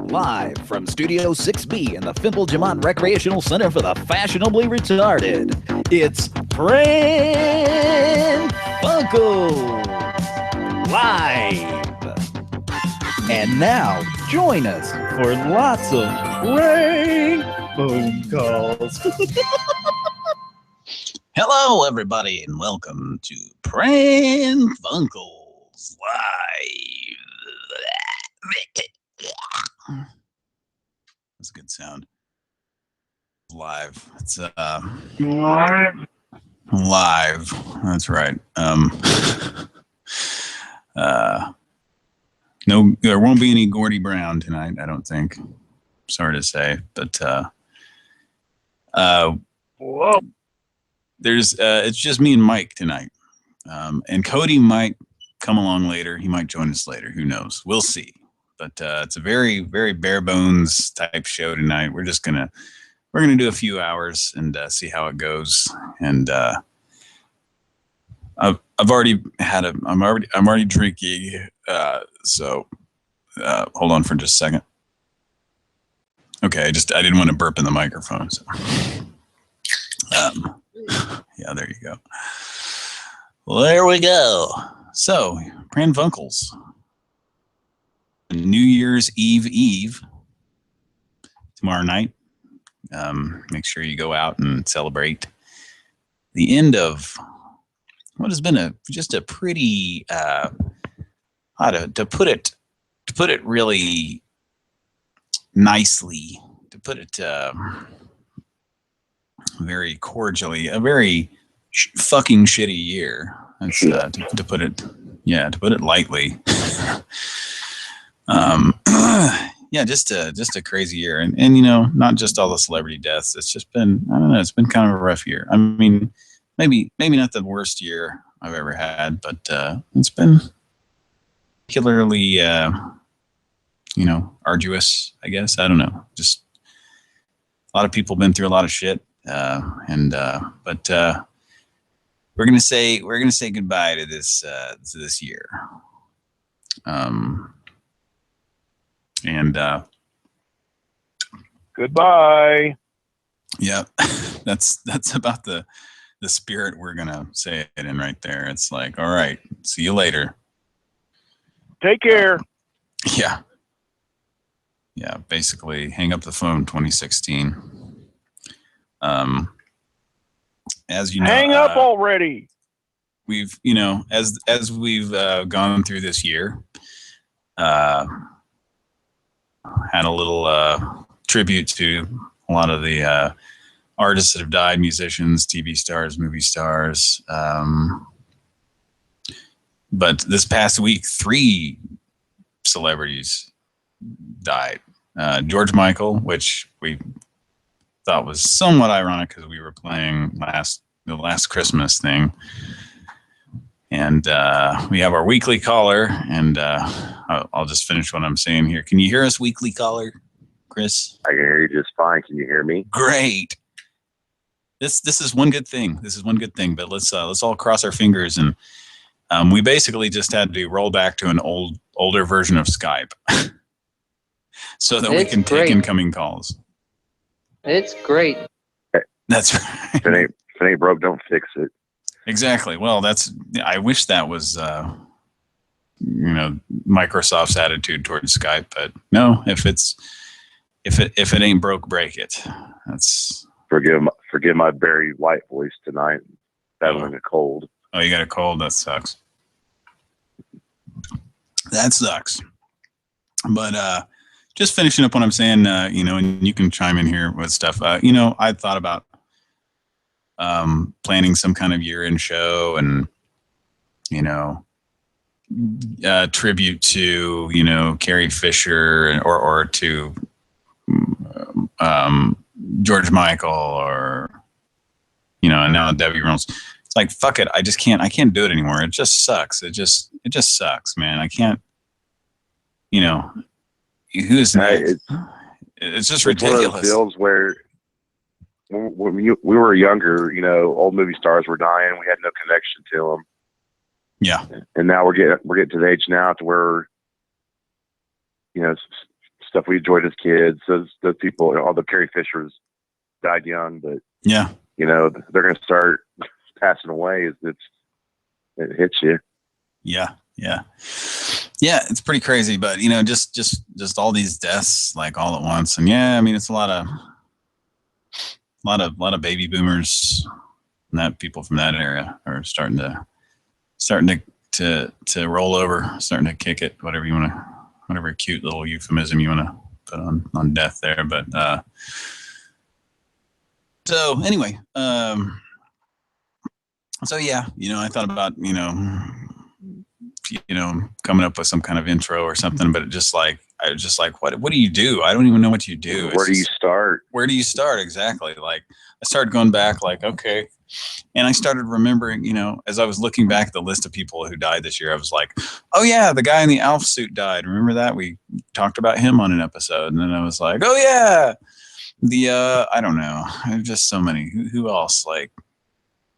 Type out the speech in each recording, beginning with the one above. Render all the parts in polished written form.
Live from Studio 6B in the Fimple Jamont Recreational Center for the Fashionably Retarded, it's Pran Funkels Live. And now, join us for lots of prank phone calls. Hello, everybody, and welcome to Pran Funkels Live. That's a good sound. Live. It's live. That's right. No, there won't be any Gordy Brown tonight, I don't think. Sorry to say, but Whoa. there's it's just me and Mike tonight. And Cody might come along later. He might join us later. Who knows? We'll see. But it's a very, very bare bones type show tonight. We're gonna do a few hours and see how it goes. And I'm already drinking. So hold on for just a second. Okay, I didn't want to burp in the microphone. So yeah, there you go. Well, there we go. So, Pran Funkels. New Year's Eve tomorrow night. Make sure you go out and celebrate the end of what has been just a pretty to put it really nicely, to put it very cordially, a very fucking shitty year. That's to put it lightly. Yeah, just a crazy year, and you know, not just all the celebrity deaths. It's just been, I don't know, it's been kind of a rough year. I mean, maybe not the worst year I've ever had, but it's been particularly you know, arduous, I guess. I don't know. Just a lot of people been through a lot of shit, but we're gonna say goodbye to this year. And Goodbye. yeah, that's about the spirit we're gonna say it in right there. It's like, all right, see you later. Take care. Yeah, basically hang up the phone 2016. As you know, hang up already. We've, you know, as we've gone through this year, had a little tribute to a lot of the artists that have died, musicians, TV stars, movie stars. But this past week, 3 celebrities died. George Michael, which we thought was somewhat ironic because we were playing the last Christmas thing. And we have our weekly caller, and I'll just finish what I'm saying here. Can you hear us, weekly caller, Chris? I can hear you just fine. Can you hear me? Great. This is one good thing. But let's all cross our fingers, and we basically just had to roll back to an older version of Skype, so that we can take incoming calls. It's great. That's right. If it ain't broke, don't fix it. Exactly. Well, I wish that was, you know, Microsoft's attitude towards Skype, but no, if it ain't broke, break it. That's forgive my very light voice tonight. Battling a cold. Oh, you got a cold? That sucks. But just finishing up what I'm saying, you know, and you can chime in here with stuff. You know, I thought about planning some kind of year-end show, and you know, tribute to, you know, Carrie Fisher or to George Michael, or you know, and now Debbie Reynolds. It's like, fuck it, I can't do it anymore. It just sucks. It just sucks, man. I can't, you know, who's next? It's just ridiculous. One of those deals where when we were younger, you know, old movie stars were dying. We had no connection to them. Yeah. And now we're getting to the age now to where, you know, stuff we enjoyed as kids. Those people, all the Carrie Fishers died young, but Yeah. they're going to start passing away as it hits you. Yeah. It's pretty crazy, but just all these deaths like all at once, and yeah, I mean it's a lot of baby boomers, and that people from that area are starting to roll over, starting to kick it, whatever cute little euphemism you want to put on death there, but so anyway, so yeah, I thought about coming up with some kind of intro or something, but I was just like, what do you do? I don't even know what you do. Where do you start? Where do you start? Exactly. Like I started going back like, okay. And I started remembering, as I was looking back at the list of people who died this year, I was like, oh yeah, the guy in the Alf suit died. Remember that? We talked about him on an episode. And then I was like, oh yeah, I don't know. There's just so many. Who else? Like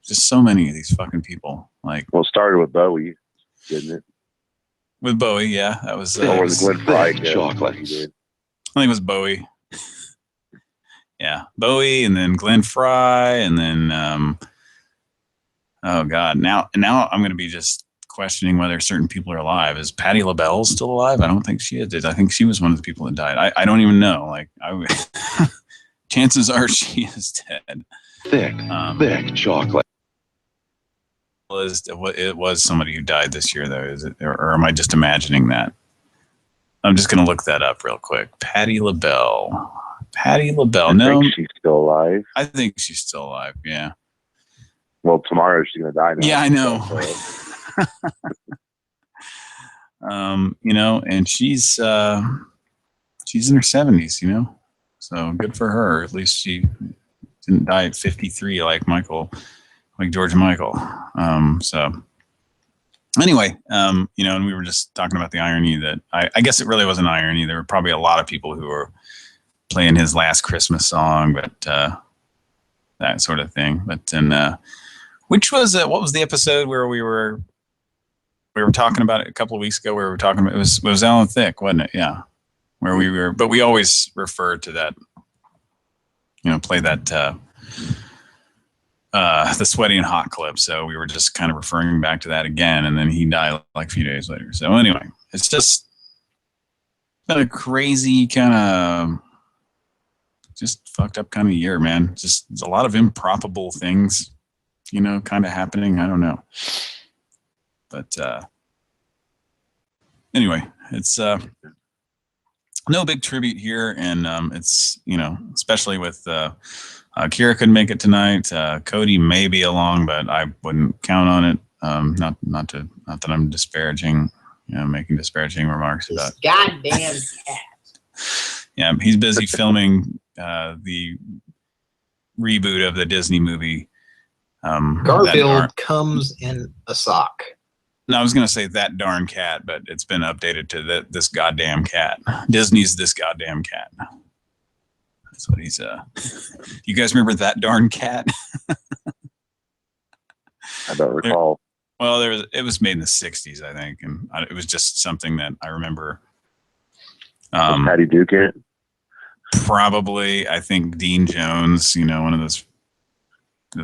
just so many of these fucking people. Like, well, it started with Bowie, didn't it? With Bowie, yeah, that was. Or was Glenn Fry? Chocolate. I think it was Bowie. Yeah, Bowie, and then Glenn Fry, and then oh god, now I'm going to be just questioning whether certain people are alive. Is Patti LaBelle still alive? I don't think she is. I think she was one of the people that died. I don't even know. Like, chances are she is dead. Thick chocolate. It was somebody who died this year, though. Is it, or am I just imagining that? I'm just going to look that up real quick. Patti LaBelle. No, think she's still alive. I think she's still alive. Yeah. Well, tomorrow she's going to die now. Yeah, I know. And she's in her 70s. So good for her. At least she didn't die at 53 like George Michael. So anyway, and we were just talking about the irony that I guess it really wasn't irony. There were probably a lot of people who were playing his last Christmas song, but that sort of thing. But then, which was what was the episode where we were talking about it a couple of weeks ago? Where we were talking about it was Alan Thicke, wasn't it? Yeah, where we were. But we always refer to that. Play that the Sweaty and Hot clip. So we were just kind of referring back to that again, and then he died like a few days later. So anyway, it's just been a crazy kind of just fucked up kind of year, man. Just a lot of improbable things, kind of happening. I don't know. But anyway, it's no big tribute here. And it's, especially with Kira couldn't make it tonight. Cody may be along, but I wouldn't count on it. Not that I'm disparaging, making disparaging remarks about Goddamn cat. Yeah, he's busy filming the reboot of the Disney movie. Garfield comes in a sock. No, I was going to say That Darn Cat, but it's been updated to This Goddamn Cat. Disney's This Goddamn Cat. That's what he's. You guys remember That Darn Cat? I don't recall. It was made in the 60s, I think, and it was just something that I remember. Patty Duke it? Probably, I think Dean Jones, one of those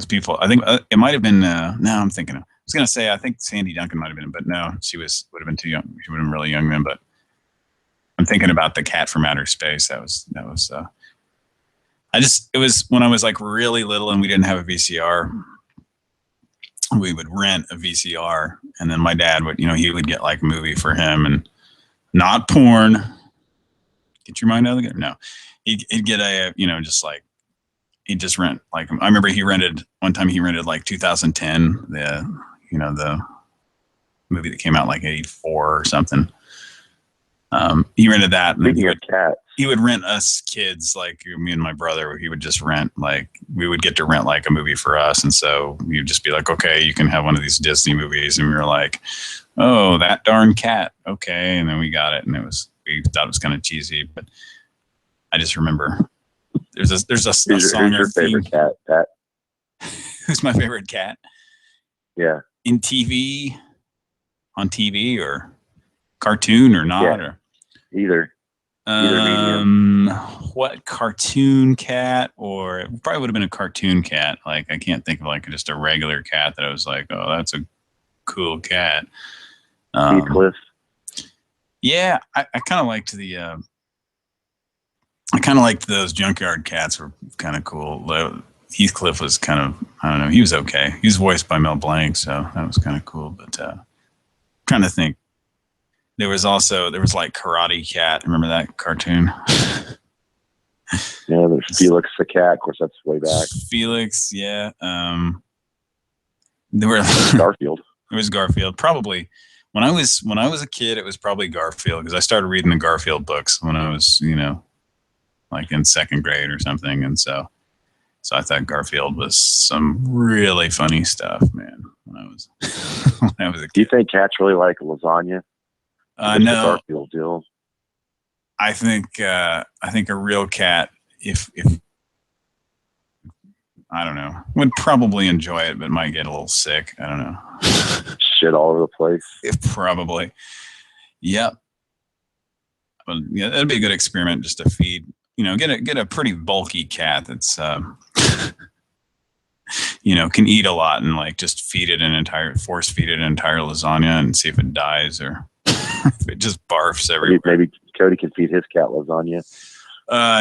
people. I think it might have been. No, I'm thinking. I was gonna say I think Sandy Duncan might have been, but no, would have been too young. She would have been really young then. But I'm thinking about the Cat from Outer Space. That was. It was when I was like really little and we didn't have a VCR. We would rent a VCR, and then my dad would, he would get like a movie for him and not porn. Get your mind out of the game. No, he'd get a, he'd just rent. Like I remember one time he rented like 2010, the movie that came out like 84 or something. He rented that, and then he would rent us kids, like me and my brother. He would just rent, like we would get to rent like a movie for us, and so you'd just be like, okay, you can have one of these Disney movies, and we were like, oh, That Darn Cat, okay, and then we got it, and we thought it was kind of cheesy, but I just remember there's a song. Who's your favorite cat, Pat? Who's my favorite cat? Yeah. On TV or cartoon or not? Yeah. Or either. Either medium. What cartoon cat, or it probably would have been a cartoon cat. Like, I can't think of like just a regular cat that I was like, oh, that's a cool cat. Heathcliff. Yeah, I kind of liked I kind of liked those junkyard cats were kind of cool. Heathcliff was kind of, I don't know, he was okay. He was voiced by Mel Blanc, so that was kind of cool. But trying to think. There was like Karate Cat. Remember that cartoon? Yeah, there's Felix the cat. Of course, that's way back. Felix, yeah. There were Garfield. It was Garfield. Probably when I was a kid, it was probably Garfield, because I started reading the Garfield books when I was, like in second grade or something, and so I thought Garfield was some really funny stuff, man. When I was a kid. Do you think cats really like lasagna? No. Garfield deal. I think a real cat, if I don't know, would probably enjoy it, but might get a little sick. I don't know. Shit all over the place. Probably. Yep. But yeah, that'd be a good experiment, just to feed. Get a pretty bulky cat that's can eat a lot, and like just force feed it an entire lasagna and see if it dies, or if it just barfs everywhere. Maybe Cody can feed his cat lasagna.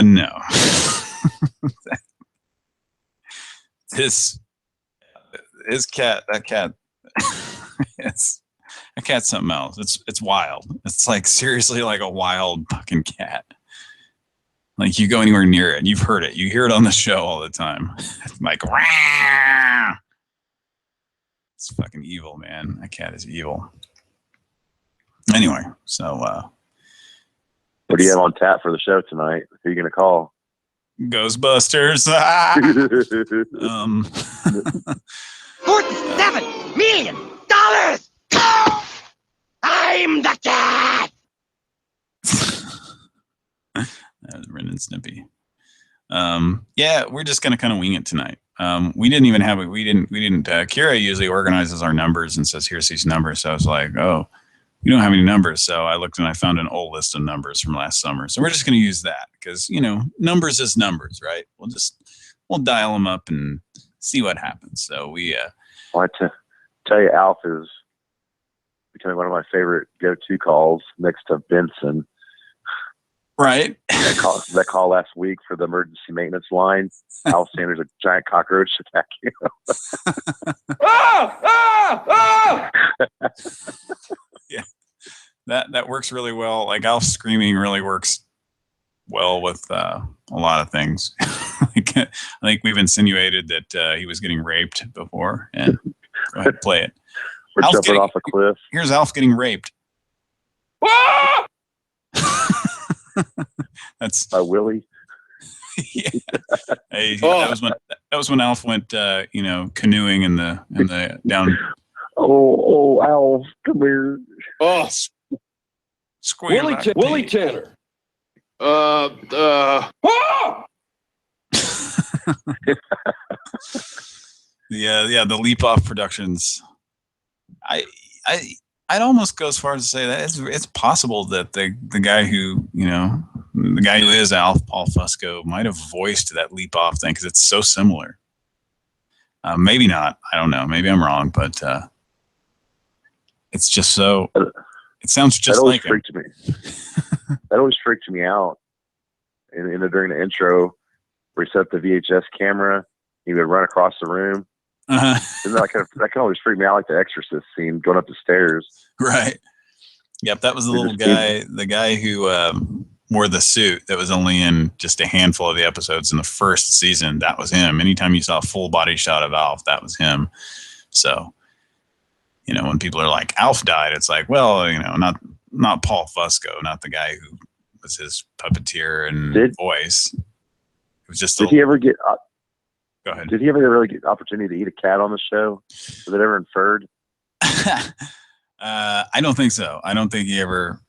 No. His cat, that cat, that cat's something else. It's wild. It's like seriously like a wild fucking cat. Like, you go anywhere near it, you've heard it. You hear it on the show all the time. Like, rah! It's fucking evil, man. That cat is evil. Anyway, so what do you have on tap for the show tonight? Who are you gonna call? Ghostbusters. $47 million. I'm the cat. That was Ren and Snippy. Yeah, we're just gonna kind of wing it tonight. We didn't even have it. We didn't. Kira usually organizes our numbers and says, "Here's these numbers." So I was like, "Oh, we don't have any numbers." So I looked and I found an old list of numbers from last summer. So we're just gonna use that because numbers is numbers, right? We'll dial them up and see what happens. So we. I want to tell you, Alf is becoming one of my favorite go-to calls next to Benson. Right. that call last week for the emergency maintenance line. Al Sanders, a giant cockroach attacking you. Yeah, that works really well. Like, Alf screaming really works well with a lot of things. Like, I think we've insinuated that he was getting raped before. And go ahead, play it. We're jumping off a cliff. Here's Alf getting raped. That's by Willie. Yeah. Hey, that was when Alf went canoeing in the down. Oh, Alf, come here. Oh, Willie Tanner. Yeah, the Leap Off Productions. I'd almost go as far as to say that it's possible that the guy who is Alf, Paul Fusco, might have voiced that Leap Off thing because it's so similar. Maybe not. I don't know. Maybe I'm wrong, but it's just so. It sounds just like him. That always freaked me out. During the intro, where he set up the VHS camera, he would run across the room. And that can always freak me out, like the Exorcist scene going up the stairs. Right. Yep, that was the little guy, the guy who wore the suit that was only in just a handful of the episodes in the first season. That was him. Anytime you saw a full body shot of Alf, that was him. So, when people are like, Alf died, it's like, well, not Paul Fusco, not the guy who was his puppeteer and voice. It was just. Did he ever get? Go ahead. Did he ever really get the opportunity to eat a cat on the show? Was it ever inferred? I don't think so. I don't think he ever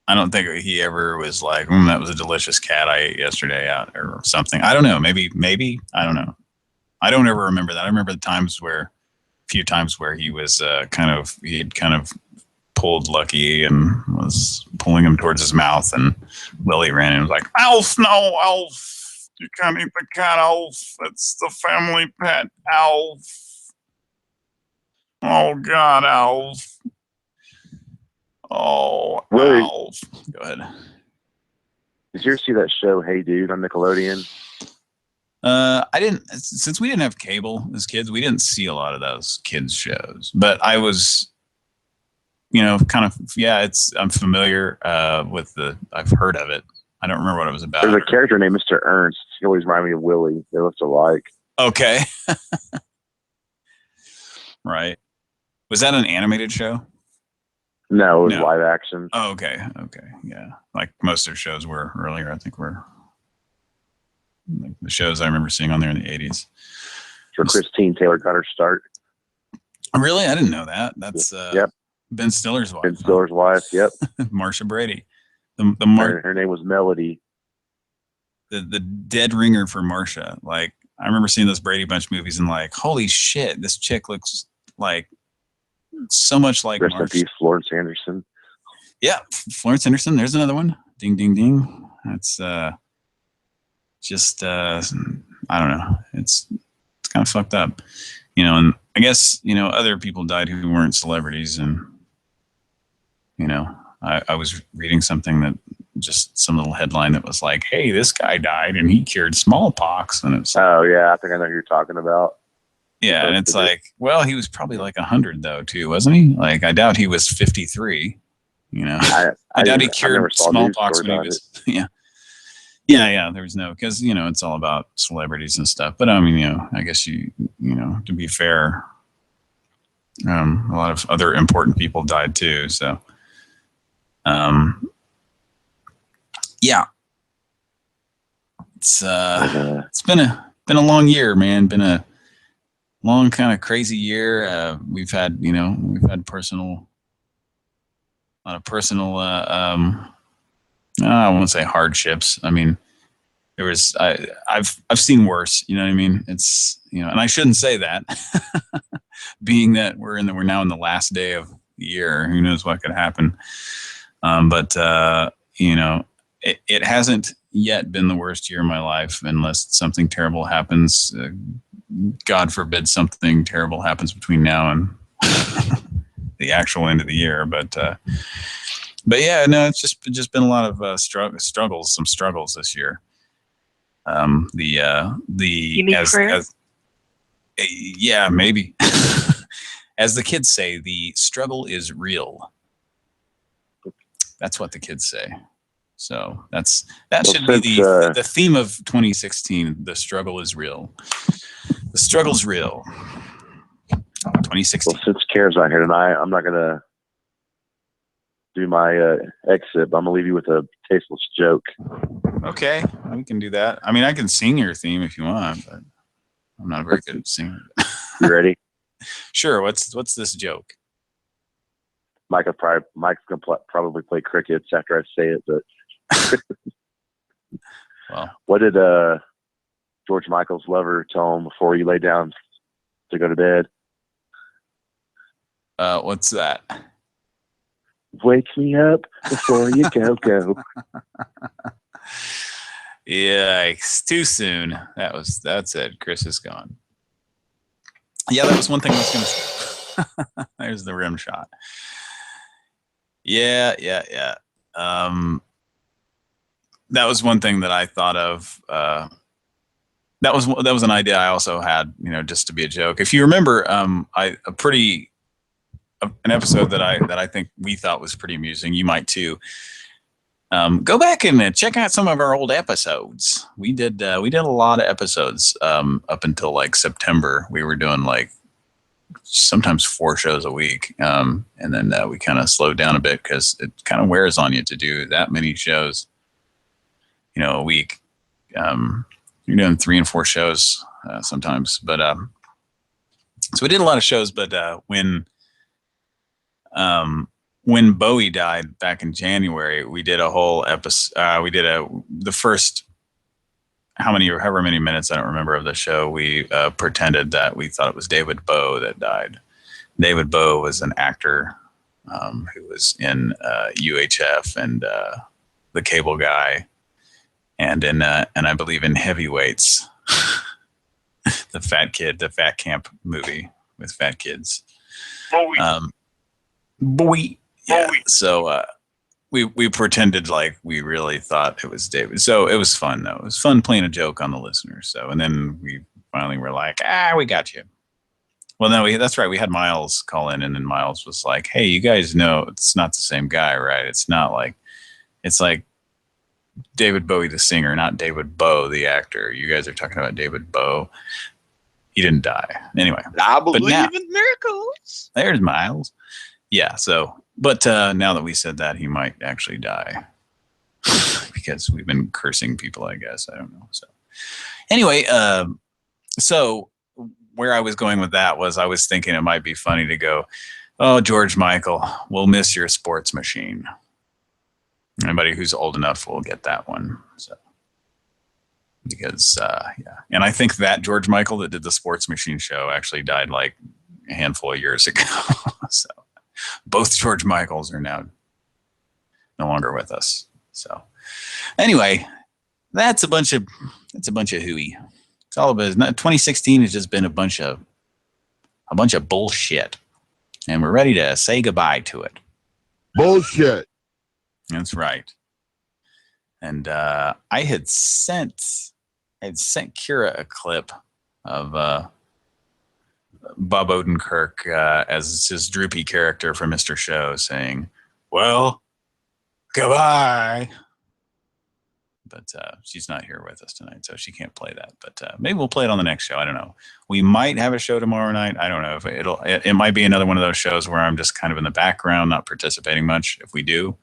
was like, that was a delicious cat I ate yesterday out or something. I don't know. Maybe. I don't know. I don't ever remember that. I remember the few times where he was he had kind of pulled Lucky and was pulling him towards his mouth, and Lily ran in and was like, Alf, no, Alf, you can't eat the cat, Alf. It's the family pet, Alf. Oh God, Alf. Oh, Willie, Alf. Go ahead. did you ever see that show, Hey Dude, on Nickelodeon? I didn't, since we didn't have cable as kids, we didn't see a lot of those kids shows, but I was, kind of, I'm familiar, I've heard of it. I don't remember what it was about. There's a character named Mr. Ernst. He always reminded me of Willie. They looked alike. Okay. Right. Was that an animated show? No, it was live action. Oh, okay. Okay. Yeah. Like most of their shows were earlier, I think were like the shows I remember seeing on there in the 80s. For Christine Taylor got her start. Really? I didn't know that. That's yep. Ben Stiller's wife. Ben Stiller's wife, yep. Marsha Brady. Her name was Melody. The dead ringer for Marsha. Like, I remember seeing those Brady Bunch movies and like, holy shit, this chick looks like so much like Rest in Marsha. peace, Florence Anderson. Yeah, Florence Anderson. There's another one. Ding, ding, ding. That's just I don't know. It's kind of fucked up, And I guess other people died who weren't celebrities, and I was reading something that just some little headline that was like, "Hey, this guy died and he cured smallpox," and it's oh yeah, I think I know who you're talking about. Yeah, and it's like, well, he was probably like 100 though too, wasn't he? Like, I doubt he was 53. I doubt he cured smallpox when he was. Yeah. There was no, because it's all about celebrities and stuff. But I mean, I guess to be fair, a lot of other important people died too. So, yeah, it's been a long year, man. Been a long kind of crazy year. We've had a lot of personal. I won't say hardships. I mean, there was I've seen worse. You know what I mean? It's and I shouldn't say that, being that we're now in the last day of the year. Who knows what could happen? But it hasn't yet been the worst year of my life, unless something terrible happens. God forbid something terrible happens between now and the actual end of the year. But yeah, no, it's just been a lot of some struggles this year. You need prayer? Yeah, maybe. As the kids say, the struggle is real. That's what the kids say. So that should be the theme of 2016. The struggle is real. The struggle's real. 2016. Well, since Kara's not here tonight, I'm not gonna do my exit, but I'm gonna leave you with a tasteless joke. Okay, we can do that. I mean, I can sing your theme if you want, but I'm not very good at singing. You ready? Sure. What's this joke? Mike's gonna probably play crickets after I say it, but well, what did George Michael's lover tell him before you lay down to go to bed? What's that? Wake me up before you go. Yikes, too soon. That's it. Chris is gone. Yeah, that was one thing I was going to say. There's the rim shot. Yeah. That was one thing that I thought of. That was an idea I also had, just to be a joke. If you remember, an episode that I think we thought was pretty amusing. You might too. Go back and check out some of our old episodes. We did a lot of episodes up until like September. We were doing like sometimes 4 shows a week, and then we kind of slowed down a bit because it kind of wears on you to do that many shows, a week. You're doing 3 and 4 shows sometimes, but so we did a lot of shows. But when Bowie died back in January, we did a whole episode. We did the first however many minutes, I don't remember, of the show. We pretended that we thought it was David Bowie that died. David Bowie was an actor who was in UHF and The Cable Guy, and I believe in Heavyweights, the Fat Camp movie with fat kids. Boy. Yeah. So we pretended like we really thought it was David. So it was fun though. It was fun playing a joke on the listeners. So and then we finally were like, we got you. Well, no, that's right. We had Miles call in, and then Miles was like, "Hey, you guys know it's not the same guy, right? It's like David Bowie the singer, not David Bowie the actor. You guys are talking about David Bowie. He didn't die anyway. I believe in miracles. There's Miles. Yeah. So, but now that we said that, he might actually die because we've been cursing people. I guess I don't know. So, anyway, so where I was going with that was I was thinking it might be funny to go, "Oh, George Michael, we'll miss your sports machine." Anybody who's old enough will get that one. So, because yeah, and I think that George Michael that did the Sports Machine show actually died like a handful of years ago. So, both George Michaels are now no longer with us. So, anyway, that's a bunch of hooey. It's all about 2016 has just been a bunch of bullshit, and we're ready to say goodbye to it. Bullshit. That's right. And I had sent Kira a clip of Bob Odenkirk as his droopy character from Mr. Show saying, "Well, goodbye." But she's not here with us tonight, so she can't play that. But maybe we'll play it on the next show. I don't know. We might have a show tomorrow night. I don't know if it might be another one of those shows where I'm just kind of in the background, not participating much. If we do.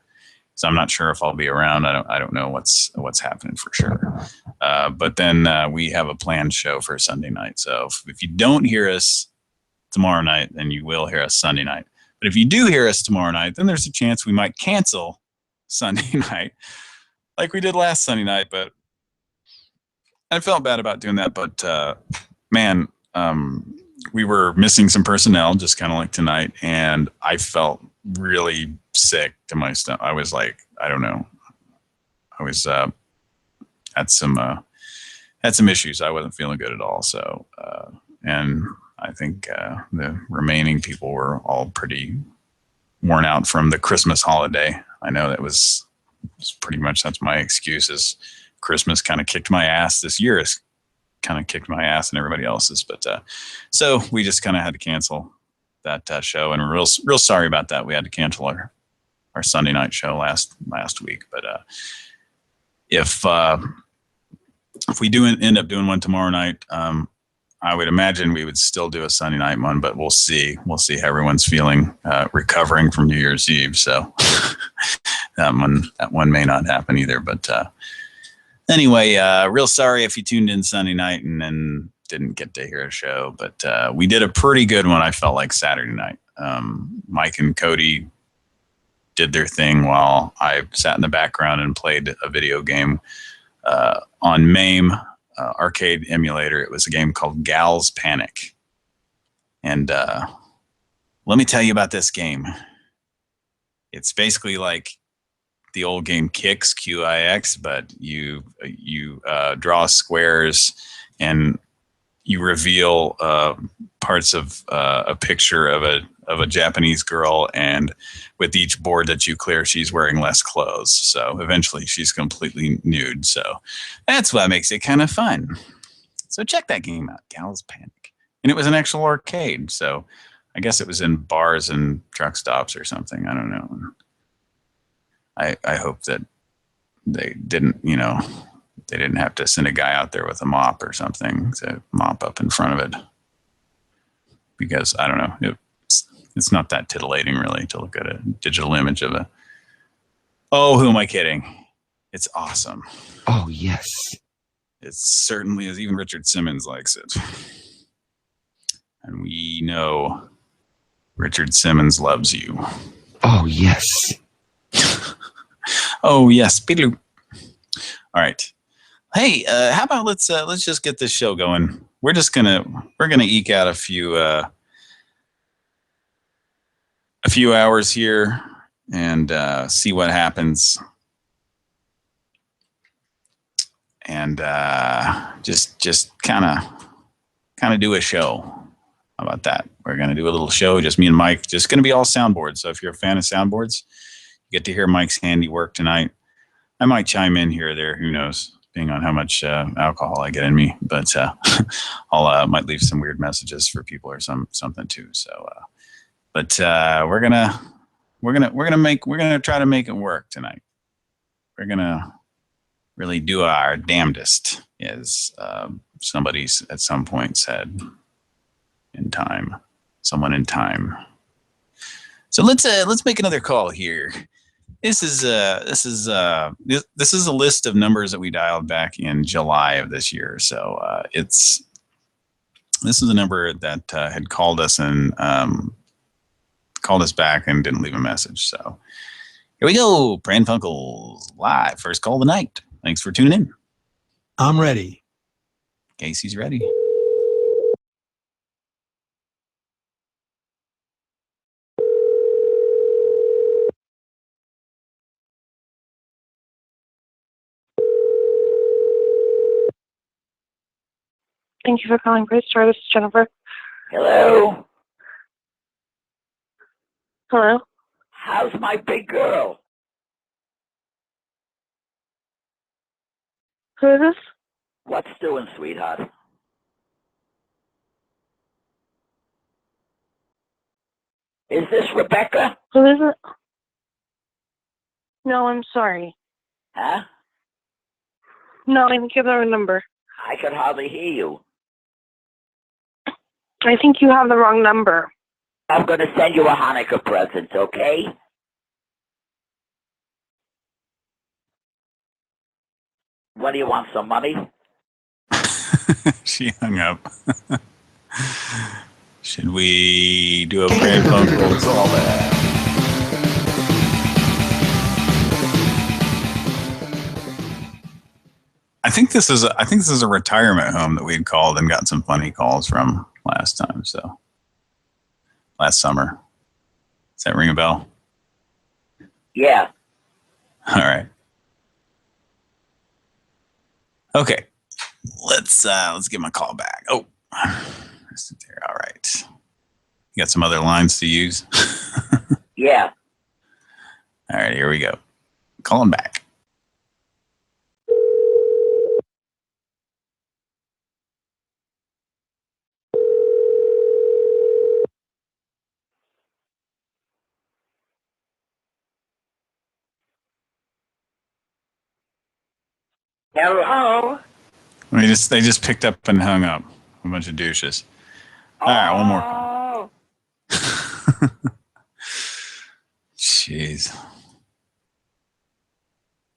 So I'm not sure if I'll be around. I don't know what's happening for sure. But then we have a planned show for Sunday night. So if you don't hear us tomorrow night, then you will hear us Sunday night. But if you do hear us tomorrow night, then there's a chance we might cancel Sunday night, like we did last Sunday night. But I felt bad about doing that. But man, we were missing some personnel, just kind of like tonight, and I felt really sick to my stomach. I was like, I don't know. I was had some issues. I wasn't feeling good at all. So, and I think the remaining people were all pretty worn out from the Christmas holiday. I know that was pretty much, that's my excuse, is Christmas kind of kicked my ass this year. It's kind of kicked my ass and everybody else's. But so we just kind of had to cancel that show, and we're real sorry about that. We had to cancel our Sunday night show last week. But if we do end up doing one tomorrow night, I would imagine we would still do a Sunday night one, but we'll see how everyone's feeling recovering from New Year's Eve. So that one may not happen either. But anyway, real sorry if you tuned in Sunday night and then didn't get to hear a show, but we did a pretty good one. I felt like Saturday night. Mike and Cody did their thing while I sat in the background and played a video game on MAME arcade emulator. It was a game called Gal's Panic. And let me tell you about this game. It's basically like the old game Kix, Q-I-X, but you draw squares and you reveal parts of a picture of a Japanese girl, and with each board that you clear, she's wearing less clothes. So eventually she's completely nude. So that's what makes it kind of fun. So check that game out, Gal's Panic. And it was an actual arcade. So I guess it was in bars and truck stops or something. I don't know. I hope that they didn't, they didn't have to send a guy out there with a mop or something to mop up in front of it, because I don't know. It's not that titillating really to look at a digital image of who am I kidding? It's awesome. Oh, yes. It certainly is. Even Richard Simmons likes it. And we know Richard Simmons loves you. Oh, yes. Oh, yes. All right. Hey, how about let's just get this show going. We're gonna eke out a few a few hours here and see what happens. And just kind of do a show. How about that? We're going to do a little show, just me and Mike. Just going to be all soundboards. So if you're a fan of soundboards, you get to hear Mike's handiwork tonight. I might chime in here or there. Who knows? Depending on how much alcohol I get in me. But I'll might leave some weird messages for people or something too. So, but we're gonna try to make it work tonight. We're gonna really do our damnedest, as somebody at some point said. In time, someone in time. So let's make another call here. This is a list of numbers that we dialed back in July of this year. So this is a number that had called us and called us back and didn't leave a message. So here we go. Pran Funkels live, first call of the night. Thanks for tuning in. I'm ready. Casey's ready. Thank you for calling Great Star. This is Jennifer. Hello. Hello. How's my big girl? Who is this? What's doing, sweetheart? Is this Rebecca? Who is it? No, I'm sorry. Huh? No, I think you have the wrong number. I could hardly hear you. I think you have the wrong number. I'm going to send you a Hanukkah present, okay? What do you want, some money? She hung up. Should we do a Pran Funkels all that? I think this is a retirement home that we had called and got some funny calls from last time. So last summer. Does that ring a bell? Yeah. All right. Okay. Let's give him a call back. Oh, there. All right. You got some other lines to use? Yeah. All right, here we go. Call him back. Hello. They just picked up and hung up. A bunch of douches. All right, one more call. Jeez.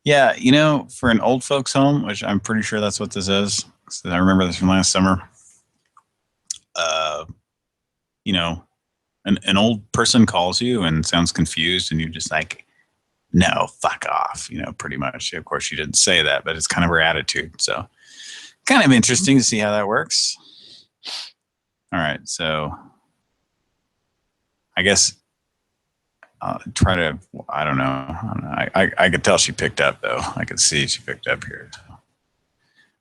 Yeah, you know, for an old folks home, which I'm pretty sure that's what this is. I remember this from last summer. You know, an old person calls you and sounds confused, and you're just like, no, fuck off, you know, pretty much. Of course, she didn't say that, but it's kind of her attitude. So kind of interesting to see how that works. All right, so I guess I'll try to, I don't know. I could tell she picked up, though. I could see she picked up here. So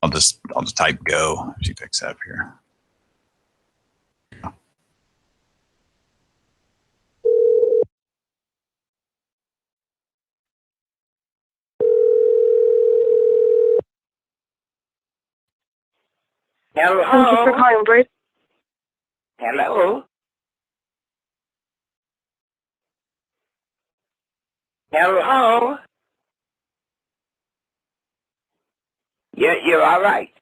I'll just type go if she picks up here. Hello. Thank you for calling Great. Hello. Hello. You're all right.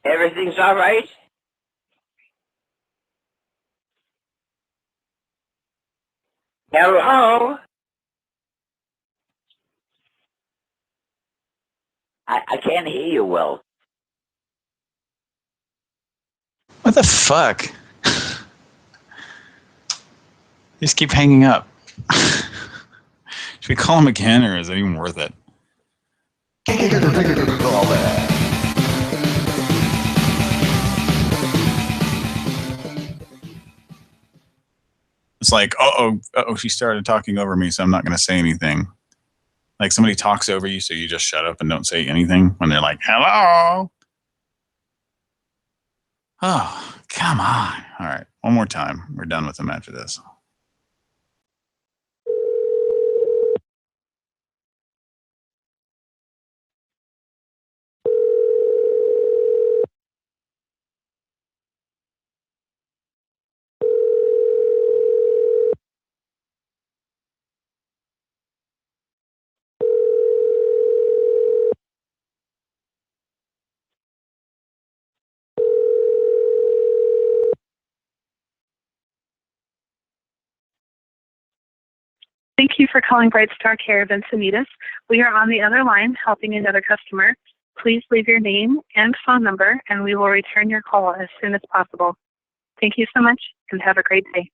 Everything's all right. Hello. I can't hear you well. What the fuck? You just keep hanging up. Should we call him again, or is it even worth it? It's like, she started talking over me, so I'm not going to say anything. Like somebody talks over you, so you just shut up and don't say anything when they're like, hello. Oh, come on. All right, one more time. We're done with them after this. Thank you for calling Bright Star Care of Encinitas. We are on the other line helping another customer. Please leave your name and phone number, and we will return your call as soon as possible. Thank you so much, and have a great day.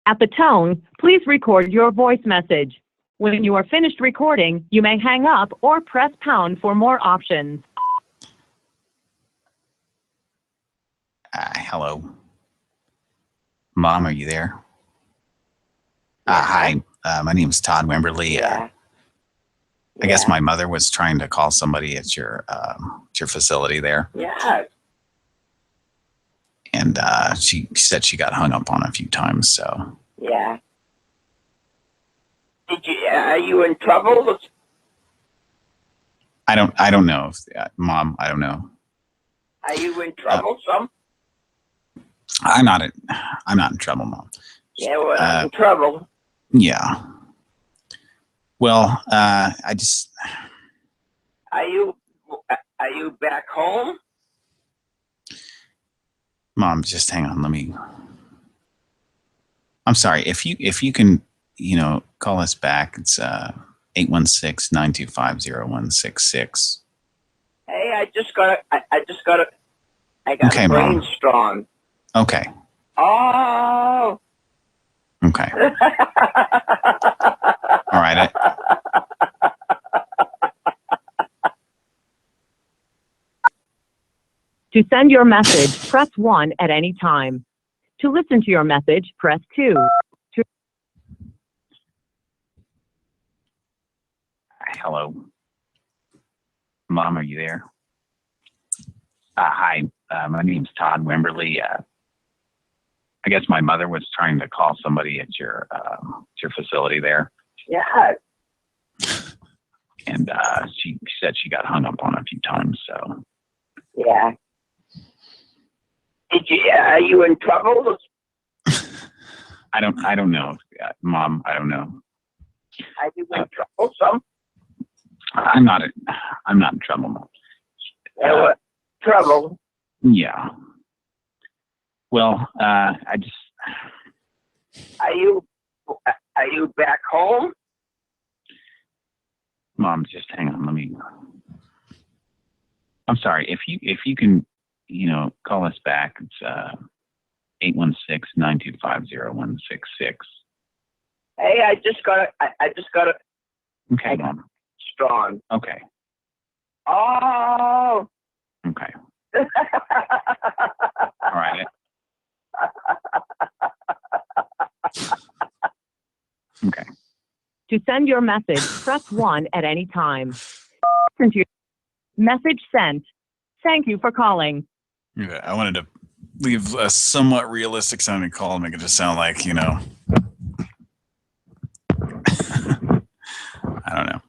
At the tone, please record your voice message. When you are finished recording, you may hang up or press pound for more options. Hello. Mom, are you there? Hi, my name's Todd Wimberly. I guess my mother was trying to call somebody at your facility there. Yeah. And she said she got hung up on a few times, so. Yeah. Are you in trouble? I don't know. Mom, I don't know. Are you in trouble, some? I'm not in trouble, Mom. Yeah, well, I'm in trouble. Yeah. Well, I just. Are you back home? Mom, just hang on. I'm sorry. If you can, call us back. It's 816-925-0166. Hey, I got okay, a Mom. brainstorm. Okay. Oh. Okay. All right. To send your message, press 1 at any time. To listen to your message, press 2. Hello. Mom, are you there? Hi, my name's Todd Wimberly. I guess my mother was trying to call somebody at your facility there. Yeah. And she said she got hung up on a few times, so. Yeah. Are you in trouble? I don't know. Mom, I don't know. Are you in trouble, some? I'm not in trouble, Mom. Trouble? Yeah. Well, I just. Are you back home? Mom, just hang on. I'm sorry. If you can, call us back. It's 816-925-0166. Hey, I just got a. Okay, Mom. Strong. Okay. Oh. Okay. All right. Okay. To send your message, press 1 at any time. Listen to your message sent. Thank you for calling. Yeah, I wanted to leave a somewhat realistic sounding call and make it just sound like, I don't know.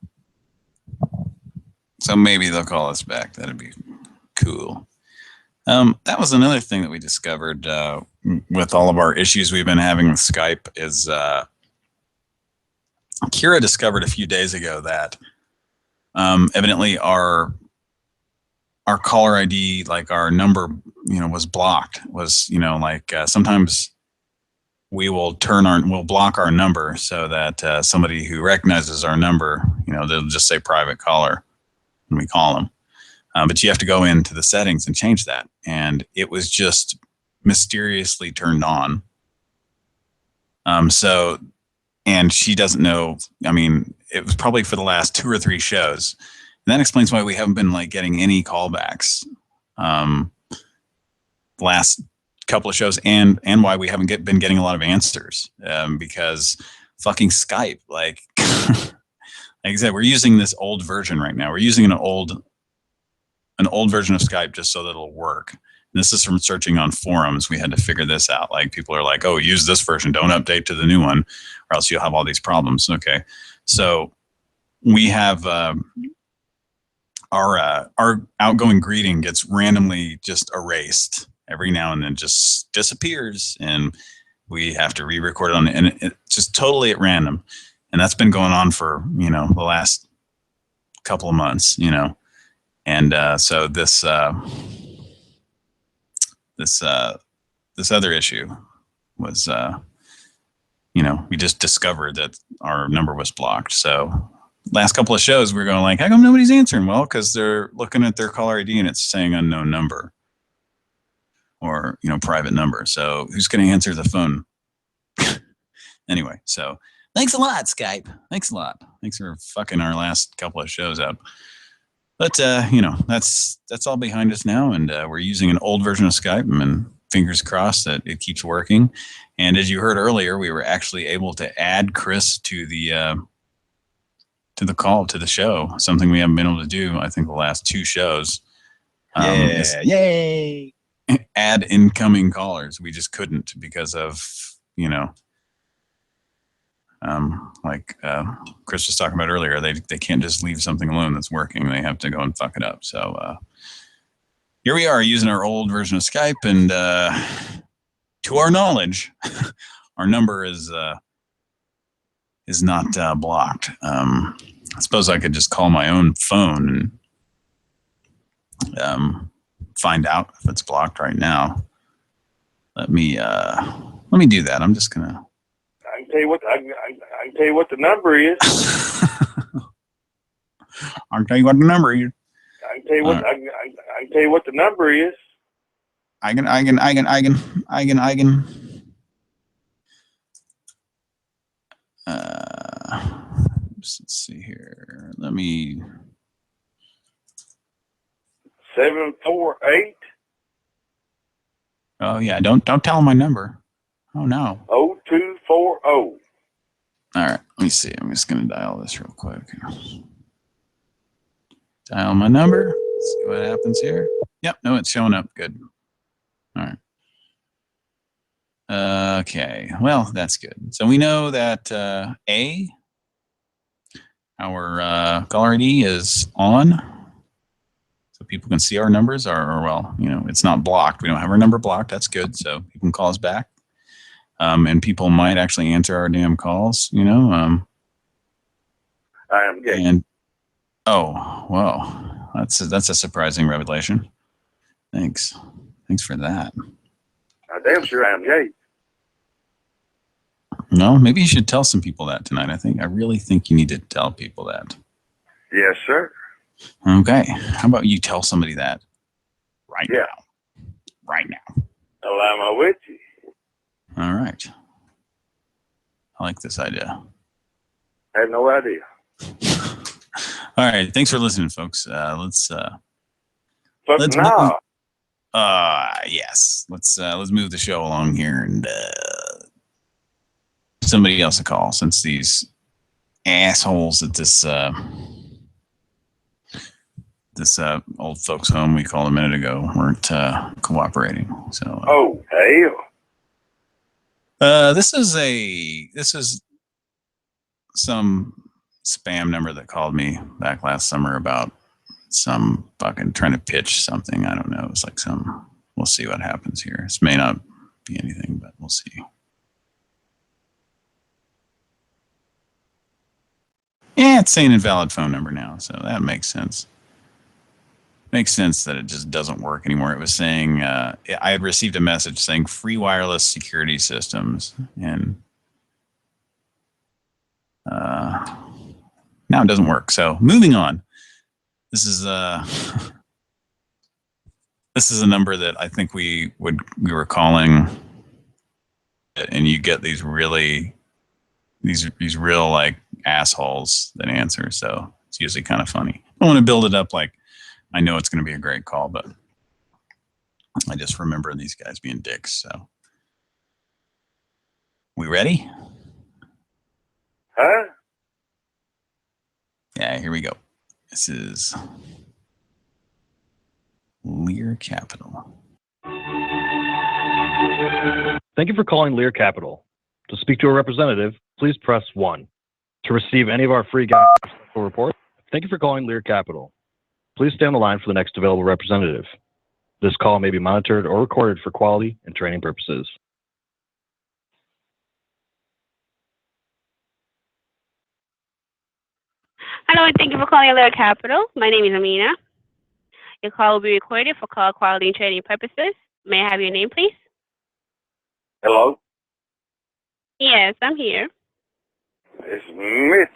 So maybe they'll call us back. That'd be cool. That was another thing that we discovered with all of our issues we've been having with Skype is Kira discovered a few days ago that evidently our caller ID, like our number, was blocked. Sometimes we'll block our number so that somebody who recognizes our number, they'll just say private caller when we call them. But you have to go into the settings and change that. And it was just mysteriously turned on. And she doesn't know, it was probably for the last 2 or 3 shows. And that explains why we haven't been getting any callbacks last couple of shows, and why we haven't been getting a lot of answers, because fucking Skype, like like I said, we're using this old version right now. We're using an old version of Skype just so that it'll work. And this is from searching on forums. We had to figure this out. Like, people are like, oh, use this version, don't update to the new one, or else you'll have all these problems. Okay, so we have our outgoing greeting gets randomly just erased every now and then, just disappears, and we have to re-record it and it's just totally at random. And that's been going on for, the last couple of months, and so this other issue was, we just discovered that our number was blocked. So last couple of shows, we were going like, how come nobody's answering? Well, because they're looking at their caller ID and it's saying unknown number, or, private number. So who's going to answer the phone? Anyway, so thanks a lot, Skype. Thanks a lot. Thanks for fucking our last couple of shows up. But, that's all behind us now. And we're using an old version of Skype, and fingers crossed that it keeps working. And as you heard earlier, we were actually able to add Chris to the call, to the show, something we haven't been able to do, I think, the last 2 shows. Yay! Add incoming callers. We just couldn't because of, like Chris was talking about earlier, they can't just leave something alone that's working. They have to go and fuck it up. So here we are using our old version of Skype, and to our knowledge, our number is not blocked. I suppose I could just call my own phone and find out if it's blocked right now. Let me do that. I'm just gonna. I can tell you what I can tell you what the number is. I can tell you what the number is. I can tell you what I can tell you what the number is. I can. Let's see here. Let me. 748. Oh yeah, don't tell them my number. Oh no. 0240. All right, let me see. I'm just gonna dial this real quick. Dial my number. Let's see what happens here. Yep, no, it's showing up. Good. All right. Okay, well, that's good. So we know that our caller ID is on, so people can see our numbers, or well, it's not blocked. We don't have our number blocked. That's good. So people can call us back, and people might actually answer our damn calls. I am gay. And oh, well, that's a surprising revelation. Thanks for that. I damn sure I am gay. No, maybe you should tell some people that tonight. I really think you need to tell people that. Yes, sir. Okay. How about you tell somebody that right now? Right now. Well, I'm with you. All right. I like this idea. I had no idea. All right. Thanks for listening, folks. Let's now. Yes. Let's move the show along here and somebody else to call, since these assholes at this old folks home we called a minute ago weren't cooperating. So oh hell. This is some spam number that called me back last summer about some fucking trying to pitch something. I don't know. It's like we'll see what happens here. This may not be anything, but we'll see. Yeah, it's saying invalid phone number now, so that makes sense. Makes sense that it just doesn't work anymore. It was saying I had received a message saying free wireless security systems, and now it doesn't work. So moving on. This is a number that I think we were calling, and you get these real like assholes that answer. So it's usually kind of funny. I don't want to build it up like I know it's going to be a great call, but I just remember these guys being dicks. So, we ready? Huh? Yeah, here we go. This is Lear Capital. Thank you for calling Lear Capital. To speak to a representative, please press 1. To receive any of our free reports, thank you for calling Lear Capital. Please stay on the line for the next available representative. This call may be monitored or recorded for quality and training purposes. Hello, and thank you for calling Lear Capital. My name is Amina. Your call will be recorded for call quality and training purposes. May I have your name, please? Hello? Yes, I'm here. It's Mitch.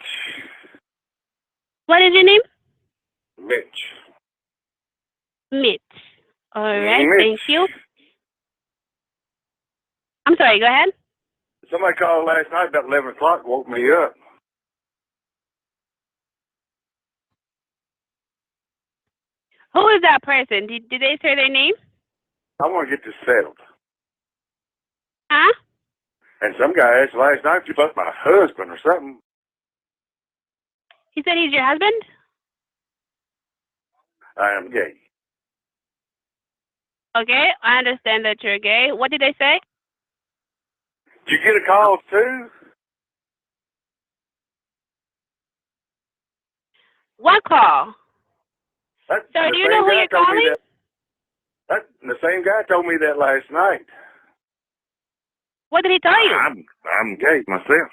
What is your name? Mitch. Mitch. All right, Mitch. thank you. I'm sorry, go ahead. Somebody called last night about 11 o'clock, woke me up. Who is that person? Did they say their name? I want to get this settled. Huh? And some guy asked last night if you fucked my husband or something. He said he's your husband? I am gay. Okay, I understand that you're gay. What did they say? Did you get a call too? What call? Sir, do you know who you're calling? The same guy told me that last night. What did he tell you? I'm gay myself.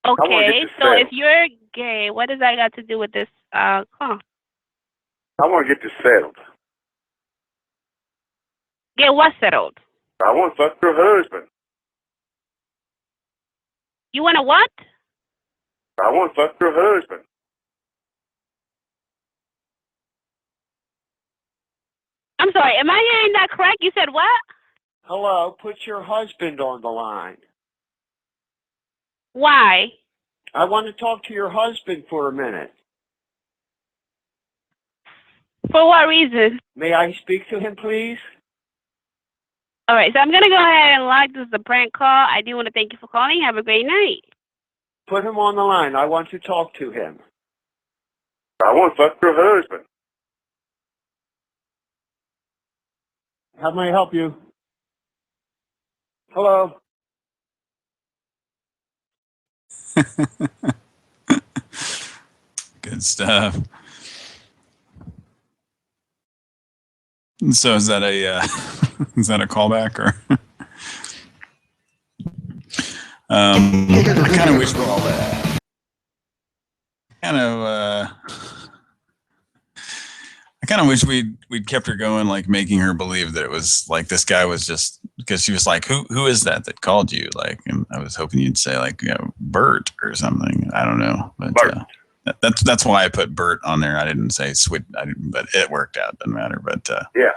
Okay, so if you're gay, what does that got to do with this call? I want to get this settled. Get what settled? I want to fuck your husband. You want to what? I want to fuck your husband. I'm sorry, am I hearing that correct? You said what? Hello, put your husband on the line. Why? I want to talk to your husband for a minute. For what reason? May I speak to him, please? All right, so I'm going to go ahead and log this as a prank call. I do want to thank you for calling. Have a great night. Put him on the line. I want to talk to him. I want to fuck your husband. How may I help you? Hello? Good stuff. So is that a is that a callback or? I kind of wish we're all that. I kind of wish we'd kept her going, like making her believe that it was like this guy was just, because she was like, who is that called you? Like, and I was hoping you'd say like, Bert or something. I don't know, but that's why I put Bert on there. I didn't say Swit, but it worked out. Doesn't matter. But yeah.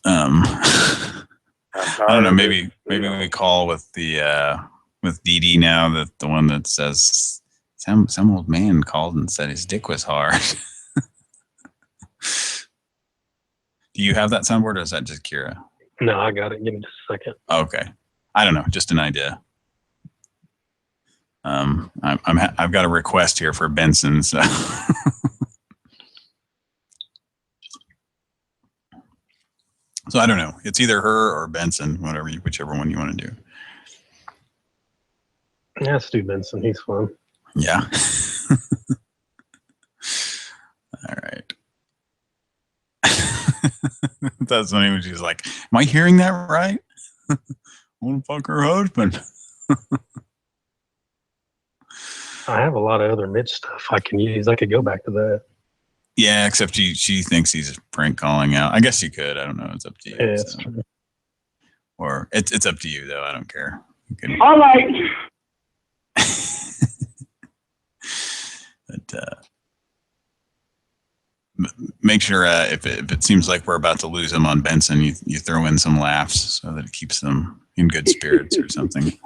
I don't know. Maybe we call with the with Dee Dee now, that the one that says some old man called and said his dick was hard. Do you have that soundboard, or is that just Kira? No, I got it. Give me just a second. Okay, I don't know. Just an idea. I've got a request here for Benson. So. So I don't know. It's either her or Benson, whichever one you want to do. Yeah, let's do Benson. He's fun. Yeah. All right. That's funny when she's like, "Am I hearing that right? I want to fuck her husband." I have a lot of other Mitch stuff I can use. I could go back to that. Yeah, except she thinks he's prank calling out. I guess you could. I don't know. It's up to you. Yeah, that's true. Or it's up to you though. I don't care. You can, all right. But make sure if it seems like we're about to lose him on Benson, you throw in some laughs so that it keeps them in good spirits or something.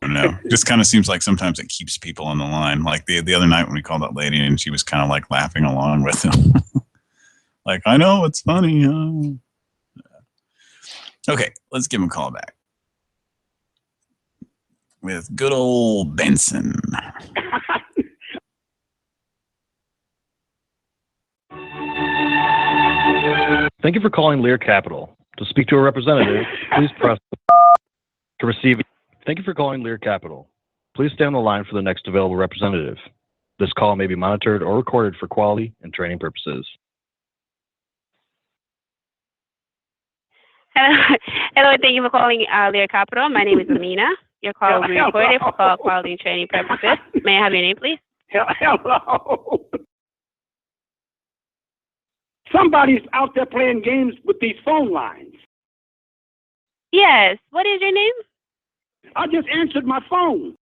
don't know. Just kind of seems like sometimes it keeps people on the line. Like the other night when we called that lady and she was kind of like laughing along with him. Like, I know, it's funny. Okay, let's give him a call back. With good old Benson. Thank you for calling Lear Capital. To speak to a representative, please press to receive. Thank you for calling Lear Capital. Please stay on the line for the next available representative. This call may be monitored or recorded for quality and training purposes. Hello, thank you for calling Lear Capital. My name is Amina. Your call will be recorded for call quality and training purposes. May I have your name, please? Hello. Somebody's out there playing games with these phone lines. Yes. What is your name? I just answered my phone.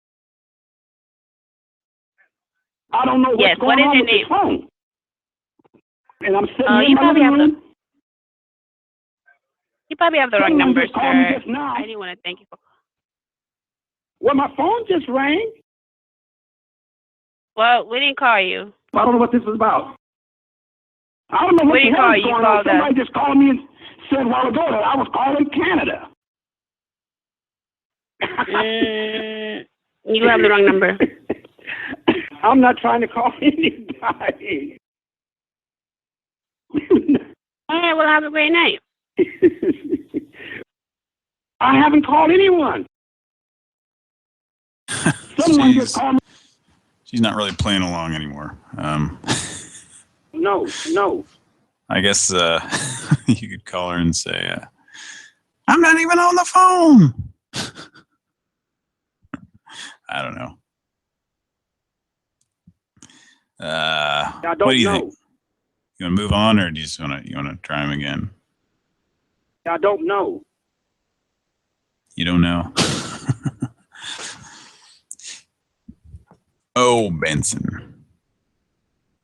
I don't know what's going on with this phone. And I'm sitting in my living room. You probably have the wrong number, sir. I didn't want to thank you for. Well, my phone just rang. Well, we didn't call you. I don't know what this is about. I don't know what the hell is going on. Somebody just called me and said a while ago that I was calling Canada. You have the wrong number. I'm not trying to call anybody. All right, well, have a great night. I haven't called anyone. Someone just called me. She's not really playing along anymore. No. I guess you could call her and say, I'm not even on the phone. I don't know. What do you think? You want to move on, or do you just want to try him again? I don't know. You don't know? Oh, Benson.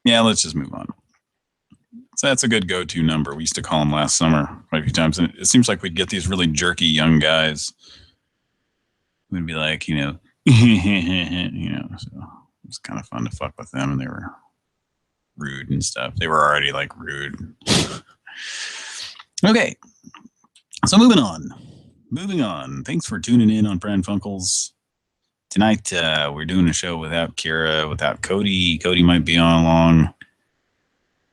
Yeah, let's just move on. So that's a good go-to number. We used to call him last summer quite a few times. And it seems like we'd get these really jerky young guys. We'd be like, you know, so it's kind of fun to fuck with them. And they were rude and stuff. They were already like rude. Okay. So moving on. Thanks for tuning in on Pran Funkels. Tonight, we're doing a show without Kira, without Cody. Cody might be on along.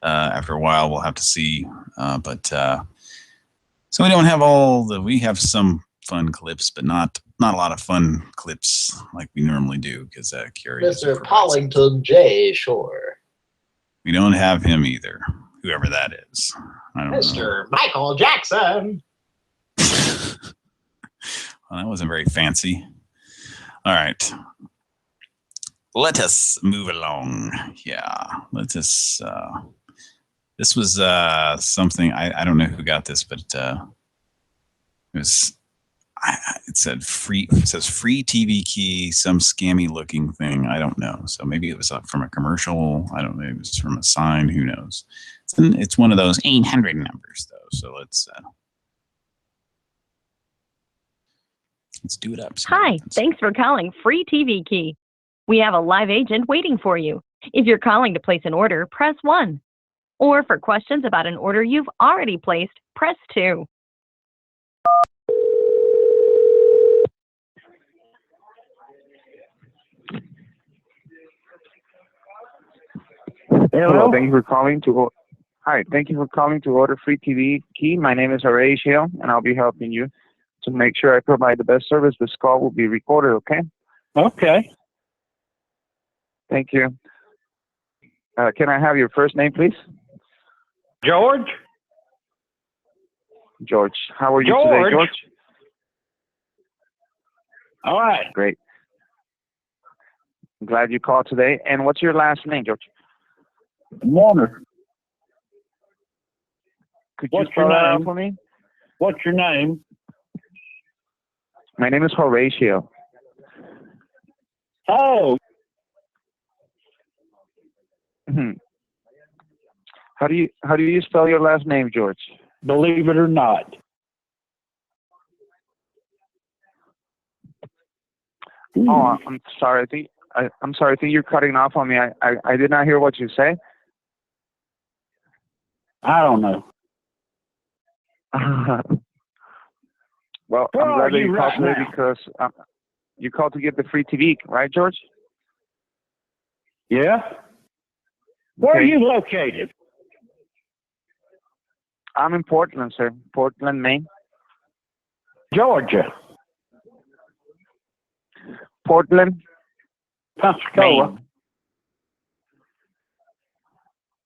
After a while, we'll have to see. So we don't have we have some fun clips, but not a lot of fun clips like we normally do because Kira. Mr. Pollington J. Shore. We don't have him either, whoever that is. I don't Mr. Michael Jackson. Well, that wasn't very fancy. All right. Let us move along. Yeah. Let us. This was something I don't know who got this, but it was. It said free. It says free TV key. Some scammy looking thing. I don't know. So maybe it was from a commercial. I don't know. It was from a sign. Who knows? It's one of those 800 numbers though. So let's do it up. Hi, thanks for calling Free TV Key. We have a live agent waiting for you. If you're calling to place an order, press 1. Or for questions about an order you've already placed, press 2. Hello. Thank you for calling to. Hi. Thank you for calling to order Free TV Key. My name is Horatio, and I'll be helping you to make sure I provide the best service. This call will be recorded. Okay. Okay. Thank you. Can I have your first name, please? George. George. How are you today, George? All right. Great. I'm glad you called today. And what's your last name, George? Warner. Could you spell that out for me? What's your name? My name is Horatio. Oh. How do you spell your last name, George? Believe it or not. Oh, I'm sorry. I'm sorry. I think you're cutting off on me. I did not hear what you say. I don't know. Well, Where I'm are glad that you you right called today now? because you called to get the free TV, right, George? Yeah. Where are Okay. you located? I'm in Portland, sir. Portland, Maine. Georgia. Portland, Pensacola. Maine.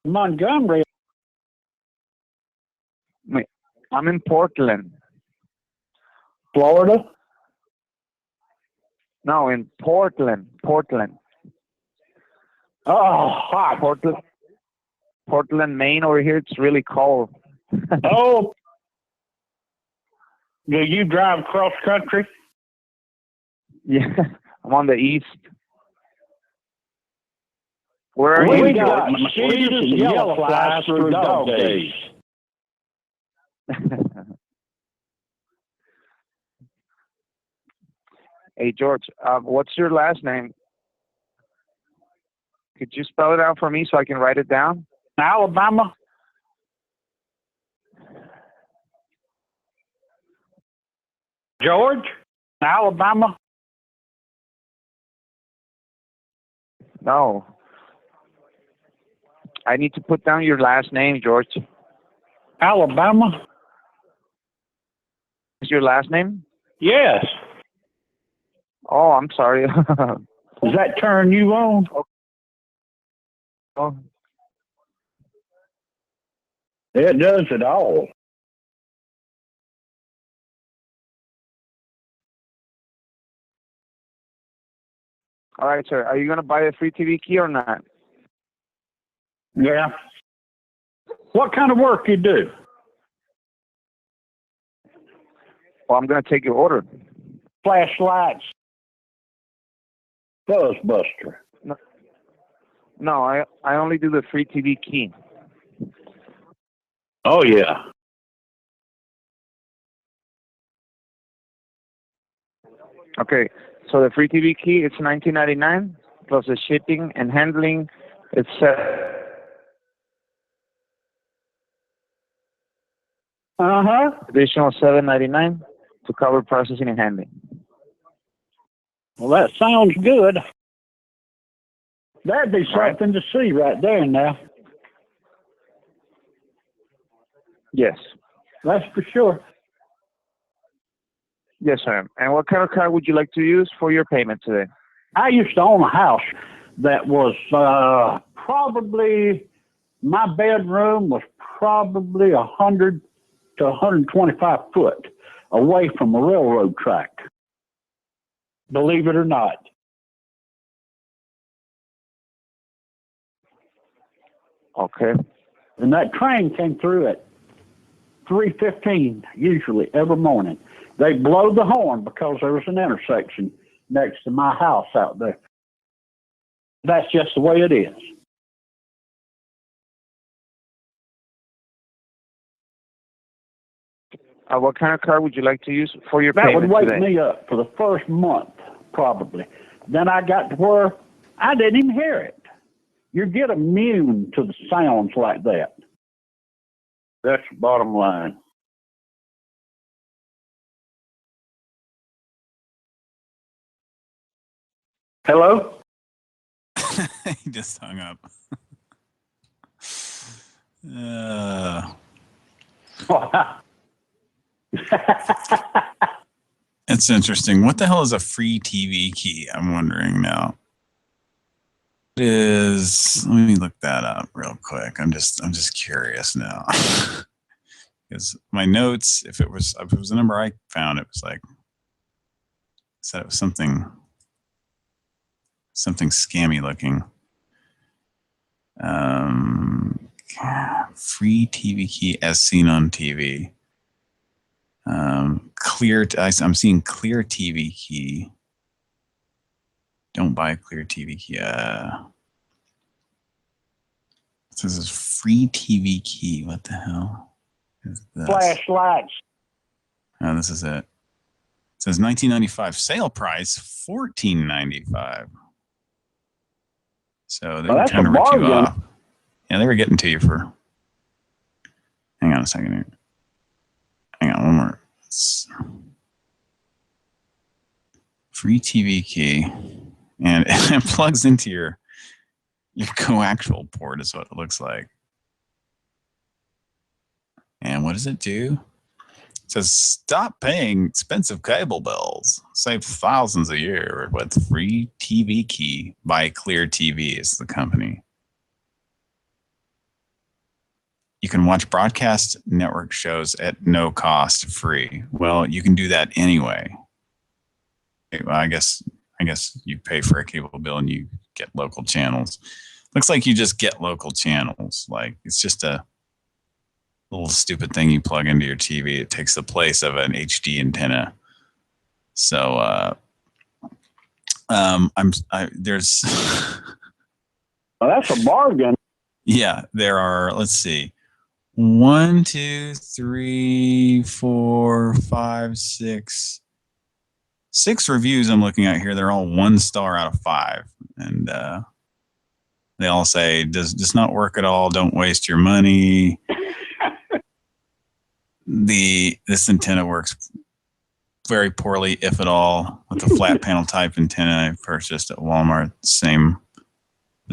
Montgomery. I'm in Portland. Florida. No, in Portland. Portland. Oh, hot. Portland, Maine. Over here, it's really cold. Oh. Do you drive cross country? Yeah, I'm on the east. Where are We you? got mosquitoes and yellow flies through dog days. Hey, George, what's your last name? Could you spell it out for me so I can write it down? Alabama. George, Alabama. No. I need to put down your last name, George. Alabama. Is your last name? Yes. Oh, I'm sorry. Does that turn you on? Oh. It does it all. All right, sir. Are you going to buy a free TV key or not? Yeah. What kind of work you do? Well, I'm going to take your order. Flashlights. Buzzbuster. No, I only do the free TV key. Oh, yeah. Okay, so the free TV key, it's $19.99 plus the shipping and handling. It's additional $7.99 to cover processing and handling. Well, that sounds good. That'd be something to see right there now. Yes. That's for sure. Yes, sir. And what kind of card would you like to use for your payment today? I used to own a house that was probably, my bedroom was probably 100 to 125 foot away from a railroad track. Believe it or not. Okay. And that train came through at 3:15, usually every morning. They blow the horn because there was an intersection next to my house out there. That's just the way it is. What kind of card would you like to use for your That payment would wake today? me up for the first month, probably. Then I got to where I didn't even hear it. You get immune to the sounds like that. That's the bottom line. Hello? He just hung up. It's interesting. What the hell is a free TV key? I'm wondering now. It is. Let me look that up real quick. I'm just curious now. Because my notes, if it was the number I found, it was like, said it was something scammy looking. Free TV key as seen on TV. I'm seeing clear TV key. Don't buy a clear TV key. This is free TV key. What the hell is this? Flashlights. Oh, this is it. says 1995 sale price $14.95. So they were trying to rip you off. Yeah, they were getting to you for. Hang on a second here. Hang on, one more. Free TV key, and it plugs into your coaxial port is what it looks like. And what does it do? It says stop paying expensive cable bills. Save thousands a year with free TV key by Clear TV is the company. You can watch broadcast network shows at no cost, free. Well, you can do that anyway. Well, I guess you pay for a cable bill and you get local channels. Looks like you just get local channels. Like it's just a little stupid thing you plug into your TV. It takes the place of an HD antenna. So there's well, that's a bargain. Yeah, there are, let's see. 1, 2, 3, 4, 5, 6 reviews I'm looking at here. They're all 1 star out of 5. And they all say, does not work at all. Don't waste your money. This antenna works very poorly, if at all, with the flat panel type antenna I purchased at Walmart. The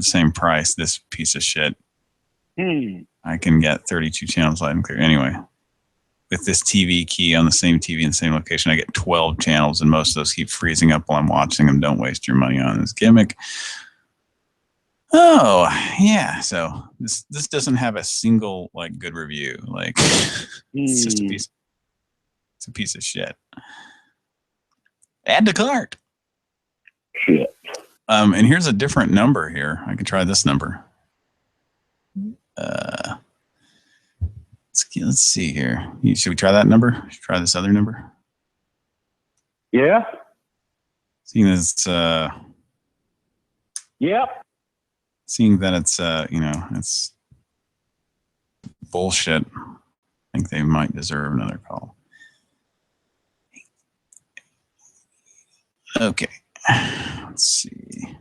same price. This piece of shit. I can get 32 channels live and clear. Anyway, with this TV key on the same TV in the same location, I get 12 channels, and most of those keep freezing up while I'm watching them. Don't waste your money on this gimmick. Oh, yeah. So this doesn't have a single like good review. Like it's just a piece of shit. Add to cart. Shit. And here's a different number here. I can try this number. Let's see here. Should we try that number? Should we try this other number? Yeah. Seeing that it's yep. Seeing that it's it's bullshit. I think they might deserve another call. Okay. Let's see.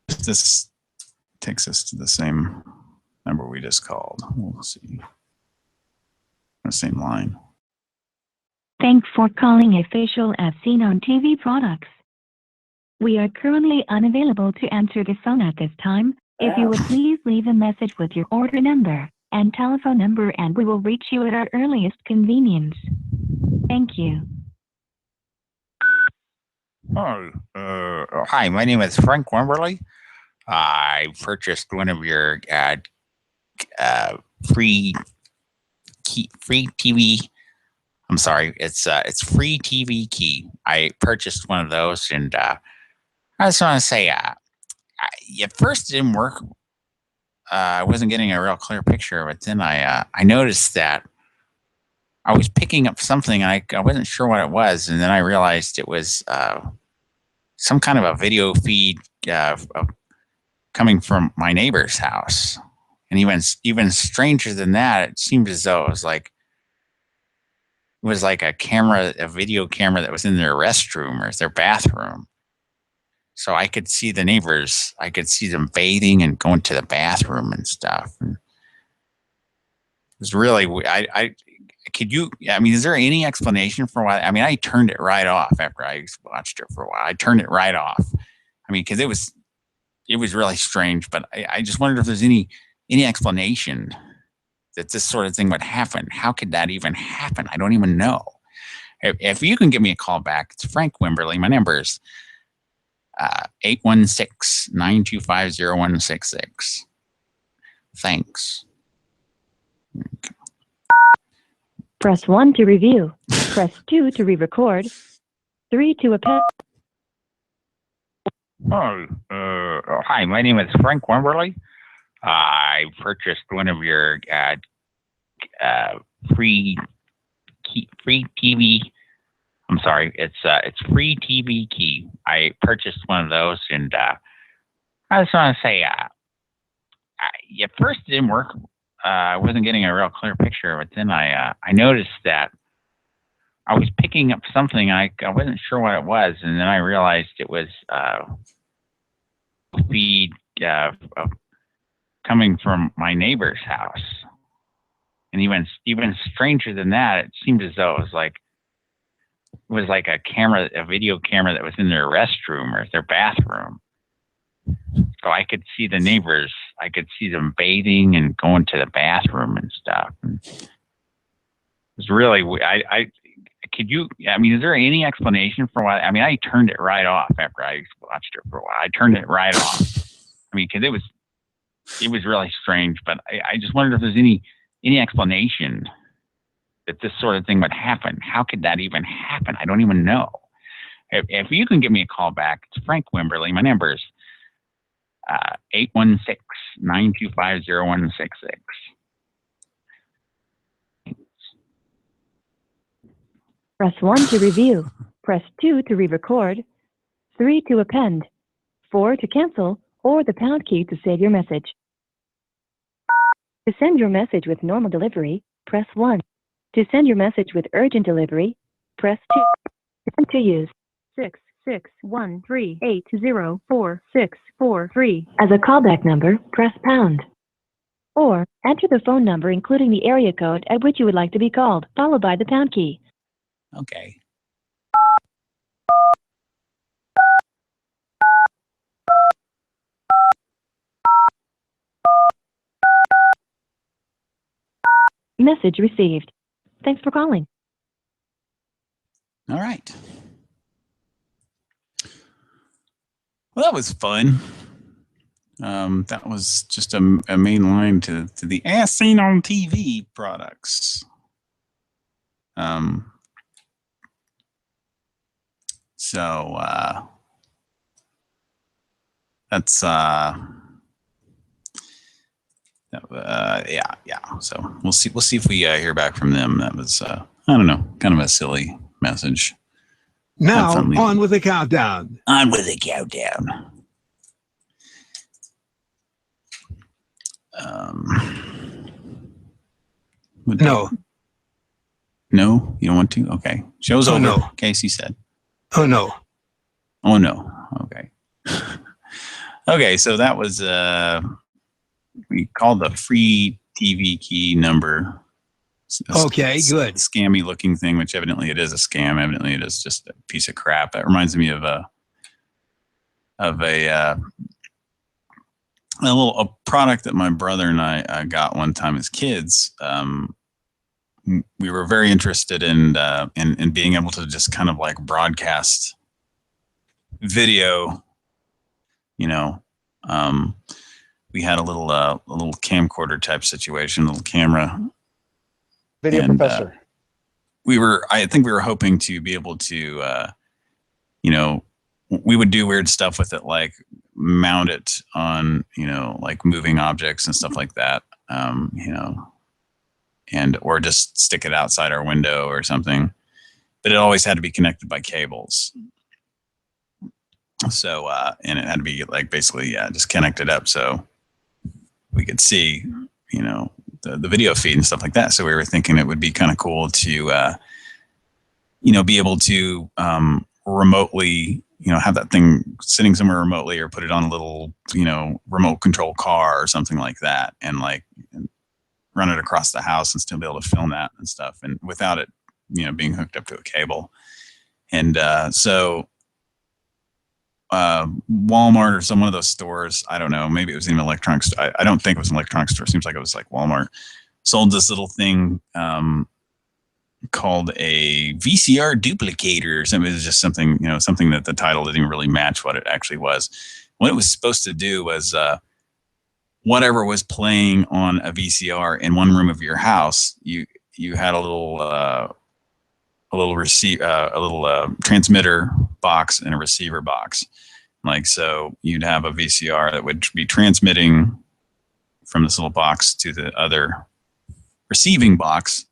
This takes us to the same number we just called. We'll see. The same line. Thanks for calling Official as seen on TV products. We are currently unavailable to answer the phone at this time. If you would please leave a message with your order number and telephone number, and we will reach you at our earliest convenience. Thank you. Hi, my name is Frank Wimberly. I purchased one of your free TV. I'm sorry, it's free TV key. I purchased one of those, and I just want to say, at first it didn't work. I wasn't getting a real clear picture, but then I noticed that I was picking up something, and I wasn't sure what it was, and then I realized it was some kind of a video feed coming from my neighbor's house. And even stranger than that, it seemed as though it was like a video camera that was in their restroom or their bathroom. So I could see the neighbors. I could see them bathing and going to the bathroom and stuff. And it was really, is there any explanation for why? I mean, I turned it right off after I watched it for a while. I turned it right off. I mean, because it was really strange, but I just wondered if there's any explanation that this sort of thing would happen. How could that even happen? I don't even know. If you can give me a call back, it's Frank Wimberly. My number is 816-925-0166. Thanks. Press 1 to review. Press 2 to re-record. 3 to append. Hi, my name is Frank Wimberly. I purchased one of your free TV. I'm sorry, it's free TV key. I purchased one of those, and I just want to say, at first it didn't work. I wasn't getting a real clear picture, but then I noticed that I was picking up something. I wasn't sure what it was, and then I realized it was feed coming from my neighbor's house. And even stranger than that, it seemed as though it was like a camera, a video camera that was in their restroom or their bathroom. So I could see the neighbors. I could see them bathing and going to the bathroom and stuff. And it was really, is there any explanation for why? I mean, I turned it right off after I watched it for a while. I turned it right off. I mean, because it was really strange, but I just wondered if there's any explanation that this sort of thing would happen. How could that even happen? I don't even know. If you can give me a call back, it's Frank Wimberly. My number is 816-925-0166. Press 1 to review. Press 2 to re-record. 3 to append. 4 to cancel, or the pound key to save your message. To send your message with normal delivery, press 1. To send your message with urgent delivery, press 2. And to use 66138044643 as a callback number, press pound. Or enter the phone number including the area code at which you would like to be called, followed by the pound key. Okay. Message received. Thanks for calling. All right. Well, that was fun. That was just a main line to the As Seen on TV products. So that's yeah. So we'll see if we hear back from them. That was I don't know, kind of a silly message. Now on with the countdown. On with the countdown. No. No, you don't want to? Okay. Show's over. No. Casey said. Oh no. Oh no. Okay. Okay, so that was we called the free TV key number. Okay, good. Scammy looking thing, which evidently it is a scam. Evidently it is just a piece of crap. That reminds me of a product that my brother and I got one time as kids. We were very interested in being able to just kind of like broadcast video. You know, we had a little camcorder type situation, a little camera. Video and, professor. I think we were hoping to be able to, we would do weird stuff with it, like mount it on, like moving objects and stuff like that, or just stick it outside our window or something. But it always had to be connected by cables. So, and it had to be like basically, just connected up so we could see, the video feed and stuff like that. So we were thinking it would be kind of cool to, be able to remotely, have that thing sitting somewhere remotely, or put it on a little, remote control car or something like that, and like run it across the house and still be able to film that and stuff, and without it, being hooked up to a cable. And so Walmart or some one of those stores, I don't know, maybe it was in an electronics store. I don't think it was an electronics store. It seems like it was like Walmart, sold this little thing called a VCR duplicator or something. It was just something, something that the title didn't even really match what it actually was. What it was supposed to do was whatever was playing on a VCR in one room of your house, you had a little transmitter box and a receiver box. Like, so you'd have a VCR that would be transmitting from this little box to the other receiving box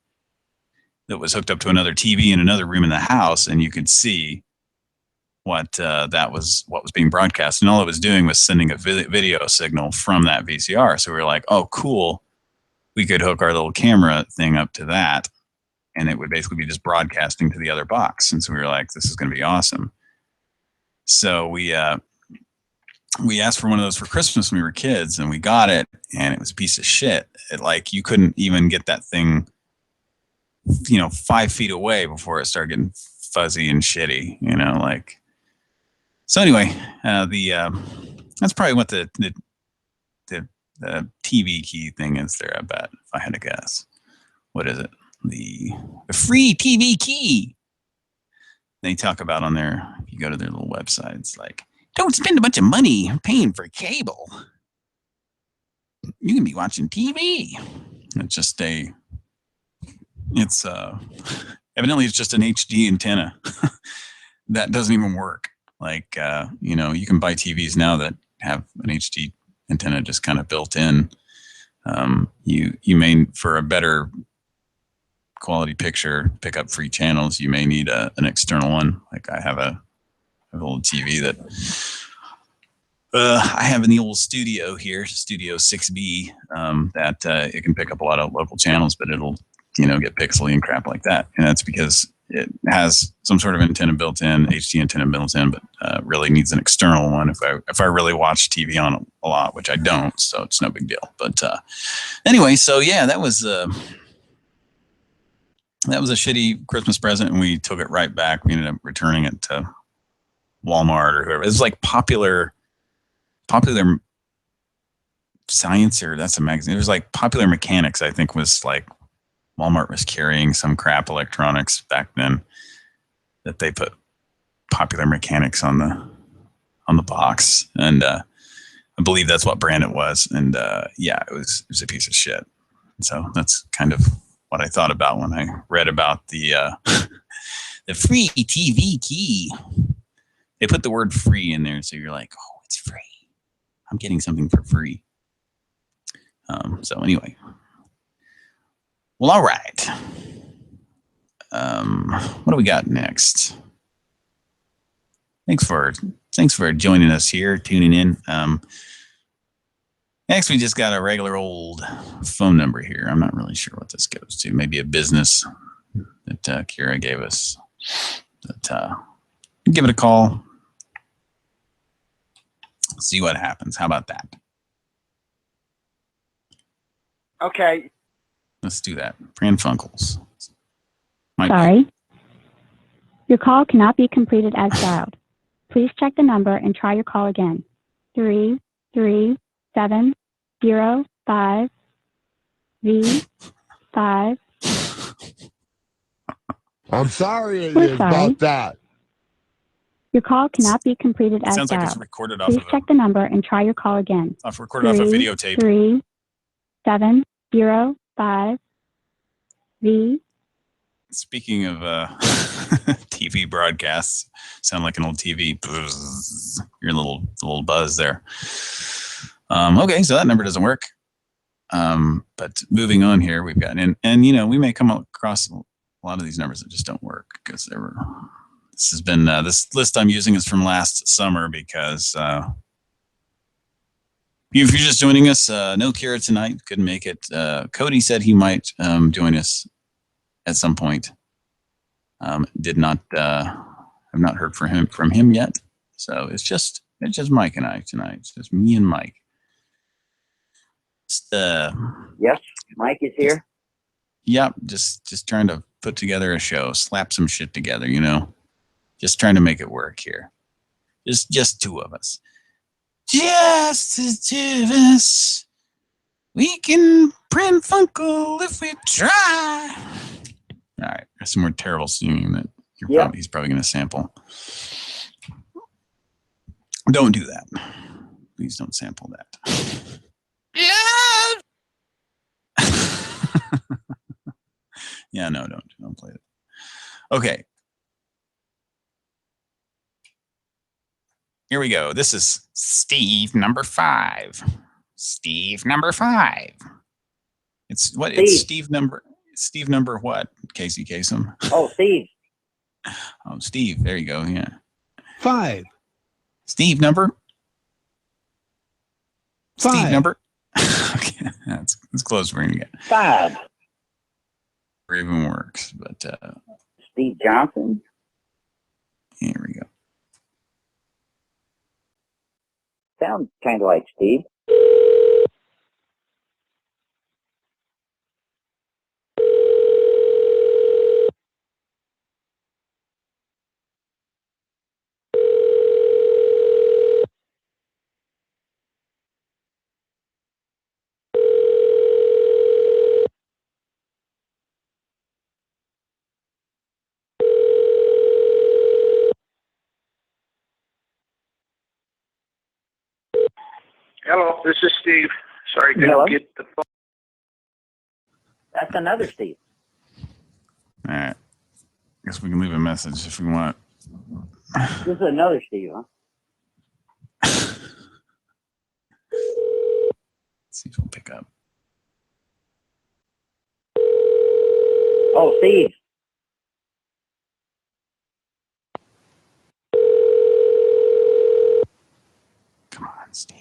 that was hooked up to another TV in another room in the house, and you could see what was being broadcast. And all it was doing was sending a video signal from that VCR. So we were like, oh, cool. We could hook our little camera thing up to that and it would basically be just broadcasting to the other box. And so we were like, this is going to be awesome. So we asked for one of those for Christmas when we were kids, and we got it, and it was a piece of shit. You couldn't even get that thing, 5 feet away before it started getting fuzzy and shitty, So anyway, that's probably what the TV key thing is there, I bet, if I had to guess. What is it? The free TV key. They talk about on there, if you go to their little websites, don't spend a bunch of money paying for cable. You can be watching TV. Evidently it's just an HD antenna that doesn't even work. You can buy TVs now that have an HD antenna just kind of built in. You may, for a better quality picture, pick up free channels, you may need an external one. I have an old TV that I have in the old studio here, Studio 6B, that it can pick up a lot of local channels, but it'll, get pixely and crap like that. And that's because it has some sort of antenna built in, HD antenna built in, but really needs an external one if I really watch TV on it a lot, which I don't, so it's no big deal. But anyway, so yeah, that was a shitty Christmas present, and we took it right back. We ended up returning it to Walmart or whoever. It was like Popular Science, or that's a magazine. It was like Popular Mechanics, I think, was like Walmart was carrying some crap electronics back then that they put Popular Mechanics on the box, and I believe that's what brand it was. And yeah, it was a piece of shit. So that's kind of what I thought about when I read about the the free TV key. They put the word free in there, so you're like, oh, it's free. I'm getting something for free. So anyway, well, all right. What do we got next? Thanks for joining us here, tuning in. Next, we just got a regular old phone number here. I'm not really sure what this goes to. Maybe a business that Kira gave us. But give it a call. See what happens. How about that? Okay. Let's do that. Pran Funkels. Sorry. Your call cannot be completed as dialed. Please check the number and try your call again. 3370 V5. I'm sorry We're about that. Your call cannot be completed as Sounds dialed. like it's recorded off Please of check the number and try your call again. recorded off a videotape. 3705 V. Speaking of TV broadcasts, sound like an old TV. Your little buzz there. Okay, so that number doesn't work. But moving on here, we've got and we may come across a lot of these numbers that just don't work because they were. This has been this list I'm using is from last summer because if you're just joining us, no Kira tonight, couldn't make it. Cody said he might join us at some point. Did not have not heard from him yet. So it's just Mike and I tonight. It's just me and Mike. Yes, Mike is here. Yep, just trying to put together a show, slap some shit together, Just trying to make it work here. Just two of us. Just the two of us. We can Pran Funkel if we try. All right, there's some more terrible singing that he's probably going to sample. Don't do that. Please don't sample that. Yeah, no, don't play it. Okay. Here we go. This is Steve number 5. Steve number 5. It's what? It's Steve number what? Casey Kasem. Oh, Steve. Oh, Steve. There you go. Yeah. 5. Steve number. 5. Steve number. Okay, that's close. We're gonna get 5. even works. But Steve Johnson. Here we go. Sounds kind of like Steve. Hello, this is Steve. Sorry, Hello? couldn't get the phone. That's another Steve. All right. Guess we can leave a message if we want. This is another Steve, huh? Let's see if he'll pick up. Oh, Steve. Come on, Steve.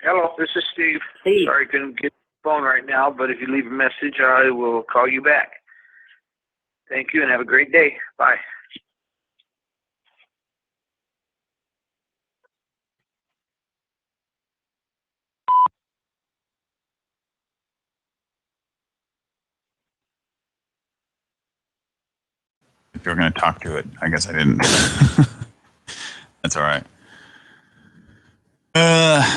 Hello, this is Steve. Steve. Sorry, couldn't get the phone right now, but if you leave a message, I will call you back. Thank you, and have a great day. Bye. If you're going to talk to it, I guess I didn't. That's all right.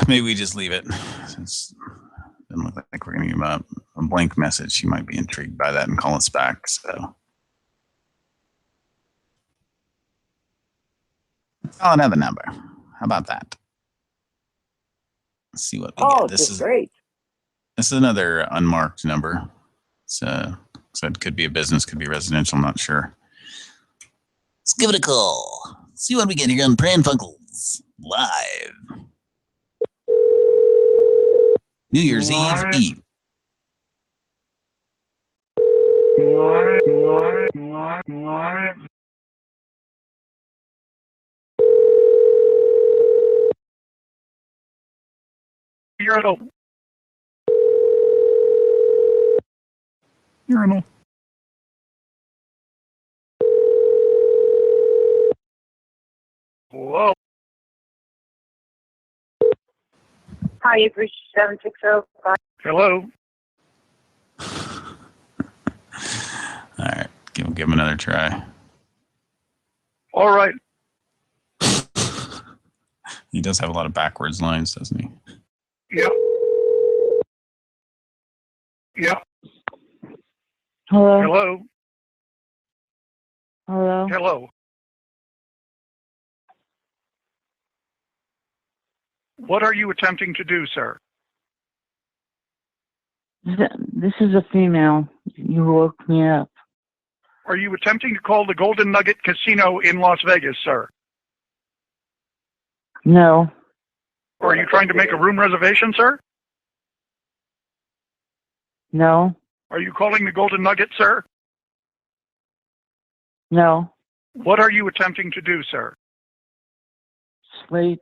Maybe we just leave it. Since it doesn't look like we're going to give him a blank message. He might be intrigued by that and call us back. So, call another number. How about that? Let's see what we get. This is great. This is another unmarked number. So it could be a business, could be residential. I'm not sure. Let's give it a call. See what we get here on Pran Funkels live. New Year's Eve. Urinal. Urinal. Whoa. Hi, you've reached 7605. Hello. All right, give him another try. All right. He does have a lot of backwards lines, doesn't he? Yeah. Yeah. Hello? Hello. Hello? Hello. What are you attempting to do, sir? This is a female. You woke me up. Are you attempting to call the Golden Nugget Casino in Las Vegas, sir? No. Or are you trying to make a room reservation, sir? No. Are you calling the Golden Nugget, sir? No. What are you attempting to do, sir? Sleep.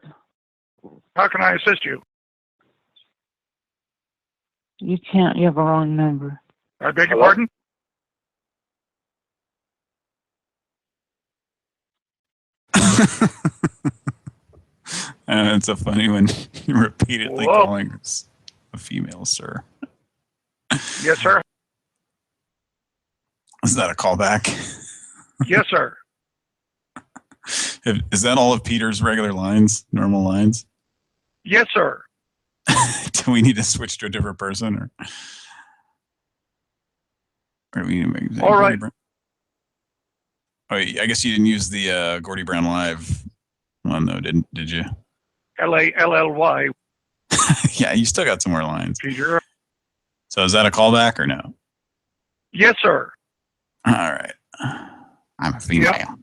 How can I assist you? You can't. You have a wrong number. I beg your pardon? It's so funny when you're repeatedly Whoa. calling us a female, sir. Yes, sir. Is that a callback? Yes, sir. Is that all of Peter's regular lines, normal lines? Yes, sir. Do we need to switch to a different person, or do we need to make All right. Oh, I guess you didn't use the Gordy Brown Live one though, did you? L-A-L-L-Y. Yeah, you still got some more lines. Peter. So is that a callback or no? Yes, sir. All right. I'm a female. Yep. All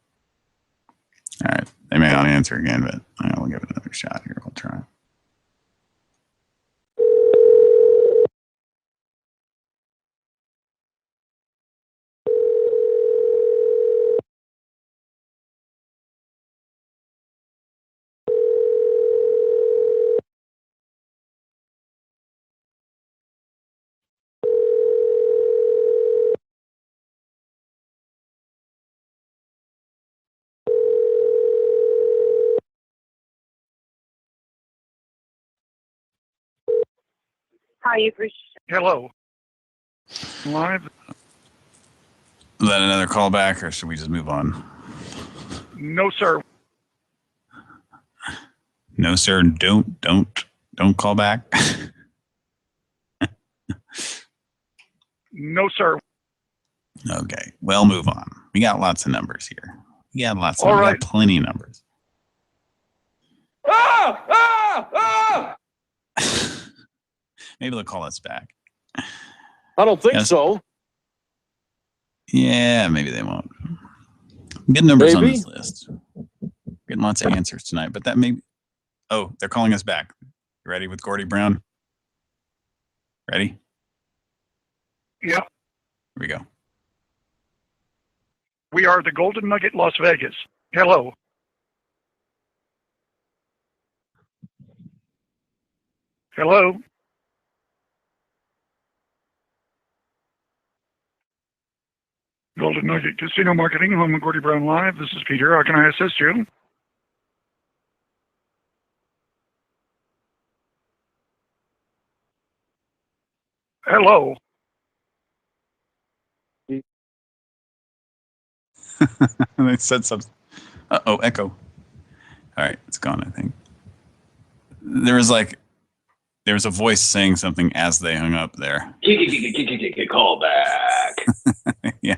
right. They may not answer again, but we'll give it another shot here. We'll try. Hi, you've reached. Hello. Live. Is that another callback, or should we just move on? No, sir. No, sir. Don't call back. No, sir. Okay. Well, move on. We got lots of numbers here. We got lots of All we right. got plenty of numbers. Ah! Ah! Ah! Maybe they'll call us back. I don't think so. Yeah, maybe they won't. Good numbers on Maybe. this list. Getting lots of answers tonight, but that may. Oh, they're calling us back. You ready with Gordy Brown? Ready? Yeah. Here we go. We are the Golden Nugget, Las Vegas. Hello. Hello. Golden Nugget Casino Marketing, home of Gordy Brown Live. This is Peter. How can I assist you? Hello. They said something. Uh-oh, echo. All right, it's gone, I think. There was a voice saying something as they hung up there. Call back. Yeah.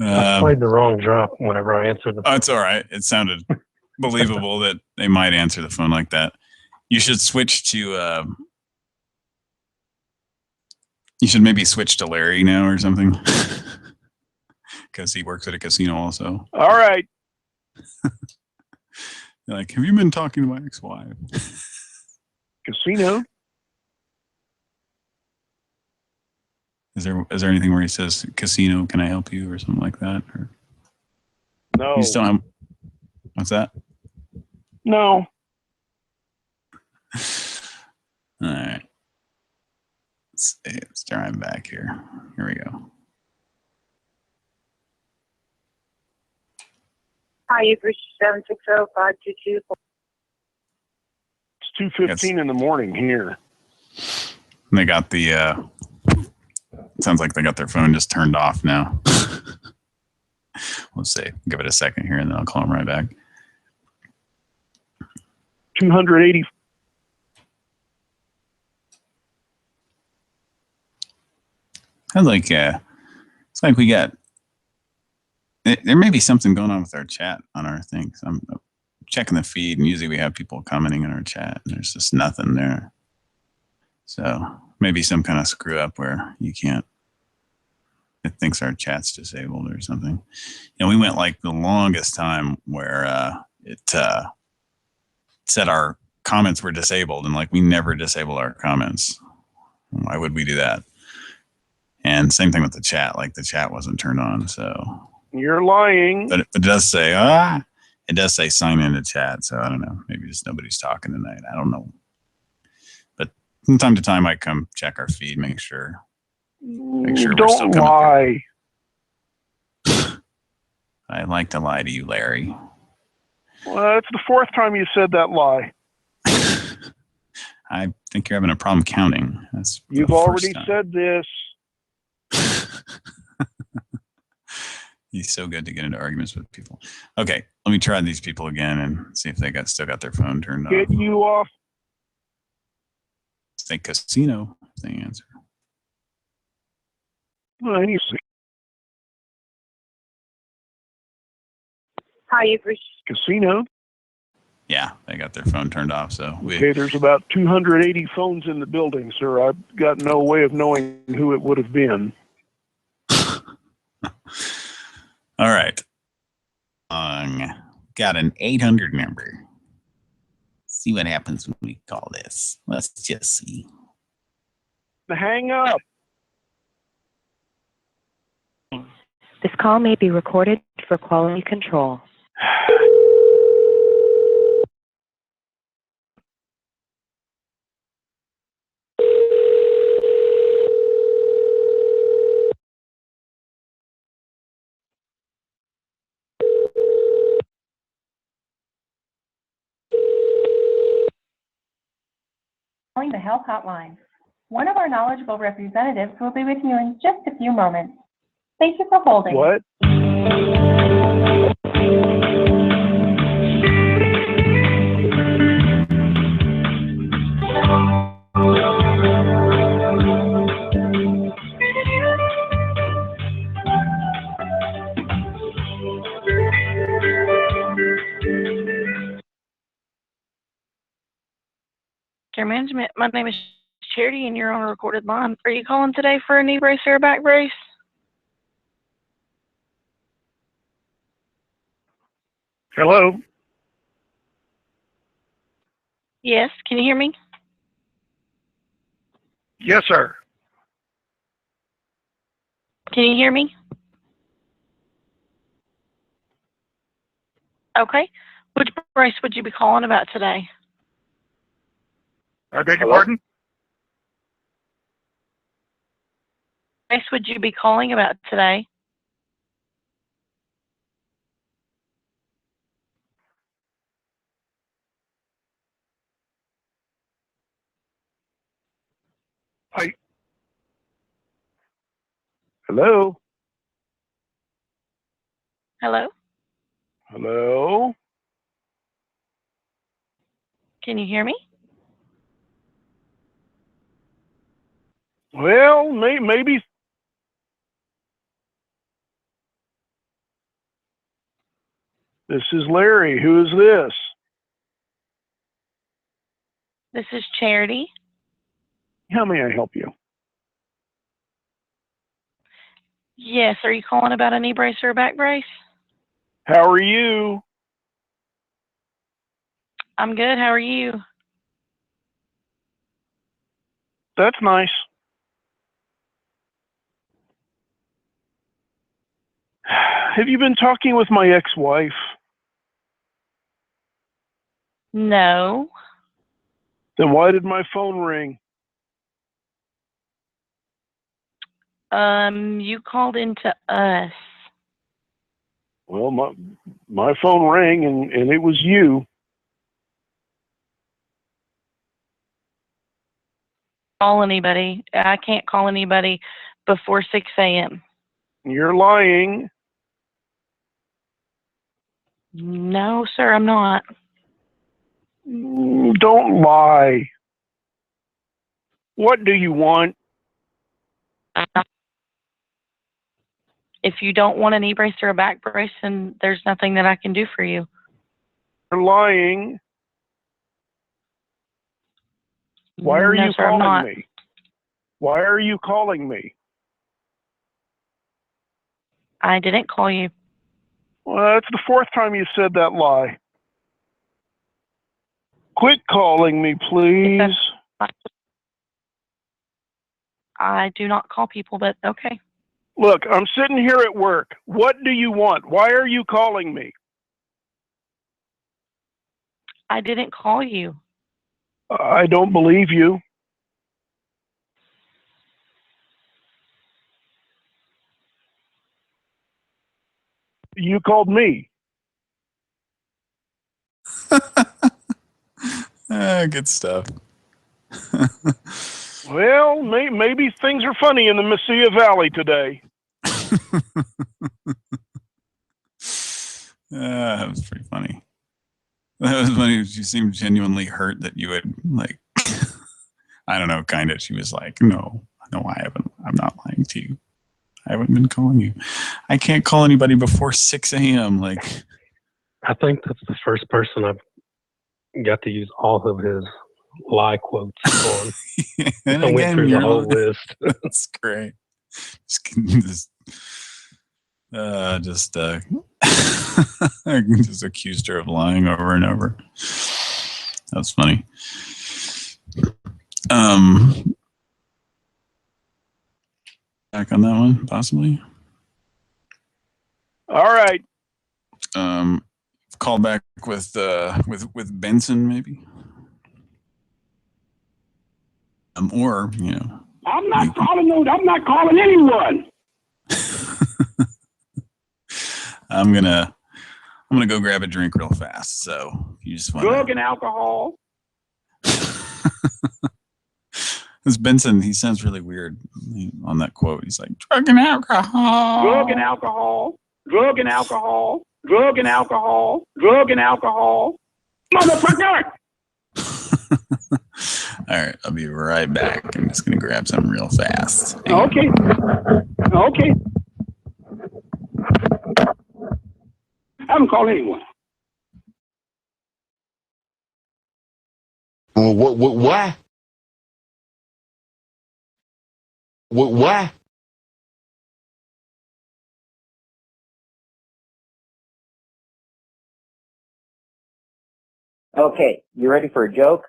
I played the wrong drop whenever I answered the phone. Oh, it's all right. It sounded believable that they might answer the phone like that. You should switch to you should maybe switch to Larry now or something. Because he works at a casino also. All right. You're like, have you been talking to my ex-wife? Casino. Is there anything where he says, casino, can I help you? Or something like that? Or No. you still have, what's that? No. All right. Let's see. Let's try him back here. Here we go. Hi, you've reached 760-522. It's 2:15 in the morning here. They got the sounds like they got their phone just turned off now. We'll see. Give it a second here and then I'll call them right back. 280. Sounds like it's like we got there may be something going on with our chat on our thing. So I'm checking the feed and usually we have people commenting in our chat and there's just nothing there. So maybe some kind of screw up where you can't, it thinks our chat's disabled or something. You know, we went like the longest time where it said our comments were disabled and like we never disable our comments. Why would we do that? And same thing with the chat, like the chat wasn't turned on. So You're lying. but it does say it does say sign into chat. So I don't know, maybe just nobody's talking tonight. I don't know. But from time to time I come check our feed, make sure we're still Don't coming lie. through. I like to lie to you, Larry. Well, that's the fourth time you said that lie. I think you're having a problem counting. That's You've the first already time. said this. He's so good to get into arguments with people. Okay, let me try these people again and see if they still got their phone turned Get off. you off. Say casino if they answer. Well, you see. Hi, you've reached. Casino. Yeah, they got their phone turned off. So Okay, there's about 280 phones in the building, sir. I've got no way of knowing who it would have been. All right. Got an 800 number. See what happens when we call this. Let's just see. Hang up. This call may be recorded for quality control. calling the Health Hotline. One of our knowledgeable representatives will be with you in just a few moments. Thank you for holding. What? Care Management, my name is Charity and you're on a recorded line. Are you calling today for a knee brace or a back brace? Hello? Yes, can you hear me? Yes, sir. Can you hear me? Okay. Which brace would you be calling about today? I beg your pardon? Brace would you be calling about today? Hello? Hello? Hello? Can you hear me? Well, maybe. This is Larry. Who is this? This is Charity. How may I help you? Yes, are you calling about a knee brace or a back brace? How are you? I'm good, how are you? That's nice. Have you been talking with my ex-wife? No. Then why did my phone ring? You called into us. Well, my phone rang and it was you. Call anybody. I can't call anybody before 6 a.m. You're lying. No, sir, I'm not. Don't lie. What do you want? If you don't want a knee brace or a back brace, then there's nothing that I can do for you. You're lying. Why are No, you sir, I'm calling not. me? Why are you calling me? I didn't call you. Well, that's the fourth time you said that lie. Quit calling me, please. I do not call people, but okay. Look, I'm sitting here at work. What do you want? Why are you calling me? I didn't call you. I don't believe you. You called me. Good stuff. Well, maybe things are funny in the Mesilla Valley today. That was pretty funny. That was funny. She seemed genuinely hurt that you had, like, I don't know, kind of. She was like, no, I haven't. I'm not lying to you. I haven't been calling you. I can't call anybody before 6 a.m. Like, I think that's the first person I've got to use all of his lie quotes on. and I went again, through the you're whole lying. list. That's great. Just accused her of lying over and over. That's funny. Back on that one, possibly. All right. Call back with Benson, maybe. Or, you know. I'm not calling anyone. I'm gonna go grab a drink real fast. So you just want Drug and alcohol. This Benson, he sounds really weird on that quote. He's like, drug and alcohol. Drug and alcohol. Drug and alcohol. Drug and alcohol. Drug and alcohol. Motherfucker! All right, I'll be right back. I'm just going to grab something real fast. Okay. Okay. I haven't called anyone. What? Why? Why? Okay, you ready for a joke?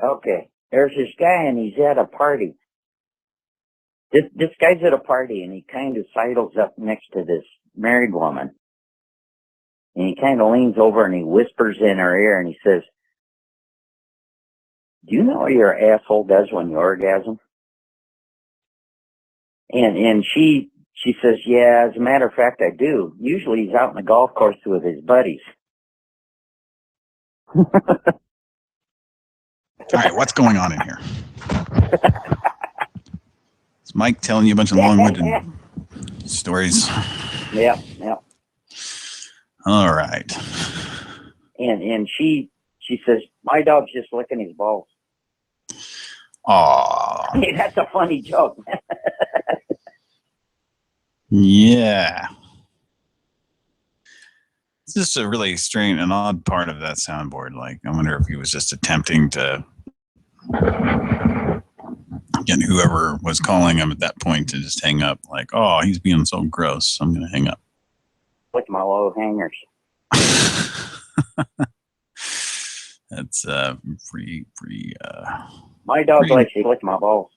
Okay, there's this guy and he's at a party. This guy's at a party and he kind of sidles up next to this married woman. And he kind of leans over and he whispers in her ear and he says, do you know what your asshole does when you orgasm? And she says, yeah, as a matter of fact, I do. Usually he's out on the golf course with his buddies. All right, what's going on in here? Is Mike telling you a bunch of long-winded stories? Yeah. All right. And she says, my dog's just licking his balls. Aw. Hey, that's a funny joke. Yeah. It's just a really strange and odd part of that soundboard. Like, I wonder if he was just attempting to get whoever was calling him at that point to just hang up. Like, oh, he's being so gross, I'm going to hang up. With my low hangers. That's free. My dog likes to lick my balls.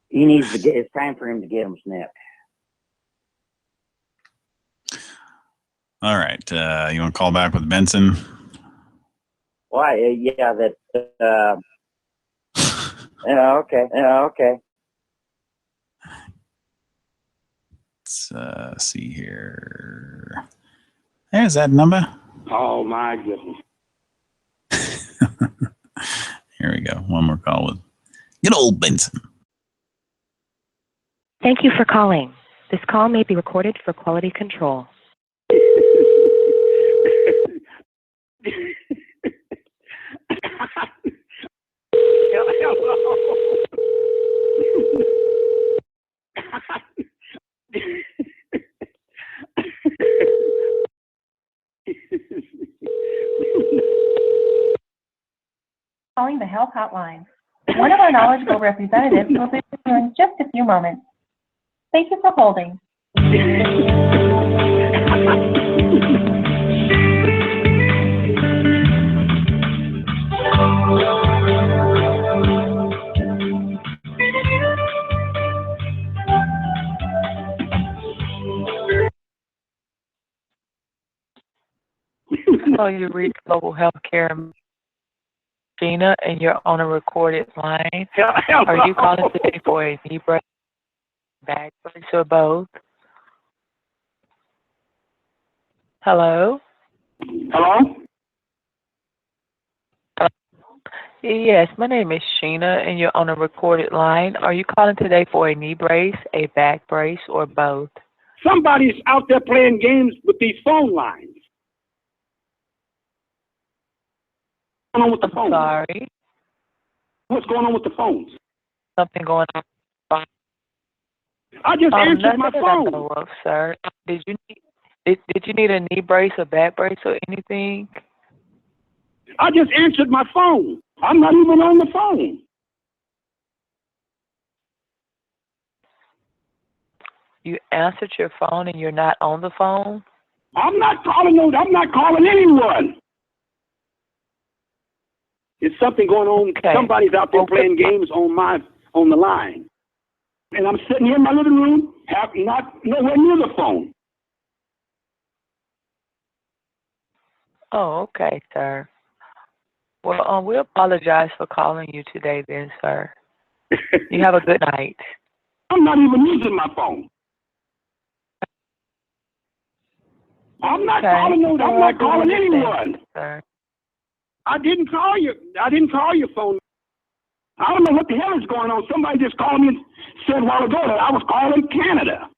He needs to get. It's time for him to get him snipped. All right. You want to call back with Benson? Why? Yeah. That. Okay. Okay. Let's see here. There's that number. Oh, my goodness. Here we go. One more call with good old Benson. Thank you for calling. This call may be recorded for quality control. Calling the help hotline. One of our knowledgeable representatives will be with you in just a few moments. Thank you for holding. Hello, you reached Global Healthcare, Gina, and you're on a recorded line. Are you calling today for a knee brace, back brace, or both? Hello? Hello? Yes, my name is Sheena, and you're on a recorded line. Are you calling today for a knee brace, a back brace, or both? Somebody's out there playing games with these phone lines. What's going on with the phone? Sorry. What's going on with the phones? Something going on. I just answered my nothing that phone. I know of, sir. Did you need a knee brace, a back brace, or anything? I just answered my phone. I'm not even on the phone. You answered your phone and you're not on the phone? I'm not calling anyone. It's something going on. Okay. Somebody's out there playing games on the line. And I'm sitting here in my living room, nowhere near the phone. Oh, okay, sir. Well, we apologize for calling you today then, sir. You have a good night. I'm not even using my phone. I'm not calling anyone. Sir. I didn't call you. I didn't call your phone. I don't know what the hell is going on. Somebody just called me and said a while ago that I was calling Canada.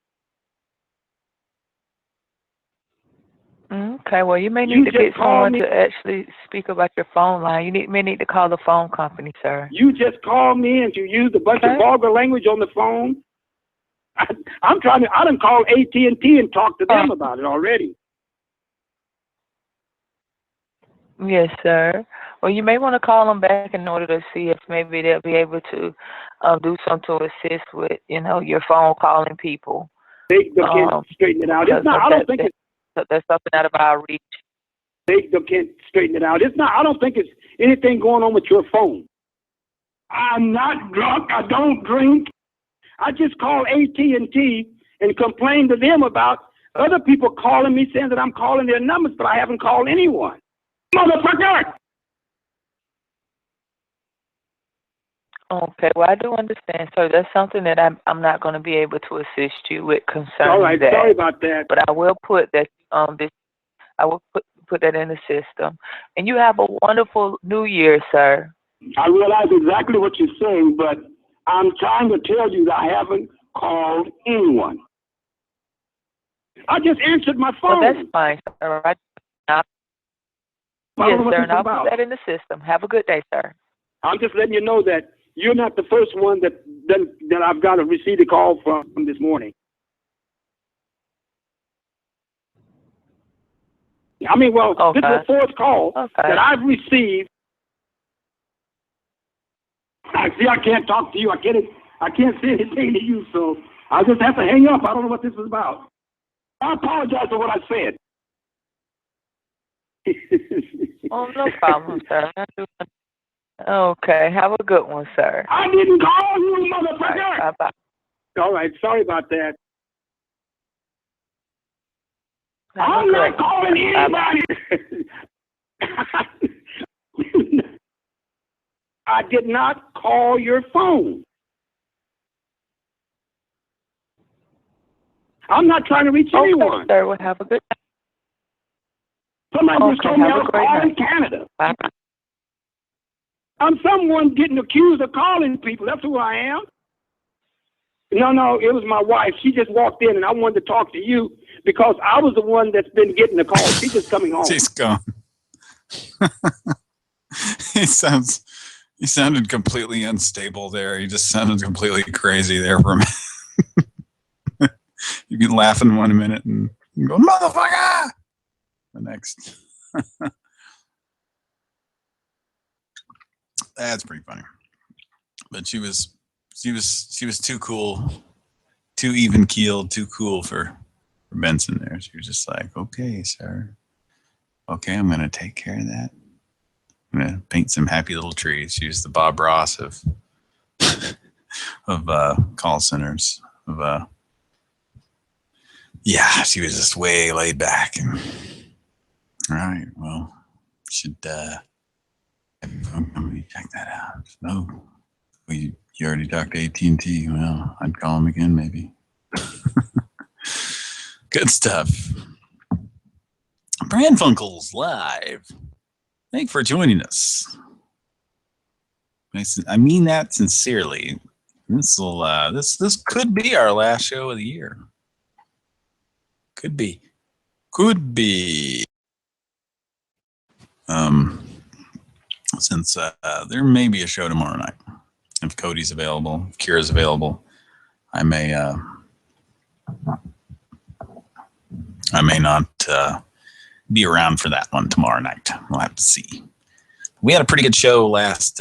Okay, well, you may need to get someone to actually speak about your phone line. You may need to call the phone company, sir. You just called me and you used a bunch of vulgar language on the phone. I done called AT&T and talked to them about it already. Yes, sir. Well, you may want to call them back in order to see if maybe they'll be able to do something to assist with, your phone calling people. They can't straighten it out. It's not. I don't think that's something out of our reach. They can't straighten it out. It's not. I don't think it's anything going on with your phone. I'm not drunk. I don't drink. I just called AT&T and complained to them about other people calling me saying that I'm calling their numbers, but I haven't called anyone. Motherfucker! Okay, well, I do understand, sir. That's something that I'm not going to be able to assist you with concerning All right, that. sorry about that. But I will put that I will put that in the system. And you have a wonderful New Year, sir. I realize exactly what you're saying, but I'm trying to tell you that I haven't called anyone. I just answered my phone. Well, that's fine, sir. Yes, sir, and I'll put that in the system. Have a good day, sir. I'm just letting you know that you're not the first one that I've got to receive a call from this morning. I mean, well, This is the fourth call that I've received. See, I can't talk to you. I can't say anything to you, so I'll just have to hang up. I don't know what this is about. I apologize for what I said. Oh, no problem, sir. Okay, have a good one, sir. I didn't call you, motherfucker! All right, bye-bye. All right, sorry about that. I'm not calling anybody! I did not call your phone. I'm not trying to reach anyone. Sir, we'll have a good night. Somebody just told me I was calling Canada. Bye-bye. I'm someone getting accused of calling people. That's who I am. No, it was my wife. She just walked in, and I wanted to talk to you because I was the one that's been getting the call. She's just coming home. She's gone. He sounded completely unstable there. He just sounded completely crazy there for a minute. You'd be laughing 1 minute and go, motherfucker! The next. That's pretty funny. But she was too cool, too even keeled, too cool for Benson there. She was just like, okay, sir. Okay, I'm gonna take care of that. I'm gonna paint some happy little trees. She was the Bob Ross of call centers. Yeah, she was just way laid back. And, all right, well, should let me check that out. No, you already talked to AT&T. Well, I'd call them again, maybe. Good stuff. Pran Funkels live. Thank you for joining us. I mean that sincerely. This could be our last show of the year. Could be. Since there may be a show tomorrow night. If Cody's available, if Kira's available, I may not be around for that one tomorrow night. We'll have to see. We had a pretty good show last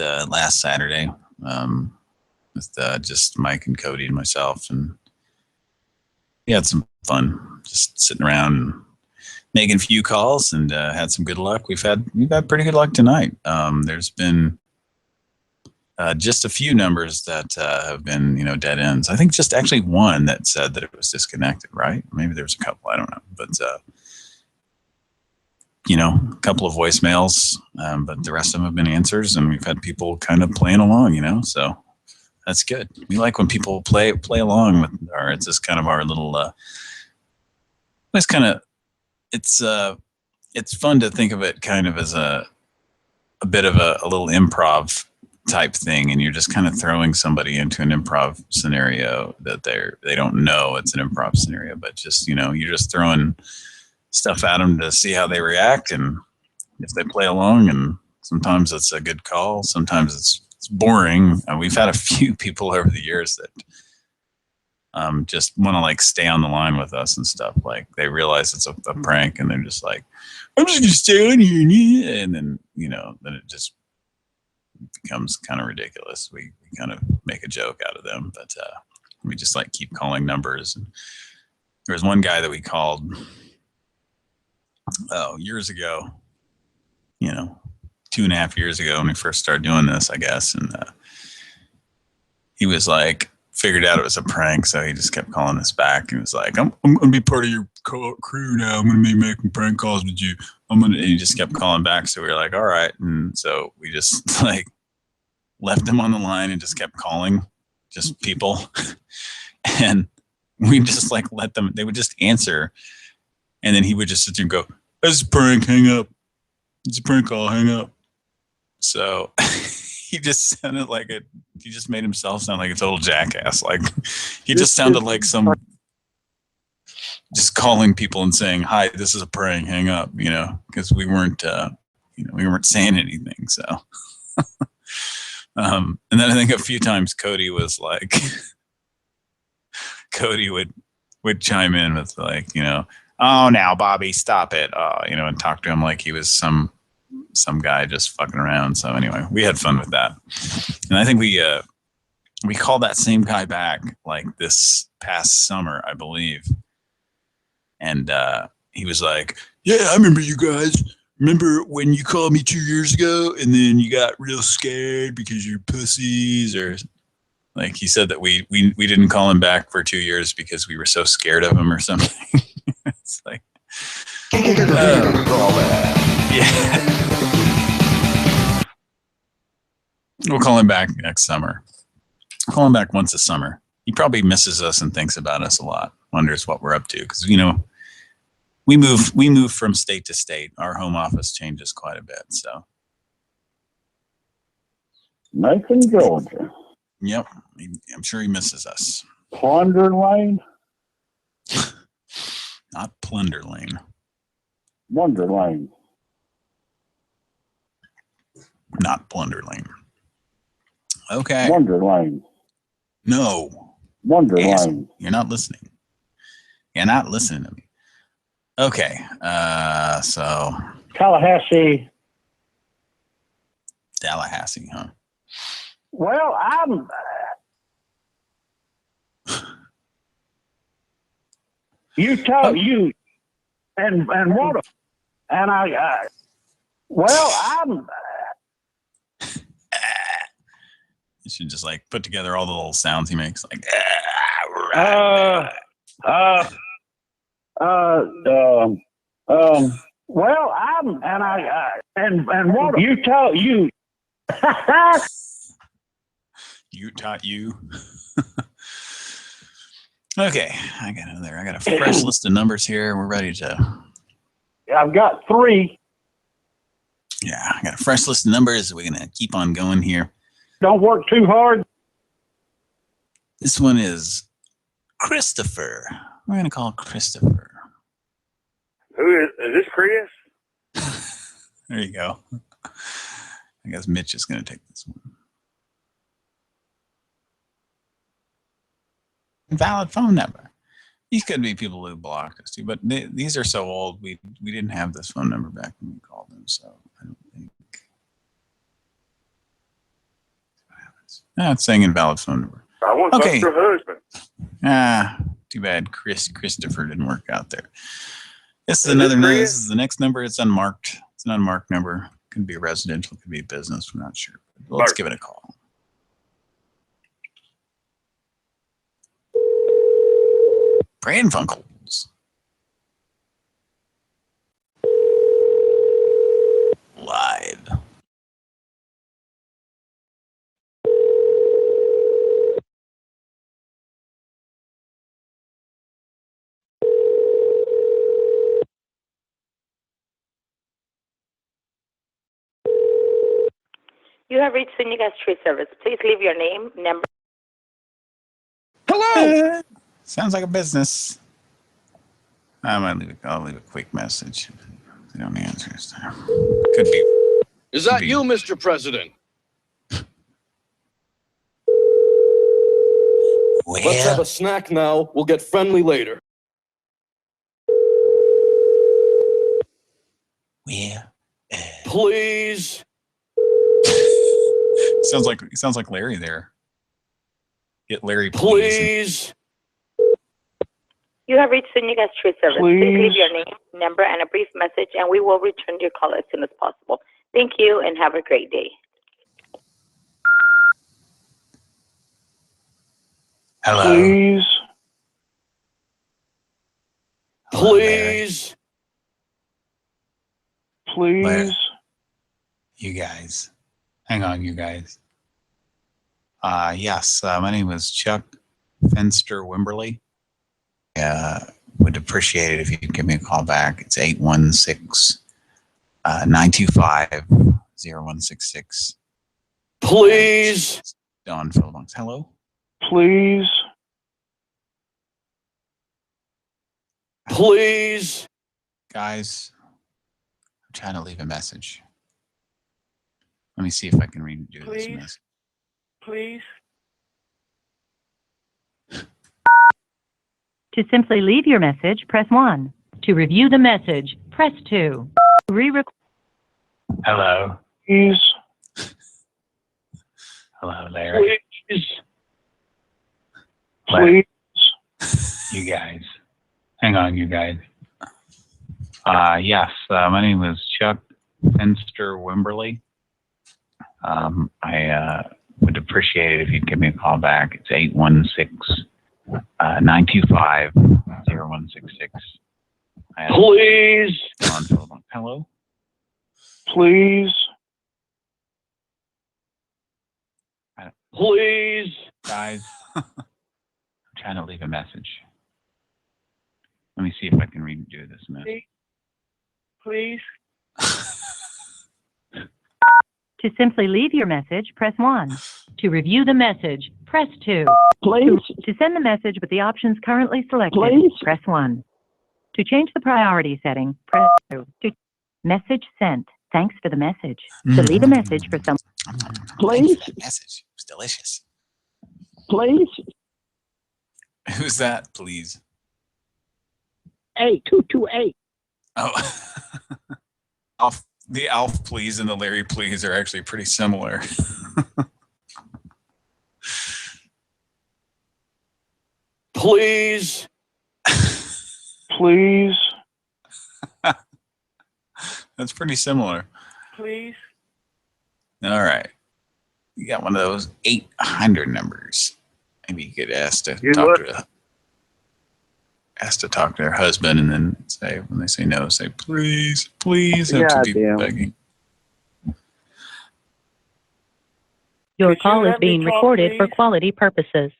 Saturday with just Mike and Cody and myself, and we had some fun just sitting around and making a few calls, and had some good luck. We've had pretty good luck tonight. There's been just a few numbers that have been dead ends. I think just actually one that said that it was disconnected, right? Maybe there was a couple, I don't know, but a couple of voicemails, but the rest of them have been answers, and we've had people kind of playing along, so that's good. We like when people play along with it's just kind of our little it's fun to think of it kind of as a a bit of a little improv type thing, and you're just kind of throwing somebody into an improv scenario that they don't know it's an improv scenario, but just, you know, you're just throwing stuff at them to see how they react, and if they play along. And sometimes it's a good call, sometimes it's boring. And we've had a few people over the years that just want to like stay on the line with us and stuff. Like they realize it's a prank, and they're just like, I'm just gonna stay on here, and then, you know, then it just becomes kind of ridiculous. We kind of make a joke out of them, but we just like keep calling numbers. And there was one guy that we called years ago, you know, 2.5 years ago when we first started doing this, I guess. And he was like, figured out it was a prank, so he just kept calling us back. He was like, I'm gonna be part of your crew now. I'm gonna be making prank calls with you. And he just kept calling back, so we were like, all right. And so we just like left him on the line and just kept calling just people. And we just like let them, they would just answer, and then he would just sit there and go, "It's a prank, hang up. It's a prank call, hang up." So he just sounded like he just made himself sound like a total jackass. Like he just sounded like just calling people and saying, "Hi, this is a prank, hang up," you know, because we weren't, you know, we weren't saying anything. So, and then I think a few times Cody was like, Cody would chime in with like, you know, "Oh, now Bobby, stop it," you know, and talk to him like he was some guy just fucking around. So anyway, we had fun with that, and I think we called that same guy back like this past summer, I believe. And he was like, "Yeah, I remember you guys. Remember when you called me 2 years ago and then you got real scared because you're pussies?" Or like he said that we didn't call him back for 2 years because we were so scared of him or something. It's like, yeah. We'll call him back next summer. Call him back once a summer. He probably misses us and thinks about us a lot. Wonders what we're up to, because, you know, we move from state to state. Our home office changes quite a bit. So Macon, Georgia. Yep, I'm sure he misses us. Plunder Lane? Not Plunder Lane. Wonder Lane. Not Plunder Lane. Okay. Wonder Lane. No. Wonder Lane. You're not listening. You're not listening to me. Okay. So Tallahassee. Tallahassee, huh? Well, I'm. You tell you, and what? And I. Well, I'm. You should just like put together all the little sounds he makes, like. Well, I'm, and I, and what? You tell you. You taught you. Okay, I got a fresh list of numbers here. We're ready to. I've got 3. Yeah, I got a fresh list of numbers. We're gonna keep on going here. Don't work too hard. This one is Christopher. We're gonna call Christopher. Who is this? Chris? There you go. I guess Mitch is gonna take this one. Valid phone number. These could be people who blocked us too, but these are so old. We didn't have this phone number back when we called them, so I don't think. What happens? It's saying invalid phone number. I want to talk to your husband. Too bad. Christopher didn't work out there. This is another number. This is the next number. It's unmarked. It's an unmarked number. Could be residential. Could be business. We're not sure. But let's give it a call. Pran Funkels. Live. You have reached Senior Guest Tree Service. Please leave your name, number. Hello. Sounds like a business. I'll leave a quick message. They don't answer this time. Could be. Is that you, Mr. President? Let's have a snack now. We'll get friendly later. Please. Sounds like Larry there. Get Larry, please. You have reached Senior Guest Tree Service. Please. Please leave your name, number, and a brief message, and we will return your call as soon as possible. Thank you, and have a great day. Hello. Please. Please. Please. You guys. Hang on, you guys. Yes, my name is Chuck Fenster Wimberly. Would appreciate it if you could give me a call back. It's 816-925-0166. Please. Don Phillips. Hello? Please. Please. Guys, I'm trying to leave a message. Let me see if I can redo this message. Please. To simply leave your message, press 1. To review the message, press 2. Re-record. Hello. Please. Hello, Larry. Please. Larry. Please. You guys. Hang on, you guys. Yes, my name is Chuck Fenster Wimberly. I would appreciate it if you'd give me a call back. It's 816-925-0166. Please. Hello? Please. Please. Guys, I'm trying to leave a message. Let me see if I can redo this message. Please. To simply leave your message, press 1. To review the message, press 2. Please. To send the message with the options currently selected, Please. press 1. To change the priority setting, press 2. Message sent. Thanks for the message. To leave a message for some. Please. Message. It's delicious. Please. Who's that, please? 8228. Oh. The Alf please and the Larry please are actually pretty similar. Please. Please. That's pretty similar. Please. All right. You got one of those 800 numbers. Maybe you could ask to talk to their husband, and then say, when they say no, say please, please. Have to be begging. Your call is being recorded for quality purposes.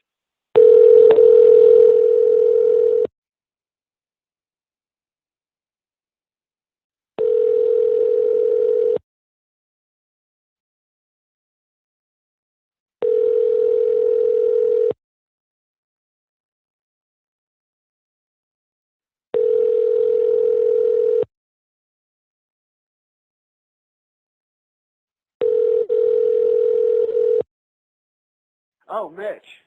Oh, Mitch.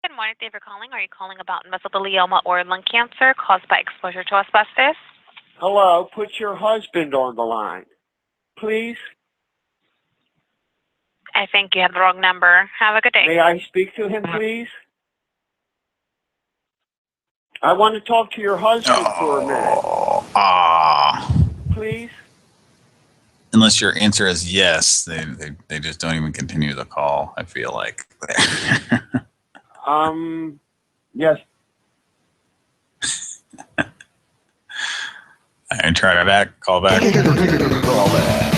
Good morning. Thank you for calling. Are you calling about mesothelioma or lung cancer caused by exposure to asbestos? Hello, put your husband on the line. Please. I think you have the wrong number. Have a good day. May I speak to him, please? I want to talk to your husband for a minute. Please. Unless your answer is yes, they just don't even continue the call, I feel like. Yes. I try it back, call back. Call back.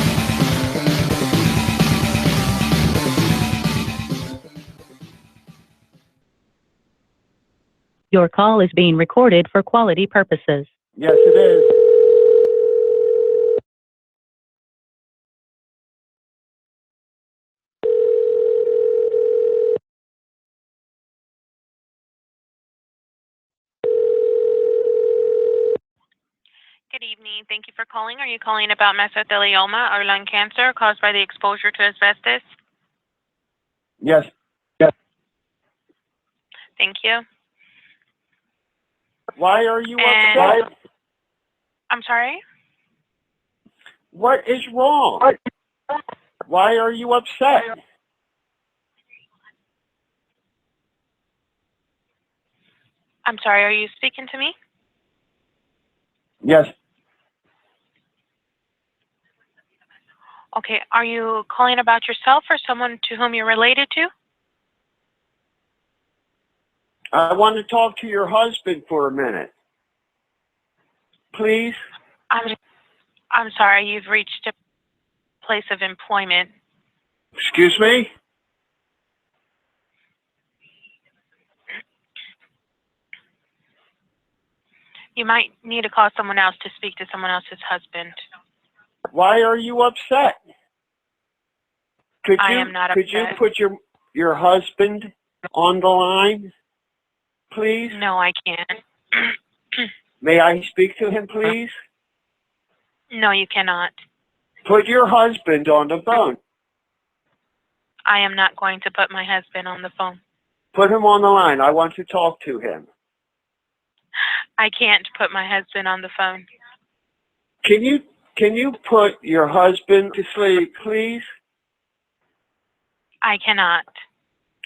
Your call is being recorded for quality purposes. Yes, it is. evening. Thank you for calling. Are you calling about mesothelioma or lung cancer caused by the exposure to asbestos? Yes. Yes. Thank you. Why are you And upset? I'm sorry? What is wrong? Why are you upset? I'm sorry, are you speaking to me? Yes. Okay, are you calling about yourself or someone to whom you're related to? I want to talk to your husband for a minute. Please? I'm sorry, you've reached a place of employment. Excuse me? You might need to call someone else to speak to someone else's husband. Why are you upset? Could I you am not could you upset. put your husband on the line, please? No, I can't. May I speak to him, please? No, you cannot. Put your husband on the phone. I am not going to put my husband on the phone. Put him on the line. I want to talk to him. I can't put my husband on the phone. Can you put your husband to sleep, please? I cannot.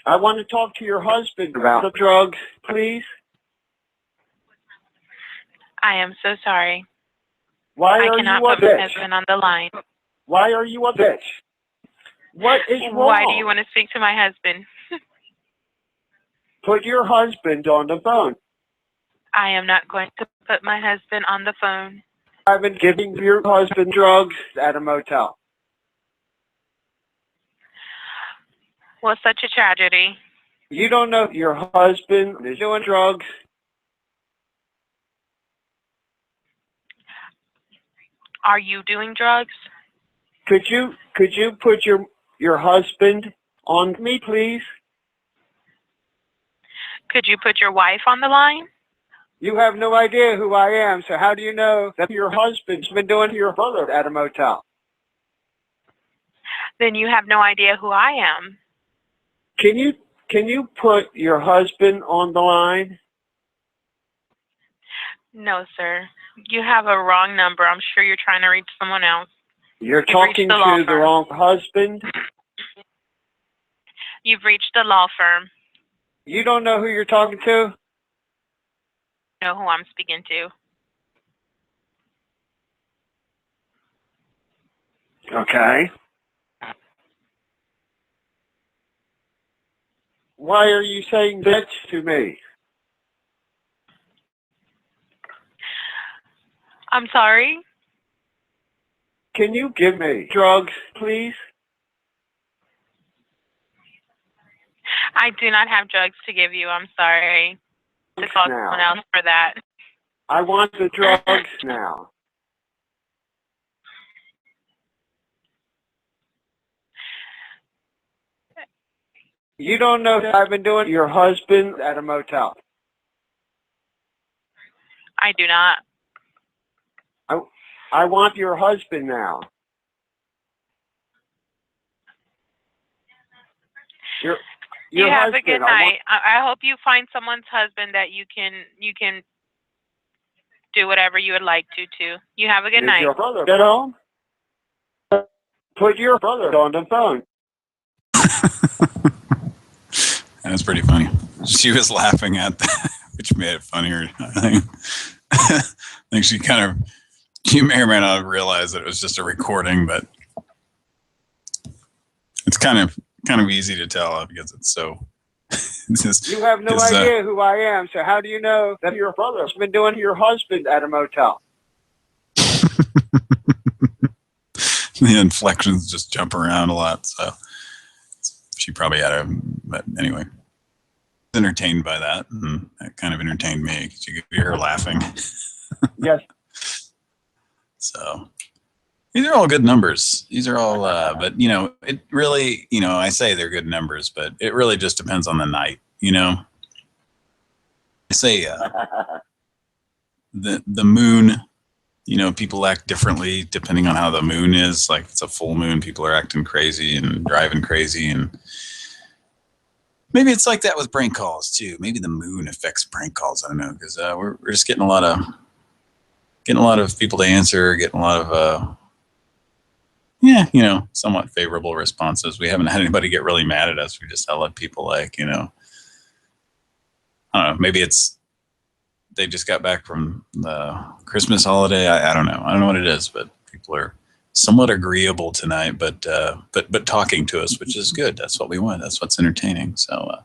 I want to talk to your husband about the drugs, please. I am so sorry. Why I are cannot you a put my bitch? husband on the line. Why are you a bitch? What is wrong? Why do you want to speak to my husband? Put your husband on the phone. I am not going to put my husband on the phone. I've been giving your husband drugs at a motel. Well, such a tragedy. You don't know your husband is doing drugs. Are you doing drugs? Could you put your husband on me, please? Could you put your wife on the line? You have no idea who I am, so how do you know that your husband's been doing to your brother at a motel? Then you have no idea who I am. Can you put your husband on the line? No, sir. You have a wrong number. I'm sure you're trying to reach someone else. You're You've talking reached the law to the firm. wrong husband. You've reached the law firm. You don't know who you're talking to? You know who I'm speaking to. Okay. Why are you saying bitch to me? I'm sorry? Can you give me drugs, please? I do not have drugs to give you. I'm sorry. To call Now. someone else for that. I want the drugs now. You don't know what I've been doing to your husband at a motel. I do not. I want your husband now. Your You have husband. a good night. I hope you find someone's husband that you can do whatever you would like to too. You have a good Is night. your brother at home? Put your brother on the phone. That was pretty funny. She was laughing at that, which made it funnier. I think she may or may not have realized that it was just a recording, but it's kind of easy to tell because it's so. You have no idea who I am, so how do you know that your brother's been doing to your husband at a motel? The inflections just jump around a lot, so she probably had but anyway, entertained by that, and that kind of entertained me because you could hear her laughing. Yes. So these are all good numbers. These are all, but it really, I say they're good numbers, but it really just depends on the night, I say the moon, you know, people act differently depending on how the moon is. Like if it's a full moon, people are acting crazy and driving crazy, and maybe it's like that with prank calls too. Maybe the moon affects prank calls. I don't know, because we're just getting a lot of people to answer, getting a lot of yeah, you know, somewhat favorable responses. We haven't had anybody get really mad at us. We just let people, like, you know, I don't know, maybe it's they just got back from the Christmas holiday. I don't know. I don't know what it is, but people are somewhat agreeable tonight, but talking to us, which is good. That's what we want. That's what's entertaining. So,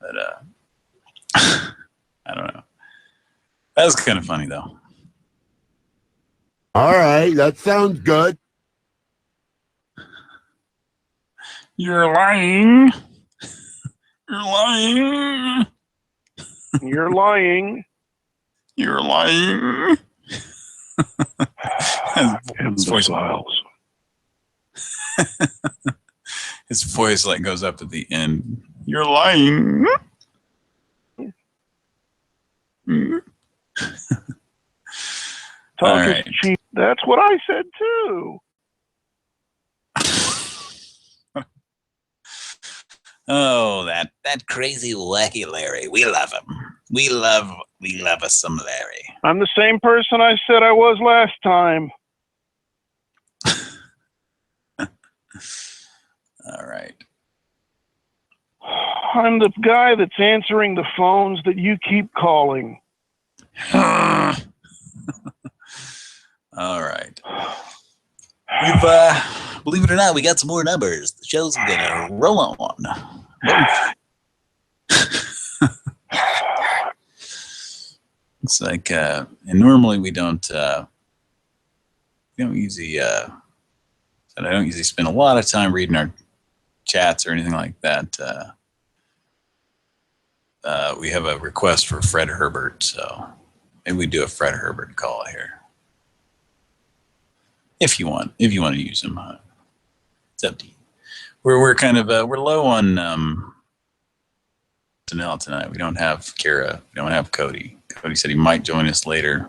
I don't know. That was kind of funny though. All right, that sounds good. You're lying. You're lying. You're lying. You're lying. His voice, his voice like goes up at the end. You're lying. Talk right. is cheap. That's what I said too. Oh, that crazy wacky Larry. We love him. We love us some Larry. I'm the same person I said I was last time. All right. I'm the guy that's answering the phones that you keep calling. All right. We've believe it or not, we got some more numbers. The show's gonna roll on. It's like and normally we don't usually I don't usually spend a lot of time reading our chats or anything like that. We have a request for Fred Herbert, so maybe we do a Fred Herbert call here. If you want to use him, it's up to you. We're kind of we're low on personnel tonight. We don't have Kira. We don't have Cody. Cody said he might join us later.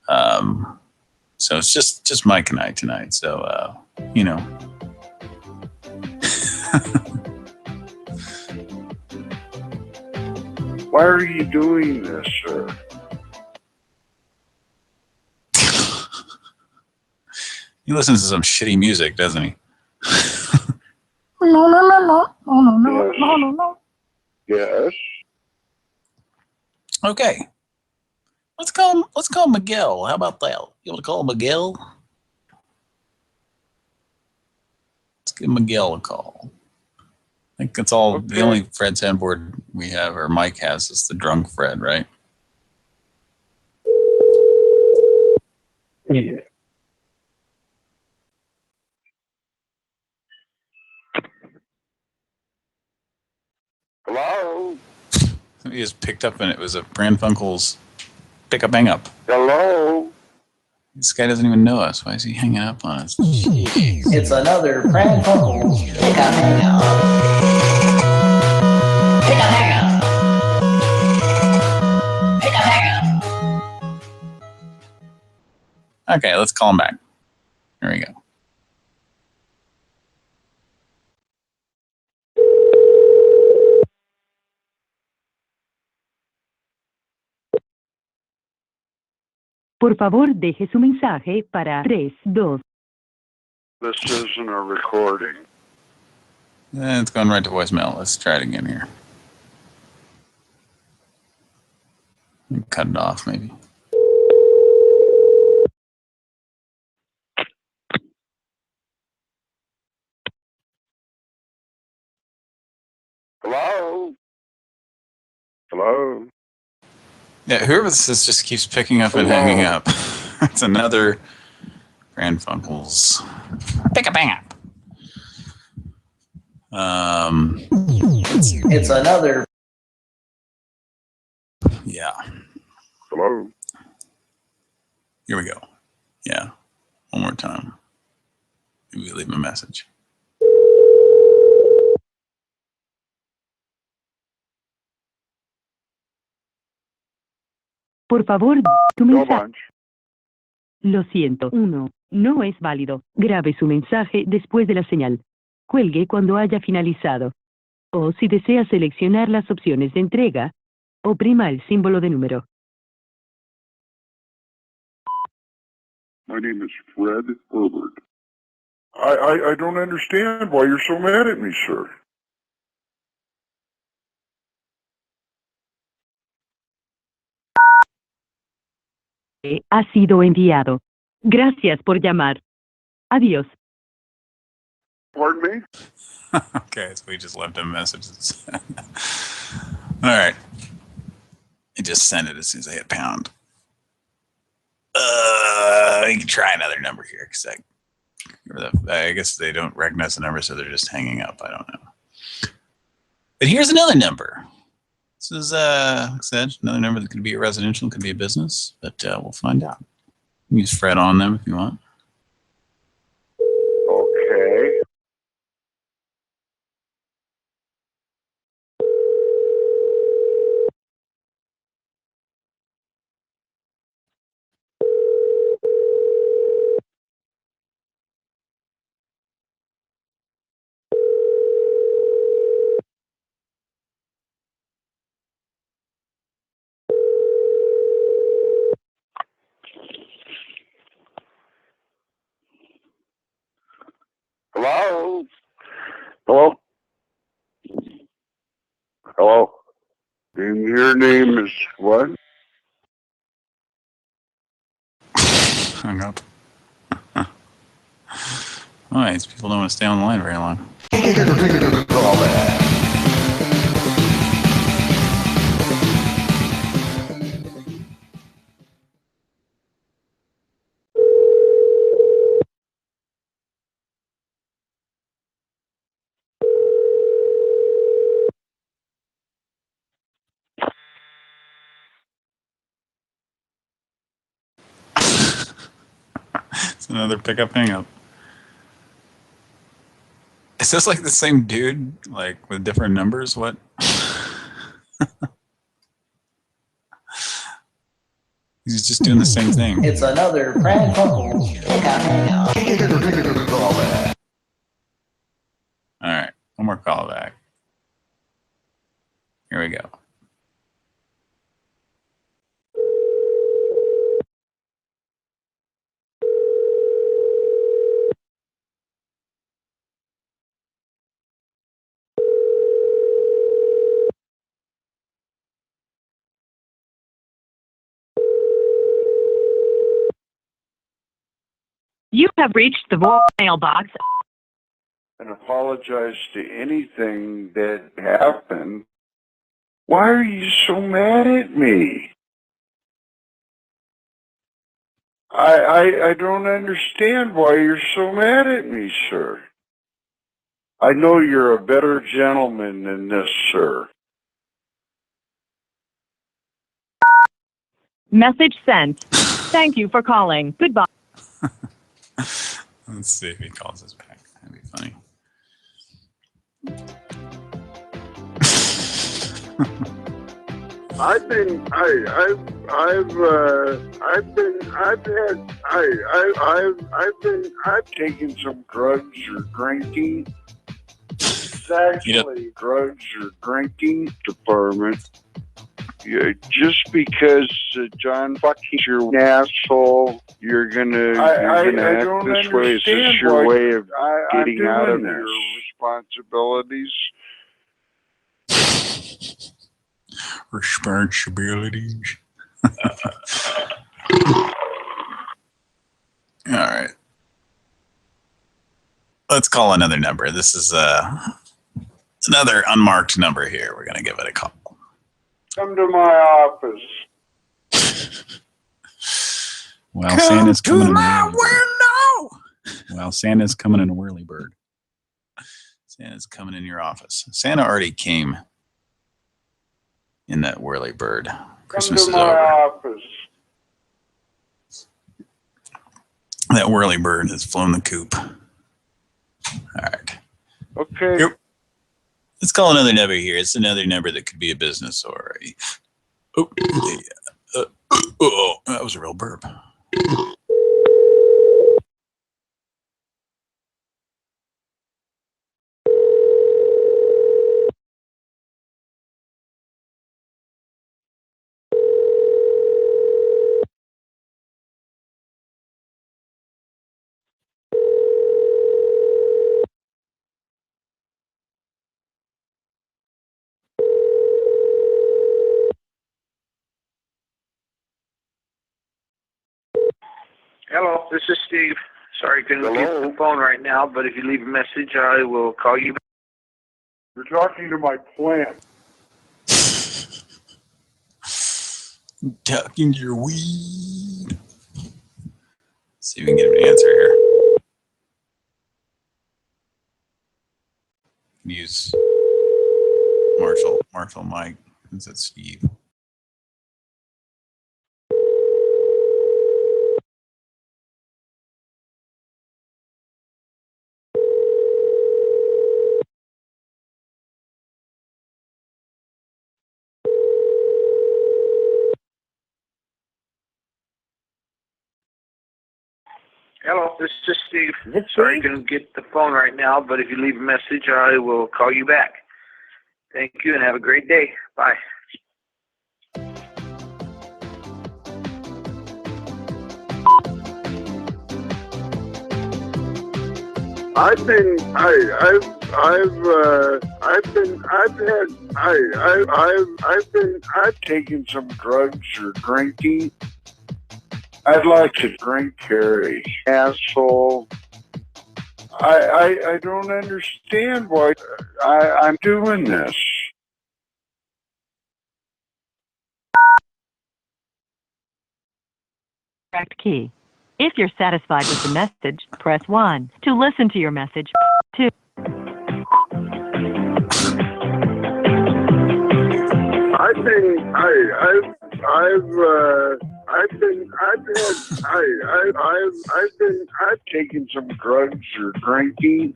So it's just Mike and I tonight. So you know. Why are you doing this, sir? He listens to some shitty music, doesn't he? Yes. Okay. Let's call Miguel. How about that? You want to call Miguel? Let's give Miguel a call. I think that's all. Okay. The only Fred Sandboard we have, or Mike has, is the drunk Fred, right? Yeah. Hello? He just picked up and it was a Pran Funkels pick up hang up. Hello? This guy doesn't even know us. Why is he hanging up on us? It's another Pran Funkels pick up hang up. Pick up hang up. Pick up hang up. Okay, let's call him back. Here we go. Por favor, deje su mensaje para 32. This isn't a recording. It's going right to voicemail. Let's try it again here. Cut it off, maybe. Hello? Hello? Yeah, whoever this is just keeps picking up and hanging up. It's another Pran Funkels pick up hang up. It's another. Yeah. Hello? Here we go. Yeah. One more time. Maybe we leave him a message. Por favor, tu mensaje. Lo siento. 1. No es válido. Grabe su mensaje después de la señal. Cuelgue cuando haya finalizado. O si desea seleccionar las opciones de entrega, oprima el símbolo de número. My name is Fred Herbert. I don't understand why you're so mad at me, sir. Ha sido enviado. Gracias por llamar. Adiós. Pardon me? Okay, so we just left him messages. All right. I just sent it as soon as I hit pound. You can try another number here because I guess they don't recognize the number, so they're just hanging up. I don't know. But here's another number. This is, like I said, another number that could be a residential, could be a business, but we'll find out. You can use Fred on them if you want. Okay. Hello? Hello? Hello? And your name is what? Hung up. All right, people don't want to stay on the line very long. It's another pickup hang up. Is this like the same dude, like with different numbers? What? He's just doing the same thing. It's another Pran Funkels pickup hangout. All right, one more call back. Here we go. You have reached the voicemail box. And apologize to anything that happened. Why are you so mad at me? I don't understand why you're so mad at me, sir. I know you're a better gentleman than this, sir. Message sent. Thank you for calling. Goodbye. Let's see if he calls us back. That'd be funny. I've taken some drugs or drinking. It's actually drugs or drinking department. Yeah, just because John fucking your asshole, you're gonna act this way. Is this your way of getting out of your responsibilities? Responsibilities. All right. Let's call another number. This is another unmarked number here. We're going to give it a call. Come to my office. Well, Santa's coming in my window. Well, Santa's coming in a whirlybird. Santa's coming in your office. Santa already came in that whirlybird. Christmas is over. Office. That whirlybird has flown the coop. All right. Okay. Here, let's call another number here. It's another number that could be a business or Oh, that was a real burp. Hello, this is Steve. Sorry, couldn't get the phone right now, but if you leave a message, I will call you back. You're talking to my plant. Talking to your weed. See if we can get an answer here. Use Marshall Mike. Is that Steve? Hello, this is Steve. Sorry, couldn't get the phone right now, but if you leave a message, I will call you back. Thank you, and have a great day. Bye. I've taken some drugs or drinking. I'd like to drink, Harry. Asshole. I don't understand why I'm doing this. Correct key. If you're satisfied with the message, press 1. To listen to your message, 2. I've taken some drugs or drinking.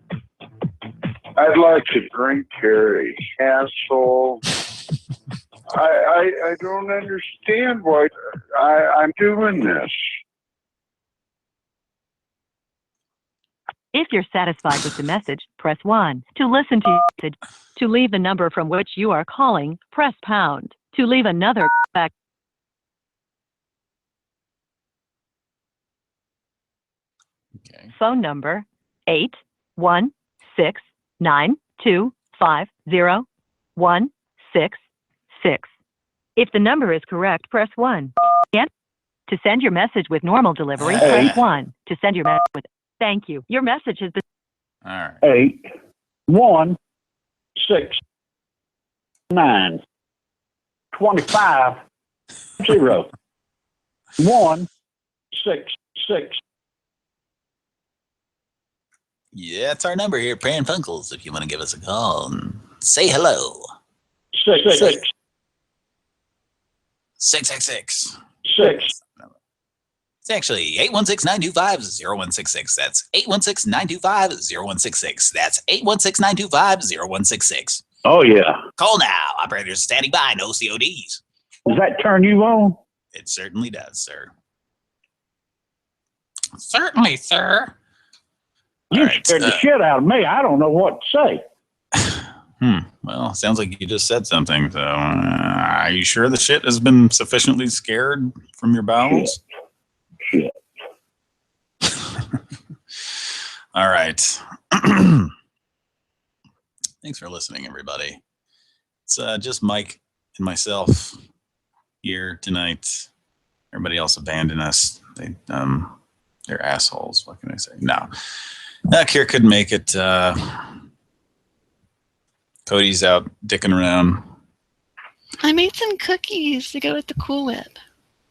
I'd like to drink, Harry. Asshole. I don't understand why I'm doing this. If you're satisfied with the message, press 1. To listen to your message, to leave the number from which you are calling, press pound. To leave another back. Okay. Phone number 81692500166. If the number is correct, press 1. And to send your message with normal delivery, press 1. To send your message with thank you. Your message has been All right. 8169250 166. Yeah, it's our number here, Pran Funkels, if you want to give us a call and say hello. 666. 666. 6. It's actually 816-925-0166. That's 816-925-0166. That's 816-925-0166. Oh, yeah. Call now. Operators standing by. No CODs. Does that turn you on? It certainly does, sir. Certainly, sir. You scared the shit out of me. I don't know what to say. Well, sounds like you just said something. So, are you sure the shit has been sufficiently scared from your bowels? Shit. All right. Thanks for listening, everybody. It's just Mike and myself here tonight. Everybody else abandoned us. They're assholes. What can I say? No. Kier couldn't make it. Cody's out dicking around. I made some cookies to go with the Cool Whip.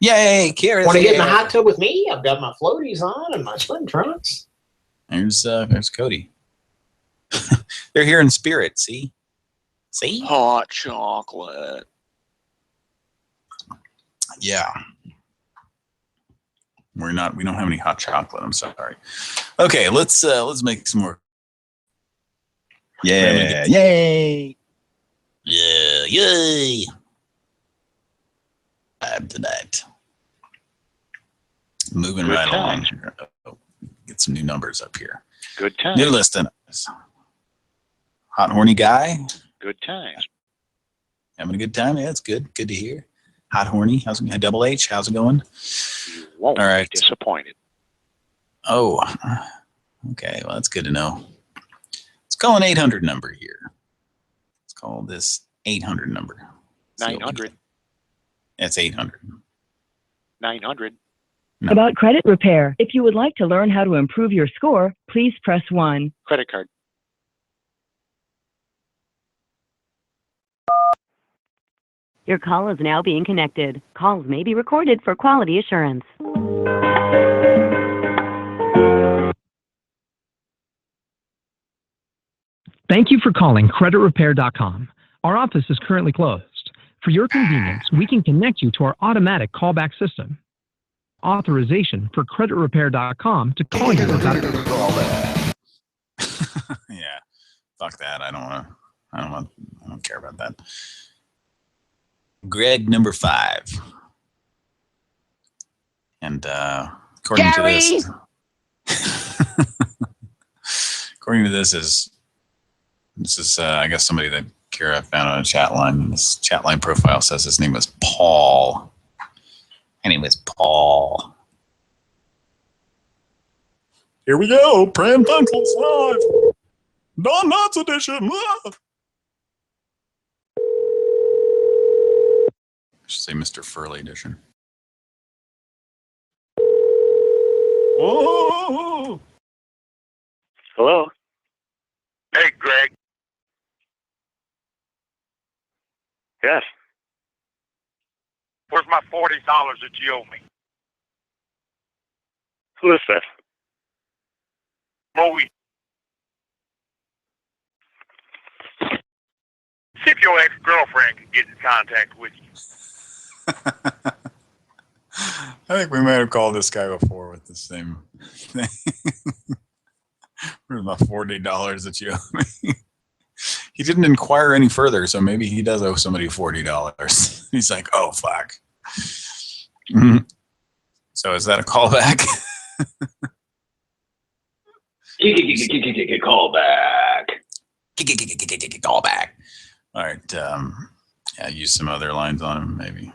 Yay, Kier! Want to get in the hot tub with me? I've got my floaties on and my swim trunks. There's Cody. They're here in spirit. See? Hot chocolate. Yeah. We don't have any hot chocolate. I'm sorry. Okay, let's make some more. Yeah. Yay. Yeah. Yay. 5 tonight. Moving Good right times. along. Oh, get some new numbers up here. Good times. New listing. Hot horny guy. Good times. Having a good time. Yeah, it's good. Good to hear. Hot horny. How's it? Double H. How's it going? You won't All right. be disappointed. Oh, okay. Well, that's good to know. Let's call an 800 number here. Let's call this 800 number. 900. That's 800. 900. No. About credit repair. If you would like to learn how to improve your score, please press 1. Credit card. Your call is now being connected. Calls may be recorded for quality assurance. Thank you for calling creditrepair.com. Our office is currently closed. For your convenience, we can connect you to our automatic callback system. Authorization for creditrepair.com to call you without Yeah, fuck that. I don't care about that. Greg, number 5. And according to this, according to this is I guess somebody that Kara found on a chat line. This chat line profile says his name was Paul. And it was Paul. Here we go. Pran Funkels live. Don Knotts edition. I should say Mr. Furley edition. Oh. Hello. Hey, Greg. Yes. Where's my $40 that you owe me? Who is that? Bowie. See if your ex-girlfriend can get in contact with you. I think we might have called this guy before with the same thing. Where's my $40 that you owe me? He didn't inquire any further, so maybe he does owe somebody $40. He's like, oh, fuck. Mm-hmm. So is that a callback? Callback. Callback. All right. Yeah, use some other lines on him, maybe.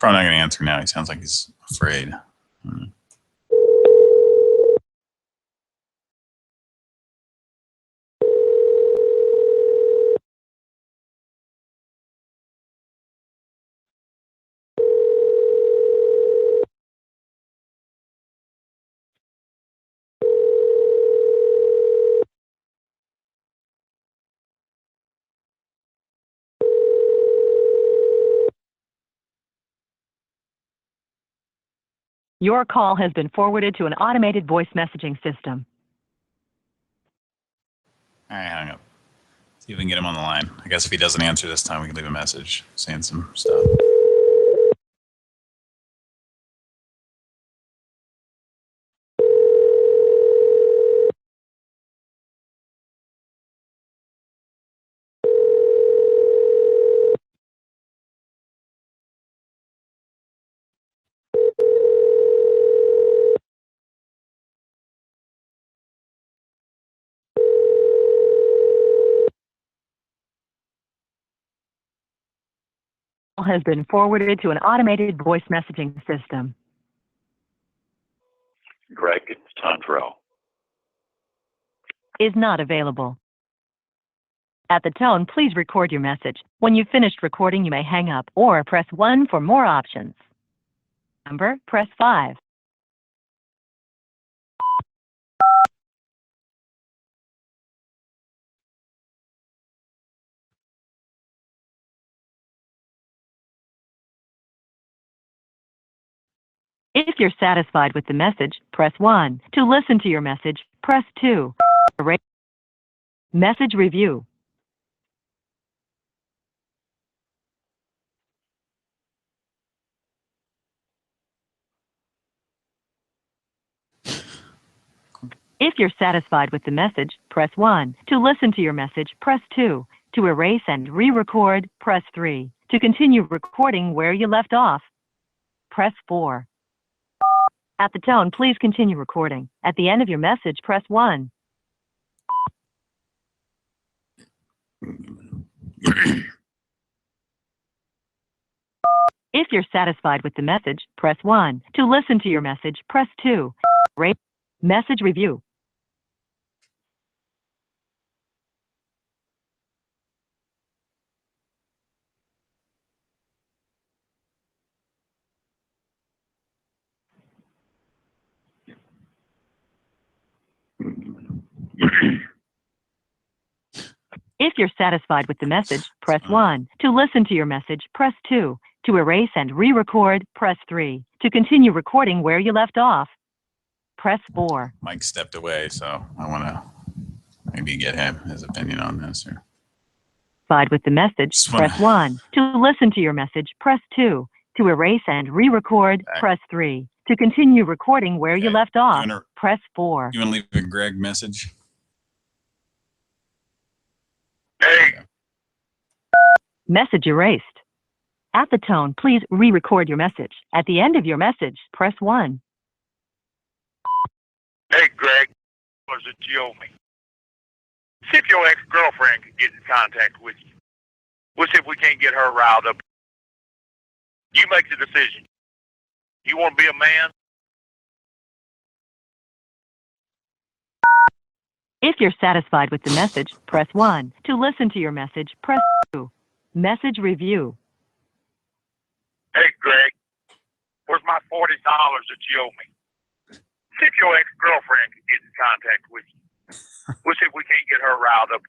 Probably not going to answer now. He sounds like he's afraid. Your call has been forwarded to an automated voice messaging system. All right, hang up. See if we can get him on the line. I guess if he doesn't answer this time, we can leave a message saying some stuff. Has been forwarded to an automated voice messaging system. Greg, it's Tondrell. Is not available. At the tone, please record your message. When you've finished recording, you may hang up or press 1 for more options. Number, press 5. If you're satisfied with the message, press 1. To listen to your message, press 2. Message review. If you're satisfied with the message, press 1. To listen to your message, press 2. To erase and re-record, press 3. To continue recording where you left off, press 4. At the tone, please continue recording. At the end of your message, press 1. If you're satisfied with the message, press 1. To listen to your message, press 2. Rate message review. If you're satisfied with the message, press 1. To listen to your message, press 2. To erase and re-record, press 3. To continue recording where you left off, press 4. Mike stepped away, so I want to maybe get his opinion on this. Or satisfied with the message, press 1. To listen to your message, press 2. To erase and re-record, press 3. To continue recording where you left off, press 4. You want to leave a Greg message? Hey. Message erased. At the tone, please re-record your message. At the end of your message, press 1. Hey, Greg. Was it you owe me? See if your ex-girlfriend can get in contact with you. We'll see if we can't get her riled up. You make the decision. You want to be a man? If you're satisfied with the message, press 1. To listen to your message, press 2. Message review. Hey, Greg. Where's my $40 that you owe me? See if your ex-girlfriend can get in contact with you. We'll see if we can't get her riled up.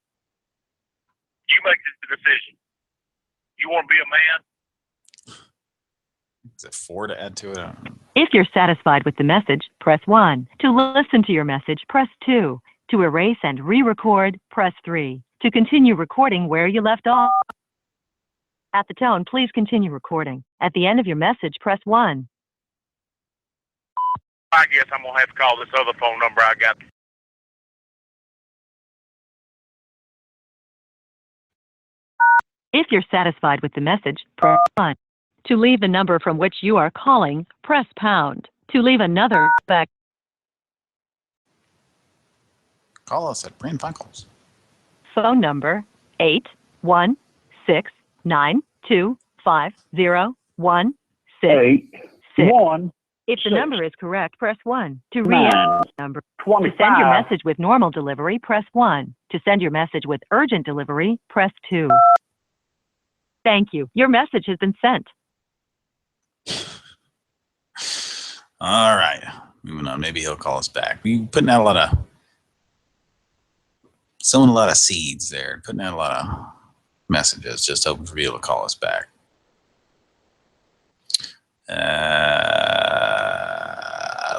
You make the decision. You want to be a man? Is it 4 to add to it? If you're satisfied with the message, press 1. To listen to your message, press 2. To erase and re-record, press 3. To continue recording where you left off. At the tone, please continue recording. At the end of your message, press 1. I guess I'm going to have to call this other phone number I got. If you're satisfied with the message, press 1. To leave the number from which you are calling, press pound. To leave another back. Call us at Pran Funkels. Phone number 816925016. If the number is correct, press 1. To re-enter the number. To send your message with normal delivery, press 1. To send your message with urgent delivery, press 2. Thank you. Your message has been sent. All right. Moving on. Maybe he'll call us back. We putting out sowing a lot of seeds there, putting out a lot of messages, just hoping for you to call us back.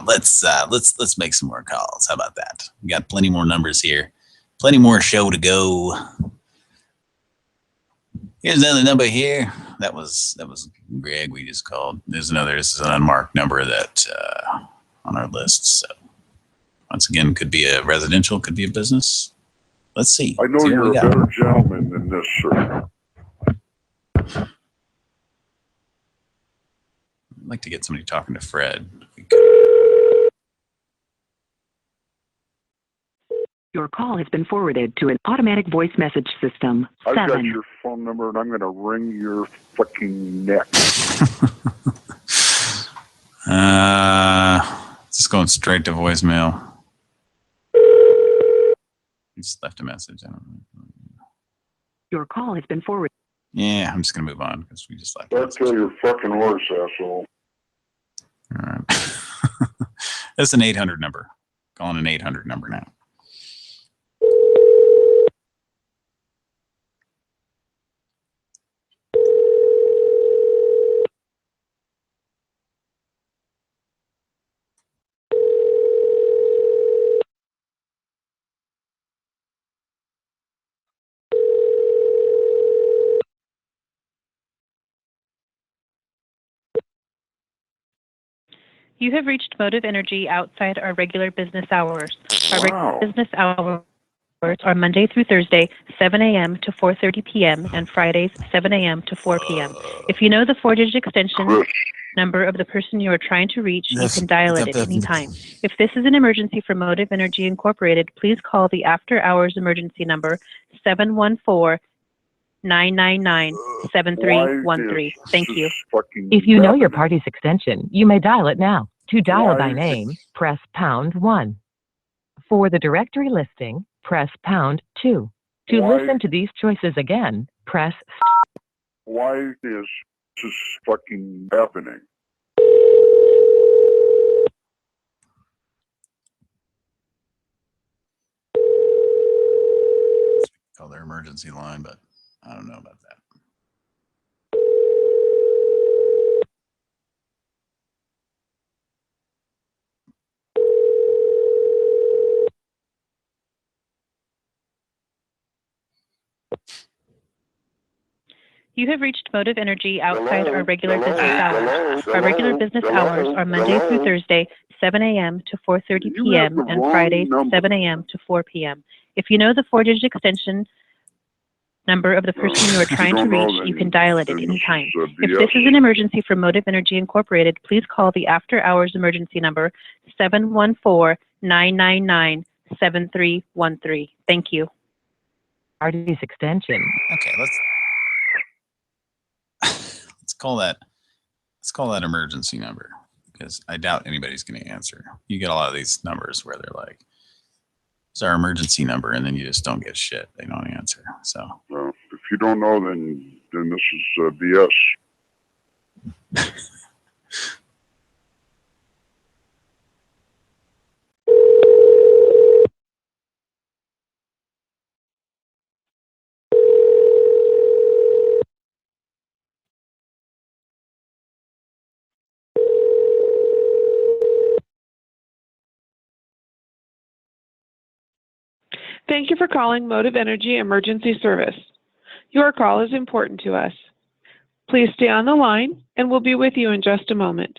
Let's make some more calls. How about that? We got plenty more numbers here, plenty more show to go. Here's another number here. That was Greg we just called. This is an unmarked number that on our list. So once again, could be a residential, could be a business. Let's see. I know you're a better gentleman than this, sir. I'd like to get somebody talking to Fred. Your call has been forwarded to an automatic voice message system. I've got your phone number, and I'm going to wring your fucking neck. Just going straight to voicemail. He just left a message. I don't know. Your call has been forwarded. Yeah, I'm just going to move on because we just left. I'll kill your fucking horse, asshole. All right. That's an 800 number. Calling an 800 number now. You have reached Motive Energy outside our regular business hours. Our Wow. regular business hour. hours are Monday through Thursday, 7 a.m. to 4:30 p.m. and Fridays, 7 a.m. to 4 p.m. If you know the four-digit extension number of the person you are trying to reach, you can dial it at any time. If this is an emergency for Motive Energy Incorporated, please call the after-hours emergency number 714-999-7313. Thank you. If you know your party's extension, you may dial it now. To dial by name, press #1. For the directory listing, press #2. To listen to these choices again, press. Why is this fucking happening? Call their emergency line, but I don't know about that. You have reached Motive Energy outside our regular business hours. Our regular business hours are Monday through Thursday, 7 a.m. to 4:30 p.m. and Fridays, 7 a.m. to 4 p.m. If you know the four-digit extension number of the person you are trying to reach, you can dial it at any time. If this is an emergency for Motive Energy Incorporated, please call the after-hours emergency number 714-999-7313. Thank you. Party's extension. Okay, let's call that emergency number, because I doubt anybody's going to answer. You get a lot of these numbers where they're like, "It's our emergency number," and then you just don't get shit. They don't answer. So if you don't know, then this is BS. Thank you for calling Motive Energy Emergency Service. Your call is important to us. Please stay on the line, and we'll be with you in just a moment.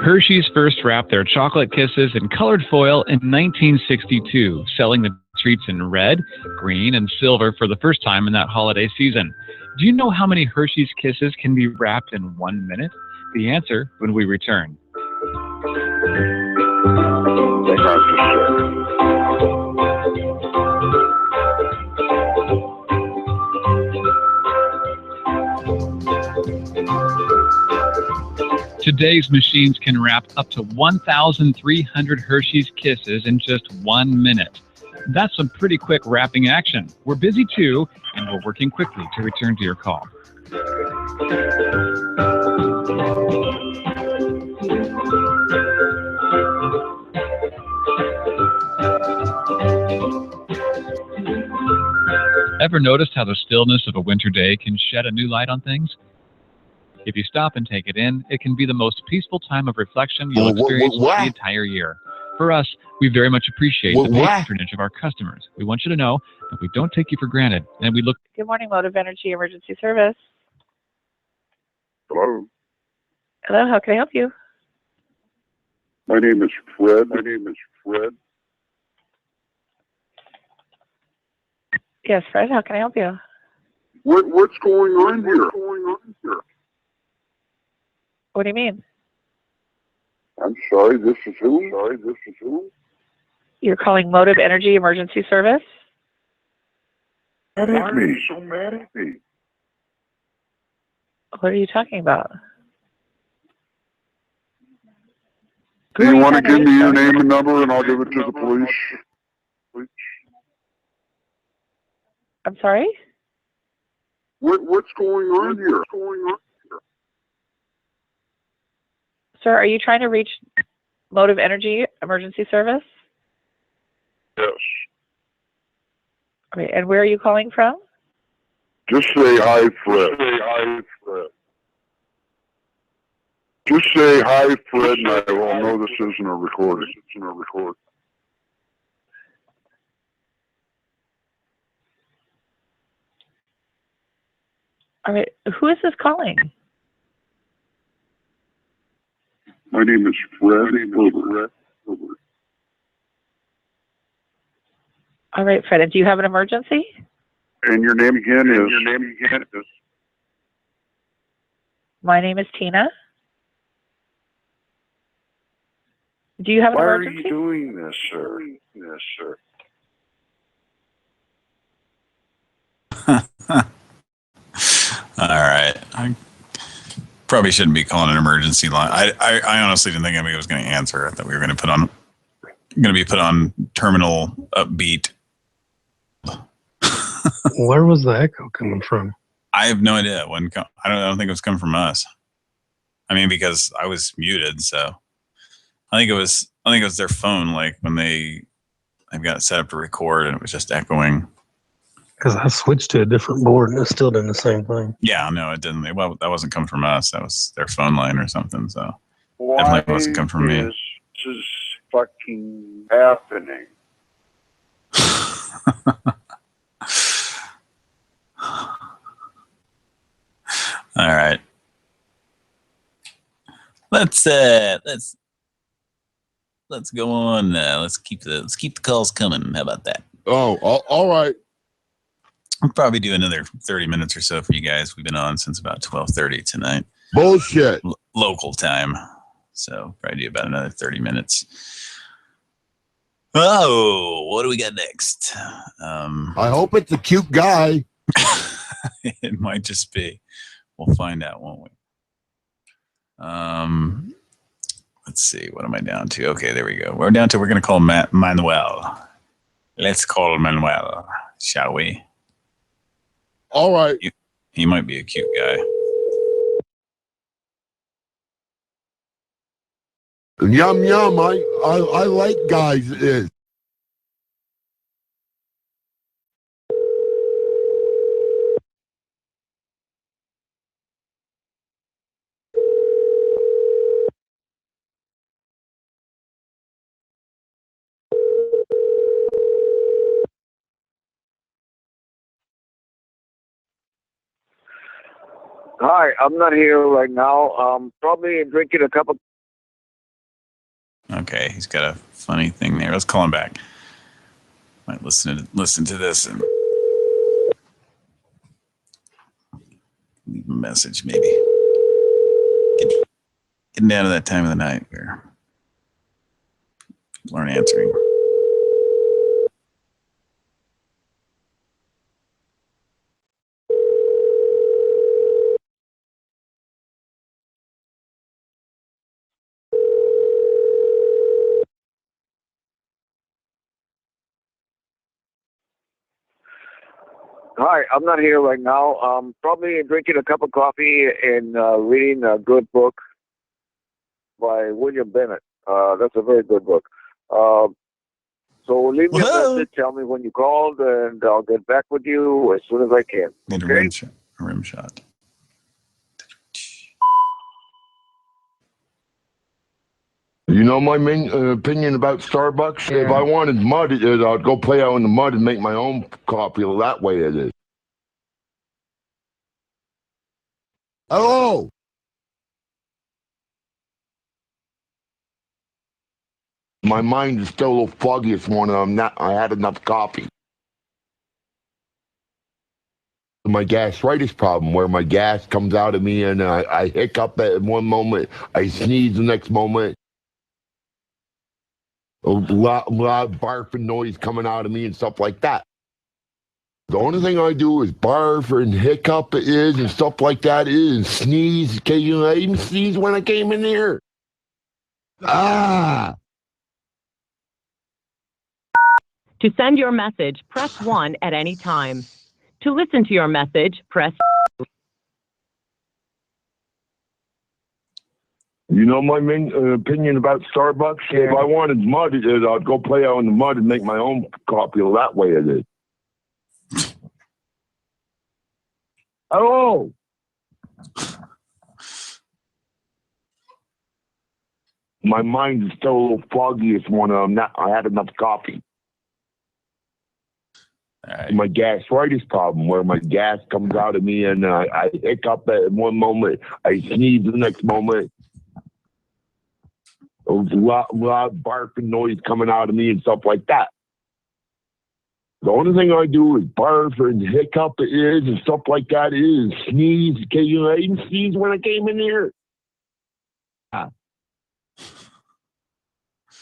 Hershey's first wrapped their chocolate kisses in colored foil in 1962, selling the treats in red, green, and silver for the first time in that holiday season. Do you know how many Hershey's Kisses can be wrapped in 1 minute? The answer when we return. Today's machines can wrap up to 1,300 Hershey's Kisses in just 1 minute. That's some pretty quick wrapping action. We're busy too, and we're working quickly to return to your call. Ever noticed how the stillness of a winter day can shed a new light on things? If you stop and take it in, it can be the most peaceful time of reflection you'll experience the entire year. For us, we very much appreciate the patronage of our customers. We want you to know that we don't take you for granted, and we look. Good morning, Motive Energy Emergency Service. Hello. Hello, how can I help you? My name is Fred. Yes, Fred, how can I help you? What's going on here? What do you mean? I'm sorry, this is who? You're calling Motive Energy Emergency Service? Why are you so mad at me? What are you talking about? Do you want to give me your name and number and I'll give it to the police? I'm sorry? What's going on here? Sir, are you trying to reach Motive Energy Emergency Service? Yes. Okay, and where are you calling from? Just say hi, Fred. Just say hi, Fred, and I will know this isn't a recording. All right. Who is this calling? My name is Fred Herbert. All right, Fred. And do you have an emergency? And your name again is? My name is Tina. Do you have an Why emergency? are you doing this, sir? All right. I probably shouldn't be calling an emergency line. I honestly didn't think anybody was going to answer. I thought we were going to be put on terminal upbeat. Where was the echo coming from? I have no idea. I don't think it was coming from us. I mean, because I was muted, so I think it was their phone. Like when they've got it set up to record, and it was just echoing. Because I switched to a different board and it still did the same thing. Yeah, no, it didn't. Well, that wasn't coming from us. That was their phone line or something. So Why definitely wasn't coming from me. This is fucking happening. All right. Let's go on. Let's keep the calls coming. How about that? Oh, all right. I'll probably do another 30 minutes or so for you guys. We've been on since about 12:30 tonight. Bullshit. Local time. So probably do about another 30 minutes. Oh, what do we got next? I hope it's a cute guy. It might just be. We'll find out, won't we? Let's see. What am I down to? Okay, there we go. We're going to call Manuel. Let's call Manuel, shall we? All right. He might be a cute guy. Yum yum. I like guys. Hi, I'm not here right now. Probably drinking a cup of. Okay, he's got a funny thing there. Let's call him back. Might listen to this and leave a message, maybe. Getting down to that time of the night where people aren't answering. Hi, I'm not here right now. Probably drinking a cup of coffee and reading a good book by William Bennett. That's a very good book. So leave me a message. Tell me when you called, and I'll get back with you as soon as I can. Need a rim shot. You know my main opinion about Starbucks? If I wanted mud, I'd go play out in the mud and make my own coffee. That way it is. Hello. My mind is still a little foggy this morning. I had enough coffee. My gastritis problem, where my gas comes out of me and I hiccup at one moment, I sneeze the next moment. A lot of barfing noise coming out of me and stuff like that. The only thing I do is barf and hiccup and stuff like that and sneeze. Occasionally, I even sneezed when I came in here. Ah! To send your message, press 1 at any time. To listen to your message, press 2. You know my main opinion about Starbucks? If I wanted mud, I'd go play out in the mud and make my own coffee. That way it is. Hello. My mind is still a little foggy this morning. I had enough coffee. my gastritis problem, where my gas comes out of me and I hiccup at one moment, I sneeze the next moment. A lot barking noise coming out of me and stuff like that. The only thing I do is barf and hiccup and stuff like that is sneeze. Occasionally, I even sneezed when I came in here.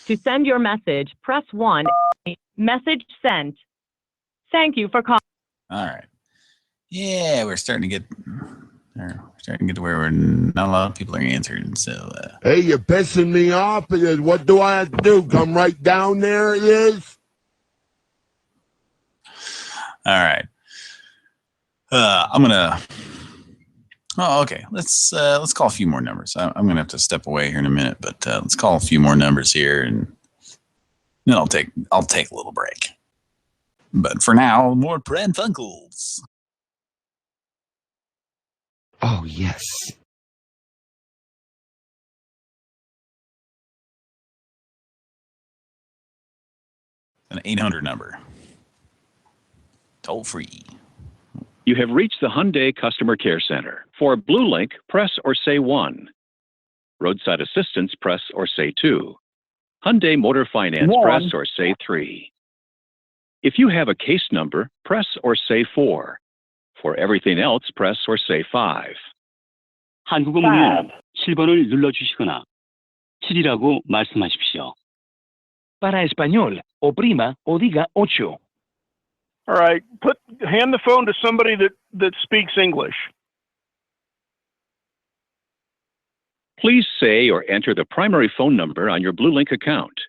To send your message, press 1. Message sent. Thank you for calling. All right. Yeah, we're starting to get to where not a lot of people are answering. So, hey, you're pissing me off. What do I have to do? Come right down there, it is? all right. I'm gonna. Oh, okay. Let's call a few more numbers. I'm gonna have to step away here in a minute, but let's call a few more numbers here, and then I'll take a little break. But for now, more Pran Funkels. Oh yes. An 800 number. Toll free. You have reached the Hyundai Customer Care Center. For Blue Link, press or say 1. Roadside Assistance, press or say 2. Hyundai Motor Finance, press or say 3. If you have a case number, press or say 4. For everything else, press or say 5. 한국어 문의는 7번을 눌러주시거나 7이라고 말씀하십시오. Para español, oprima o diga 8. All right, hand the phone to somebody that speaks English. Please say or enter the primary phone number on your Blue Link account.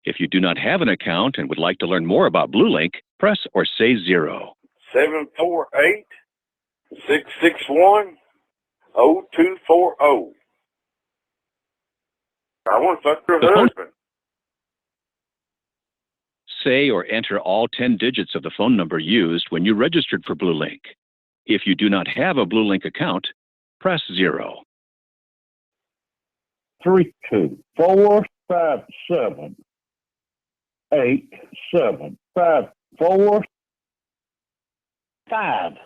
If you do not have an account and would like to learn more about Blue Link, press or say 0. 748-661-0240. I want to fuck your husband. Say or enter all 10 digits of the phone number used when you registered for Blue Link. If you do not have a Blue Link account, press 0. 324578745.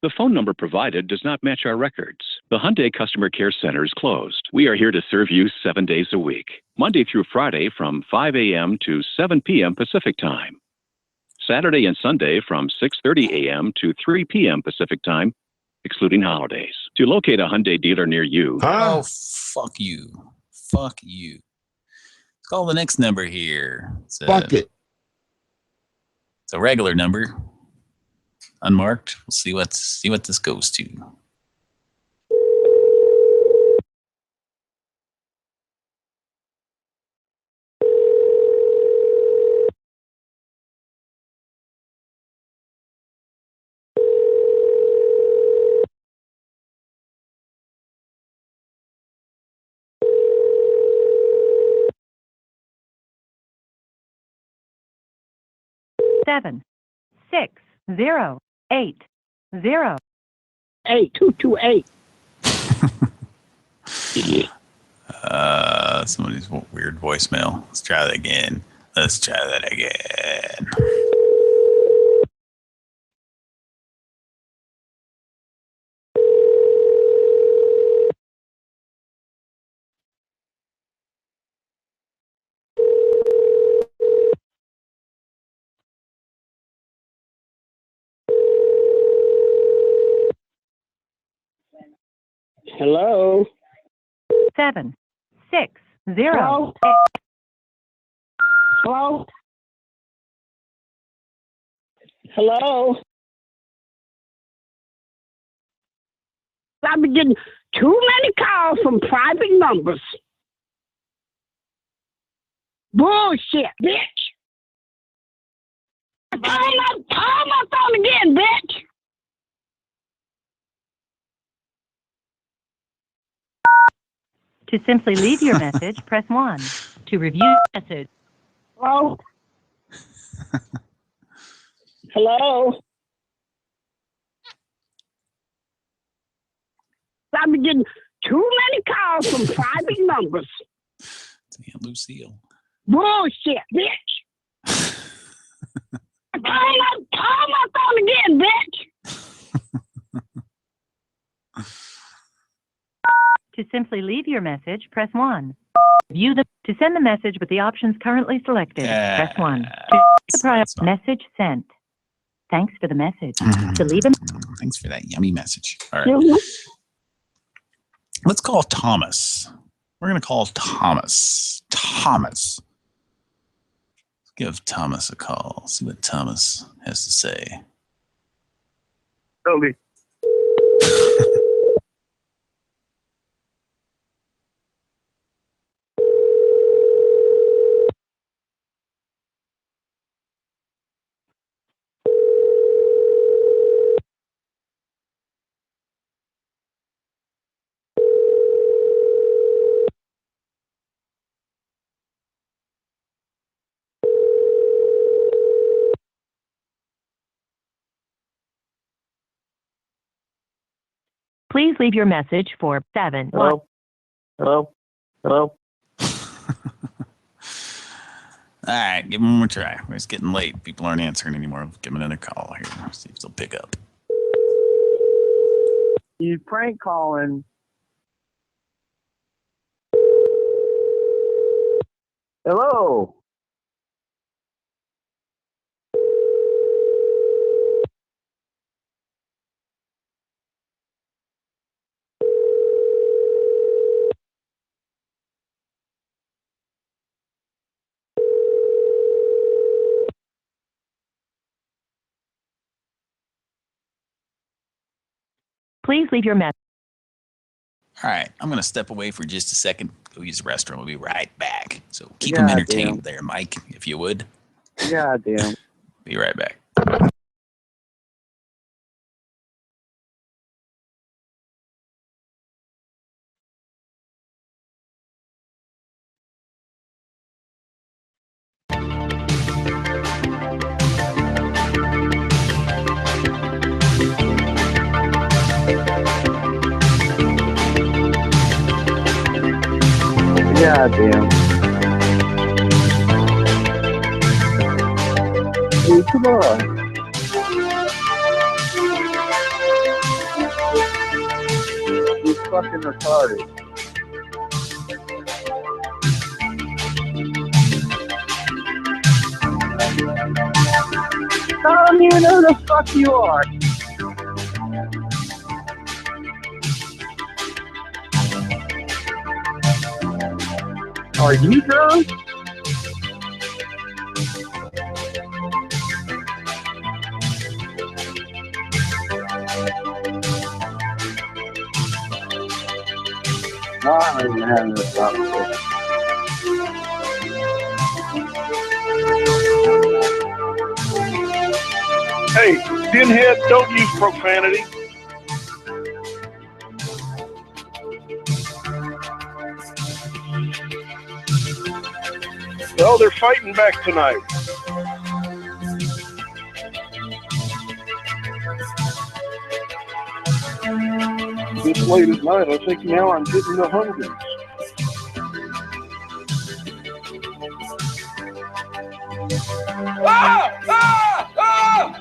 The phone number provided does not match our records. The Hyundai Customer Care Center is closed. We are here to serve you 7 days a week, Monday through Friday from 5 a.m. to 7 p.m. Pacific Time. Saturday and Sunday from 6:30 a.m. to 3 p.m. Pacific Time, excluding holidays. To locate a Hyundai dealer near you. Oh, fuck you. Fuck you. Let's call the next number here. Fuck it. It's a regular number. Unmarked. We'll see what this goes to. Seven, 6, 0, 8, 0. 8228. Somebody's weird voicemail. Let's try that again. Hello. 7, 6, 0. Hello. Hello. I've been getting too many calls from private numbers. Bullshit, bitch. Call my phone again, bitch. To simply leave your message, press 1. To review the message. Hello? Hello? I've been getting too many calls from private numbers. It's Aunt Lucille. Bullshit, bitch. Call my phone again, bitch. To simply leave your message, press 1. To send the message with the options currently selected, press 1. To the prior message sent. Thanks for the message. To leave a Thanks for that yummy message. All right. Let's call Thomas. We're going to call Thomas. Thomas. Let's give Thomas a call. See what Thomas has to say. Totally. Please leave your message for 7. Hello? Hello? Hello? All right, give him one more try. It's getting late. People aren't answering anymore. Give him another call here. See if they'll pick up. You prank calling. Hello. Please leave your message. All right, I'm going to step away for just a second. Go use the restroom. We'll be right back. So keep them entertained there, Mike, if you would. Yeah, damn. Be right back. Yeah, damn. Hey, come on. He's fucking retarded. I don't even know who the fuck you are. Are you drunk? No, I'm not even having this conversation. Hey, pinhead, don't use profanity. Well, they're fighting back tonight. This late at night, I think now I'm getting the hungry. Ah! Ah! Ah!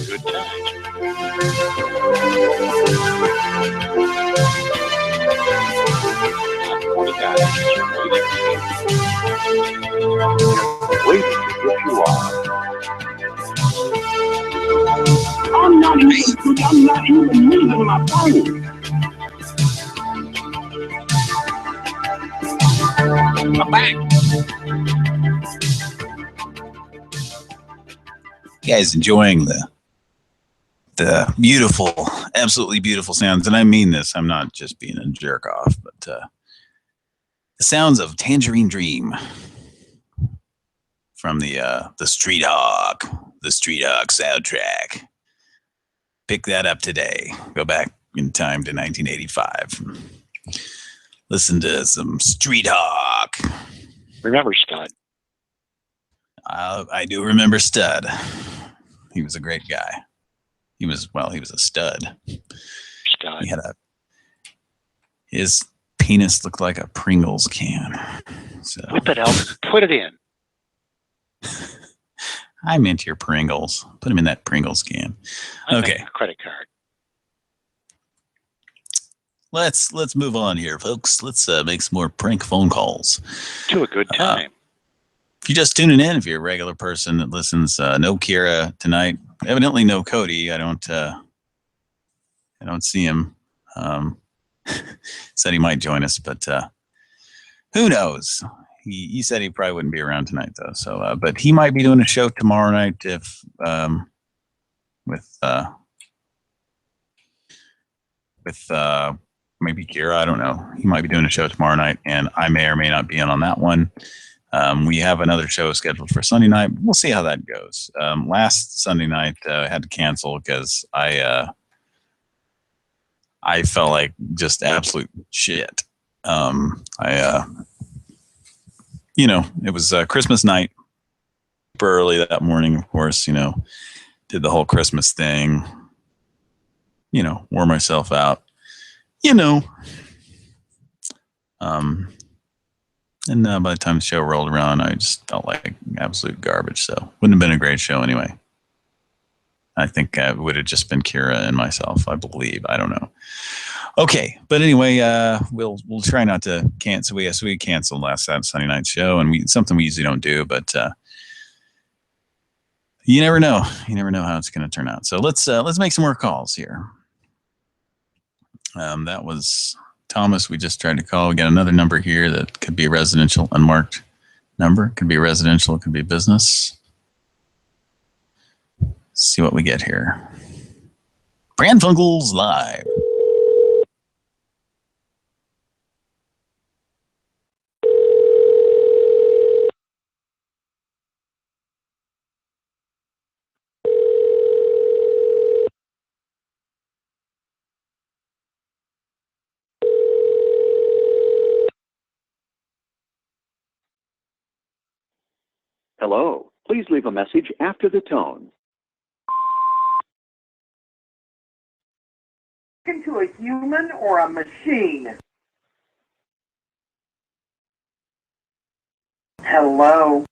Good times. Waiting to get you on. I'm not even using my phone. I'm back. You guys enjoying the beautiful, absolutely beautiful sounds, and I mean this. I'm not just being a jerk off, but the sounds of Tangerine Dream from the Street Hawk soundtrack. Pick that up today. Go back in time to 1985. Listen to some Street Hawk. Remember Stud? I do remember Stud. He was a great guy. He was a stud. Stud. He had his penis looked like a Pringles can. So Whip it out. Put it in. I meant your Pringles. Put them in that Pringles can. Okay. Credit card. Let's move on here, folks. Let's make some more prank phone calls. To a good time. If you're just tuning in, if you're a regular person that listens, no Kira tonight. Evidently no Cody. I don't see him. Said he might join us, but who knows? He said he probably wouldn't be around tonight, though. So, but he might be doing a show tomorrow night if with maybe Kira. I don't know. He might be doing a show tomorrow night, and I may or may not be in on that one. We have another show scheduled for Sunday night. We'll see how that goes. Last Sunday night, I had to cancel because I felt like just absolute shit. It was Christmas night. Super early that morning, of course, did the whole Christmas thing, wore myself out, and by the time the show rolled around, I just felt like absolute garbage. So wouldn't have been a great show anyway. I think it would have just been Kira and myself, I believe. I don't know. Okay, but anyway, we'll try not to cancel. We canceled last Sunday night show, and something we usually don't do, but you never know. You never know how it's going to turn out. So let's make some more calls here. That was Thomas. We just tried to call. We got another number here that could be a residential unmarked number. Could be residential. Could be business. Let's see what we get here. Pran Funkels live. Hello. Please leave a message after the tone. Into a human or a machine? Hello.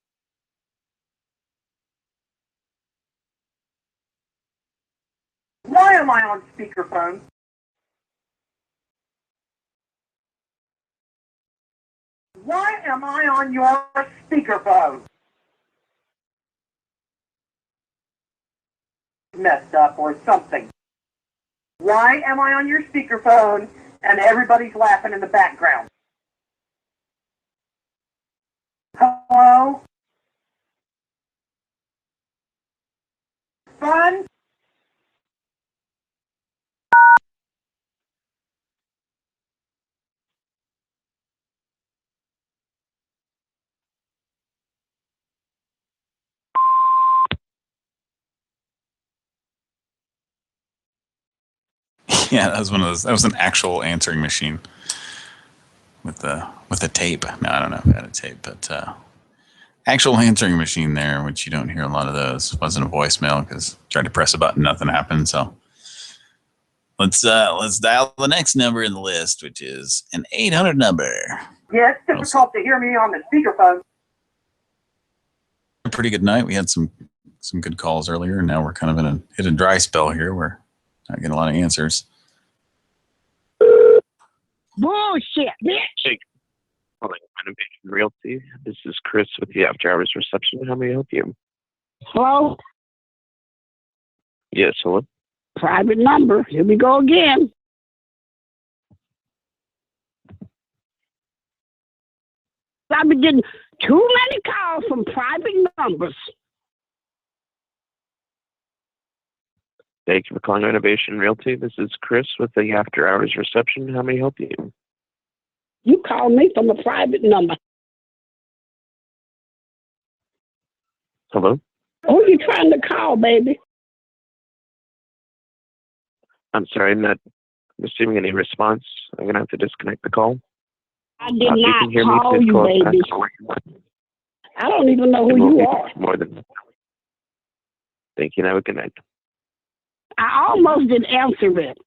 Why am I on speakerphone? Why am I on your speakerphone? Messed up or something. Why am I on your speakerphone and everybody's laughing in the background? Hello? Fun? Yeah, that was one of those. That was an actual answering machine with a tape. No, I don't know if it had a tape, but actual answering machine there, which you don't hear a lot of those. It wasn't a voicemail because tried to press a button, nothing happened. So let's dial the next number in the list, which is an 800 number. Yeah, it's difficult to hear me on the speakerphone. A pretty good night. We had some good calls earlier, and now we're kind of hit a dry spell here. We're not getting a lot of answers. Bullshit, bitch. Hey, calling Renovation Realty. This is Chris with the After Hours Reception. How may I help you? Hello? Yes, hello. Private number. Here we go again. I've been getting too many calls from private numbers. Thank you for calling Renovation Realty. This is Chris with the After Hours Reception. How may I help you? You called me from a private number. Hello? Who are you trying to call, baby? I'm sorry, I'm not receiving any response. I'm going to have to disconnect the call. I did If you not can hear me, call please you, call us baby. back. I don't even know who And we'll you be are. more than. Thank you. Have a good night. I almost didn't answer it.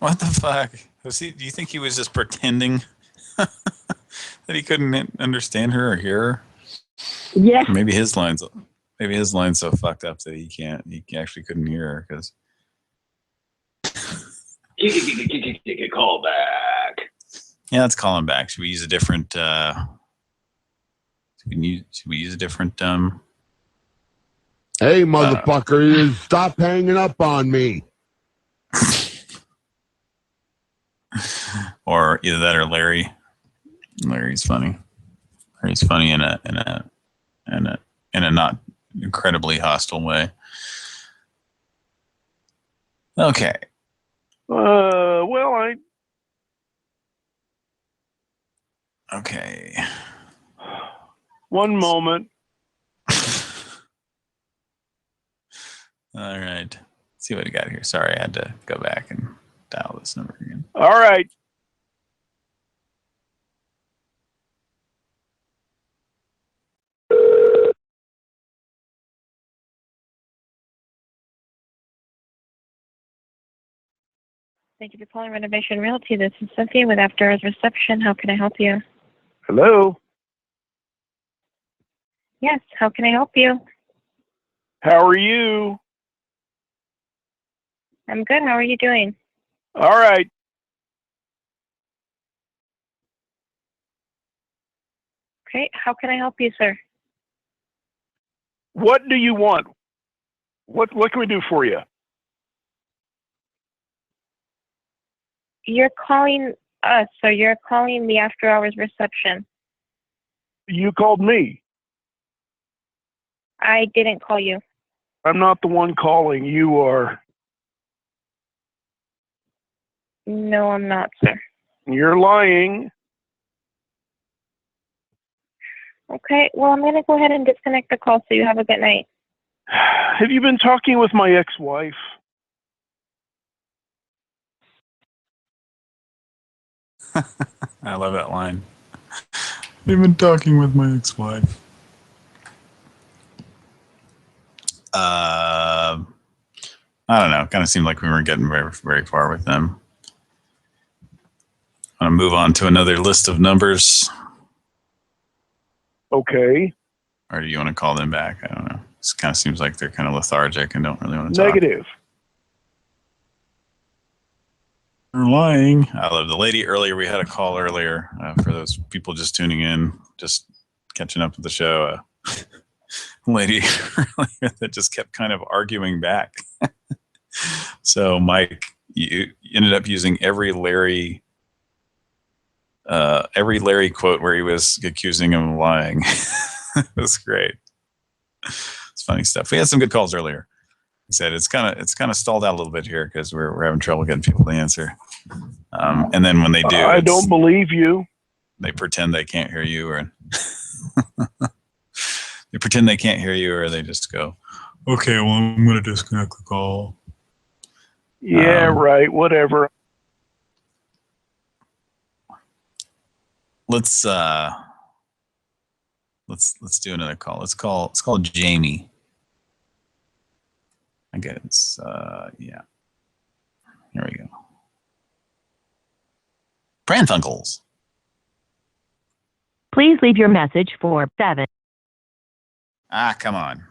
What the fuck? Do you think he was just pretending that he couldn't understand her or hear her? Yeah. Or maybe his line's so fucked up that he actually couldn't hear her because. Call back. Yeah, let's call him back. Should we use a different? Should we use a different? Hey, motherfucker! Stop hanging up on me. Or either that or Larry. Larry's funny. Larry's funny in a not incredibly hostile way. Okay. Well, Okay. One moment. All right. Let's see what we got here. Sorry, I had to go back and dial this number again. All right. Thank you for calling Renovation Realty. This is Cynthia with After Hours Reception. How can I help you? Hello. Yes, how can I help you? How are you? I'm good. How are you doing? All right. Great. How can I help you, sir? What do you want? What can we do for you? You're calling us, so you're calling the After Hours Reception. You called me. I didn't call you. I'm not the one calling. You are. No, I'm not, sir. You're lying. Okay, well, I'm going to go ahead and disconnect the call so you have a good night. Have you been talking with my ex-wife? I love that line. I've been talking with my ex-wife. I don't know. It kind of seemed like we weren't getting very, very far with them. I'm going to move on to another list of numbers. Okay. Or do you want to call them back? I don't know. It kind of seems like they're kind of lethargic and don't really want to talk. Negative. They're lying. I love the lady earlier. We had a call earlier for those people just tuning in, just catching up with the show. Lady earlier that just kept kind of arguing back. So Mike, you ended up using every Larry quote where he was accusing him of lying. It was great. It's funny stuff. We had some good calls earlier. I said it's kind of stalled out a little bit here because we're having trouble getting people to answer. And then when they do, I don't believe you. They pretend they can't hear you, or they pretend they can't hear you, or they just go, "Okay, well, I'm going to disconnect the call." Yeah, right. Whatever. Let's do another call. Let's call Jamie. I guess yeah. Here we go. Pran Funkels. Please leave your message for 7. Ah, come on.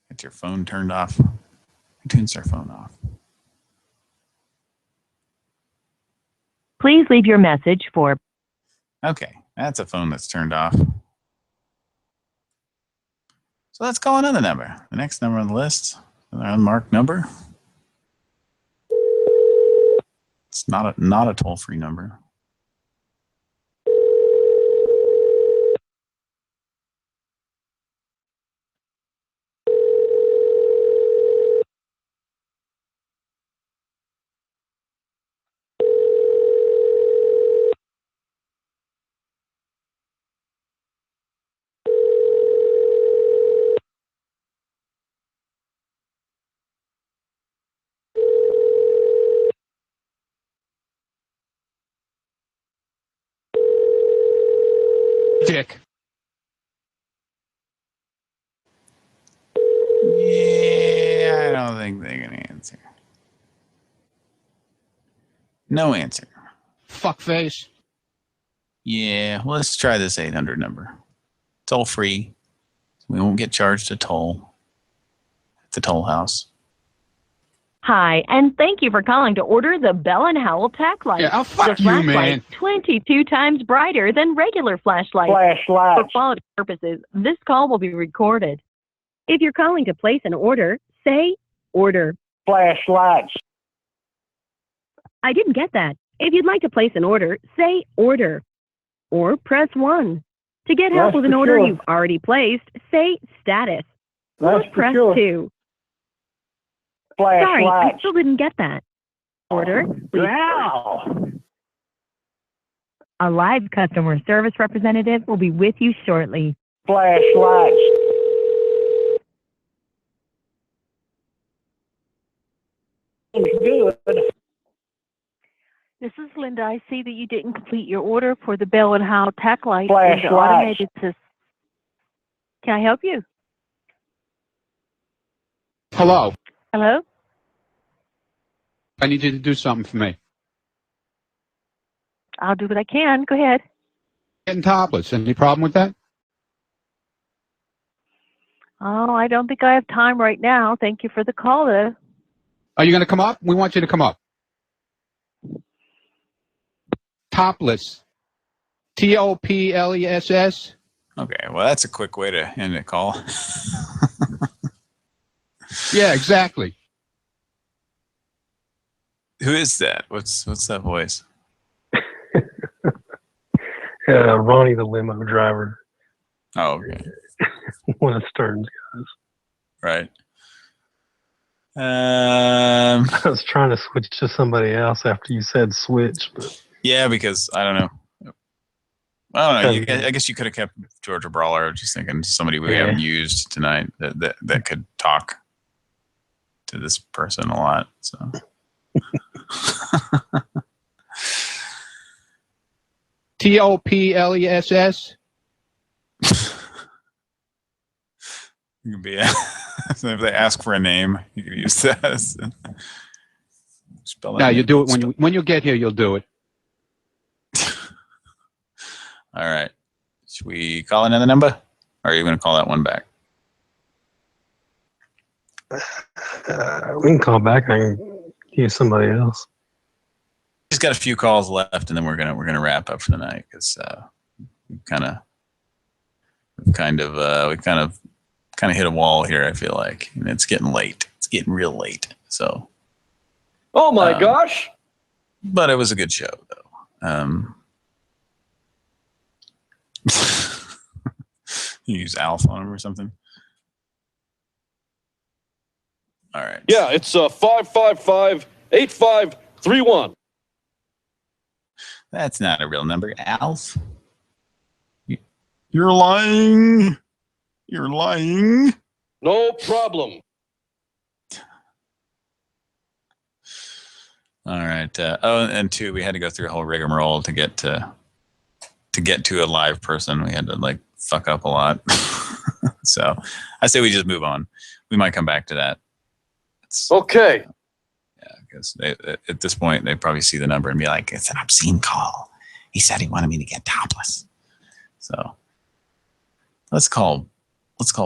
Get your phone turned off. Who turns their phone off? Please leave your message for. Okay, that's a phone that's turned off. So let's call another number. The next number on the list, an unmarked number. It's not a toll-free number. Dick. Yeah, I don't think they can answer. No answer. fuckface. Yeah, well, let's try this 800 number. It's all free. We won't get charged a toll at the toll house. Hi, and thank you for calling to order the Bell & Howell tack light. Yeah, fuck the you, flashlight, man. 22 times brighter than regular flashlights. For quality purposes, this call will be recorded. If you're calling to place an order, say order. Flashlights. I didn't get that. If you'd like to place an order, say order. Or press 1. To get help with an order you've already placed, say status. Or press 2. Sorry, I still didn't get that. Order, please. Wow. A live customer service representative will be with you shortly. Flashlights. Good. This is Linda. I see that you didn't complete your order for the Bell & Howell tack light in the Flashlights. automated system. Can I help you? Hello. Hello? I need you to do something for me. I'll do what I can. Go ahead. Getting topless. Any problem with that? Oh, I don't think I have time right now. Thank you for the call, though. Are you going to come up? We want you to come up. Topless. Topless. Okay, well, that's a quick way to end a call. Yeah, exactly. Who is that? What's that voice? Ronnie, the limo driver. Oh, okay. One of Stern's guys. Right. I was trying to switch to somebody else after you said switch, but yeah, because I don't know. I don't know. I guess you could have kept Georgia Brawler. I was just thinking somebody we haven't used tonight that could talk to this person a lot. So. Topless. You can be so if they ask for a name, you can use that. Spell No, you do it when you get here. You'll do it. All right. Should we call another number, or are you going to call that one back? we can call back. I can use somebody else. Just got a few calls left, and then we're gonna wrap up for the night because we kind of hit a wall here. I feel like, and it's getting late. It's getting real late. So. Oh my gosh! But it was a good show, though. You use Alf on him or something. All right. Yeah, it's 555-8531. That's not a real number, Alf. You're lying. You're lying. No problem. All right. And two, we had to go through a whole rigmarole to get to a live person. We had to fuck up a lot. So I say we just move on. We might come back to that. Okay. Yeah, because at this point they probably see the number and be like, "It's an obscene call. He said he wanted me to get topless." So let's call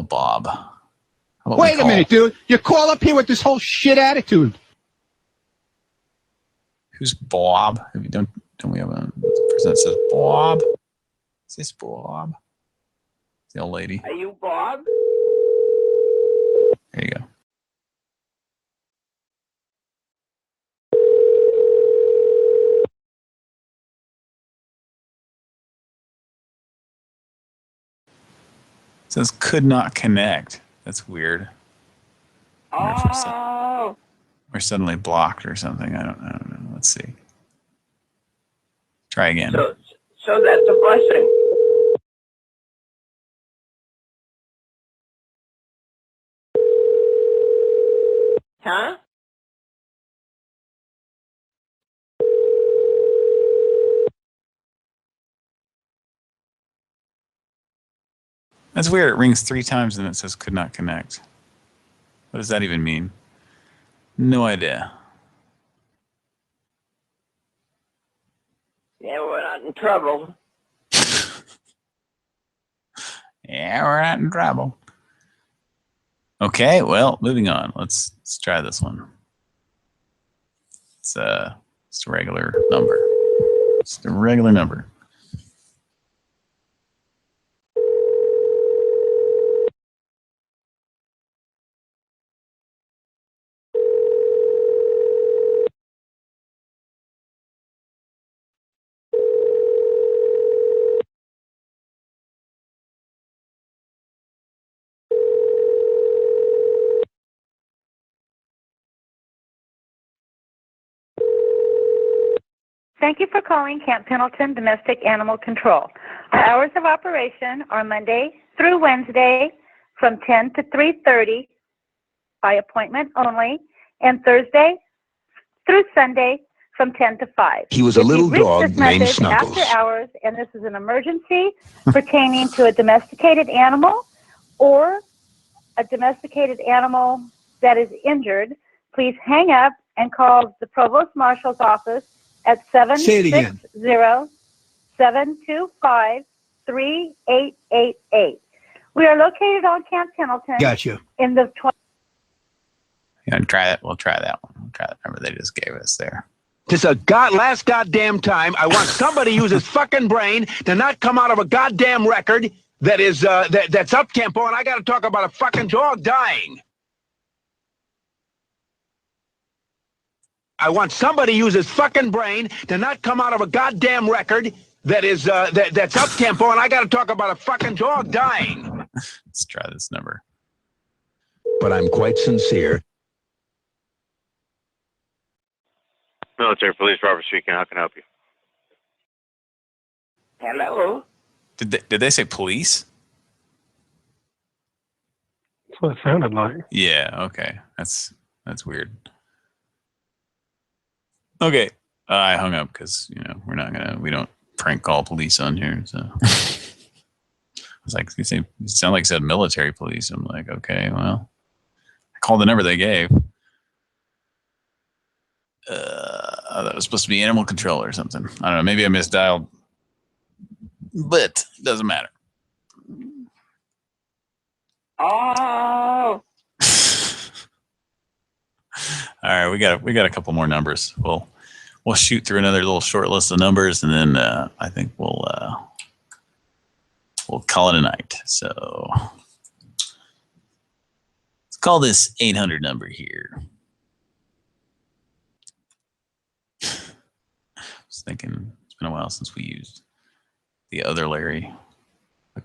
Bob. Wait a minute, dude. You call up here with this whole shit attitude. Who's Bob? Don't we have a person that says Bob? Is this Bob? It's the old lady. Are you Bob? There you go. It says could not connect. That's weird. Oh. We're suddenly blocked or something. I don't know. Let's see. Try again. So that's a blessing. Huh? That's weird. It rings 3 times and it says could not connect. What does that even mean? No idea. trouble. Yeah, we're not in trouble. Okay, well, moving on. Let's try this one. It's a regular number. It's a regular number. Thank you for calling Camp Pendleton Domestic Animal Control. Our hours of operation are Monday through Wednesday from 10 to 3:30 by appointment only, and Thursday through Sunday from 10 to 5. He was a little dog This named message Snuggles. after hours, and this is an emergency pertaining to a domesticated animal or a domesticated animal that is injured, please hang up and call the Provost Marshal's office at Say it again. 760-725-3888. We are located on Camp Pendleton. Gotcha. In the Yeah, try that. We'll try that one. We'll try that number they just gave us there. This is last goddamn time. I want somebody to use his fucking brain to not come out of a goddamn record that is that's up tempo, and I got to talk about a fucking dog dying. I want somebody to use his fucking brain to not come out of a goddamn record that is that's up tempo, and I got to talk about a fucking dog dying. Let's try this number. But I'm quite sincere. Military Police, Robert speaking. How can I help you? Hello? Did they say police? That's what it sounded like. Yeah. Okay. That's weird. Okay. I hung up because we don't prank call police on here. So it's like you sound like you said military police. I'm like, okay, well, I called the number they gave. That was supposed to be animal control or something. I don't know. Maybe I misdialed, but it doesn't matter. Oh. All right, we got a couple more numbers. We'll shoot through another little short list of numbers, and then I think we'll call it a night. So let's call this 800 number here. I was thinking it's been a while since we used the other Larry.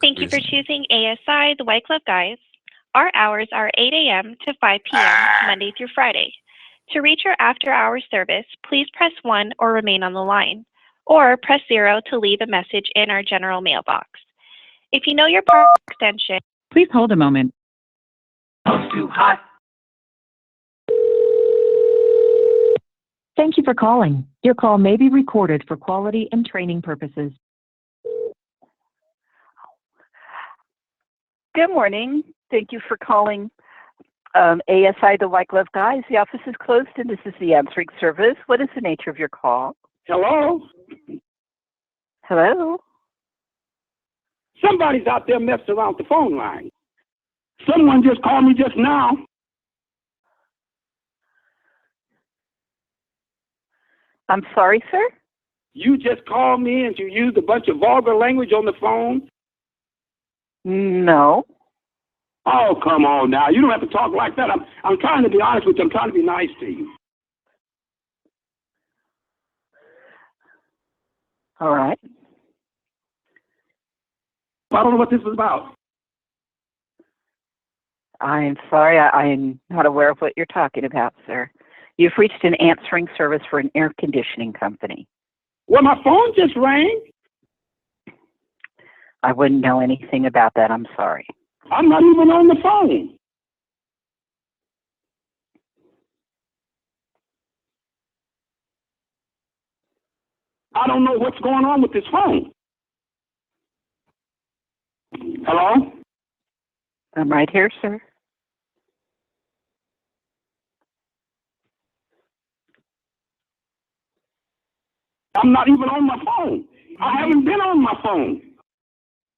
Thank you for choosing ASI, the White Glove Guys. Our hours are 8 a.m. to 5 p.m. Monday through Friday. To reach our after-hours service, please press 1 or remain on the line, or press 0 to leave a message in our general mailbox. If you know your park extension, please hold a moment. Too hot. Thank you for calling. Your call may be recorded for quality and training purposes. Good morning. Thank you for calling ASI, the White Glove Guys. The office is closed and this is the answering service. What is the nature of your call? Hello? Hello? Somebody's out there messing around with the phone line. Someone just called me just now. I'm sorry, sir? You just called me and you used a bunch of vulgar language on the phone? No. Oh, come on now. You don't have to talk like that. I'm trying to be honest with you. I'm trying to be nice to you. All right. I don't know what this is about. I'm sorry. I'm not aware of what you're talking about, sir. You've reached an answering service for an air conditioning company. Well, my phone just rang. I wouldn't know anything about that. I'm sorry. I'm not even on the phone. I don't know what's going on with this phone. Hello? I'm right here, sir. I'm not even on my phone. I haven't been on my phone.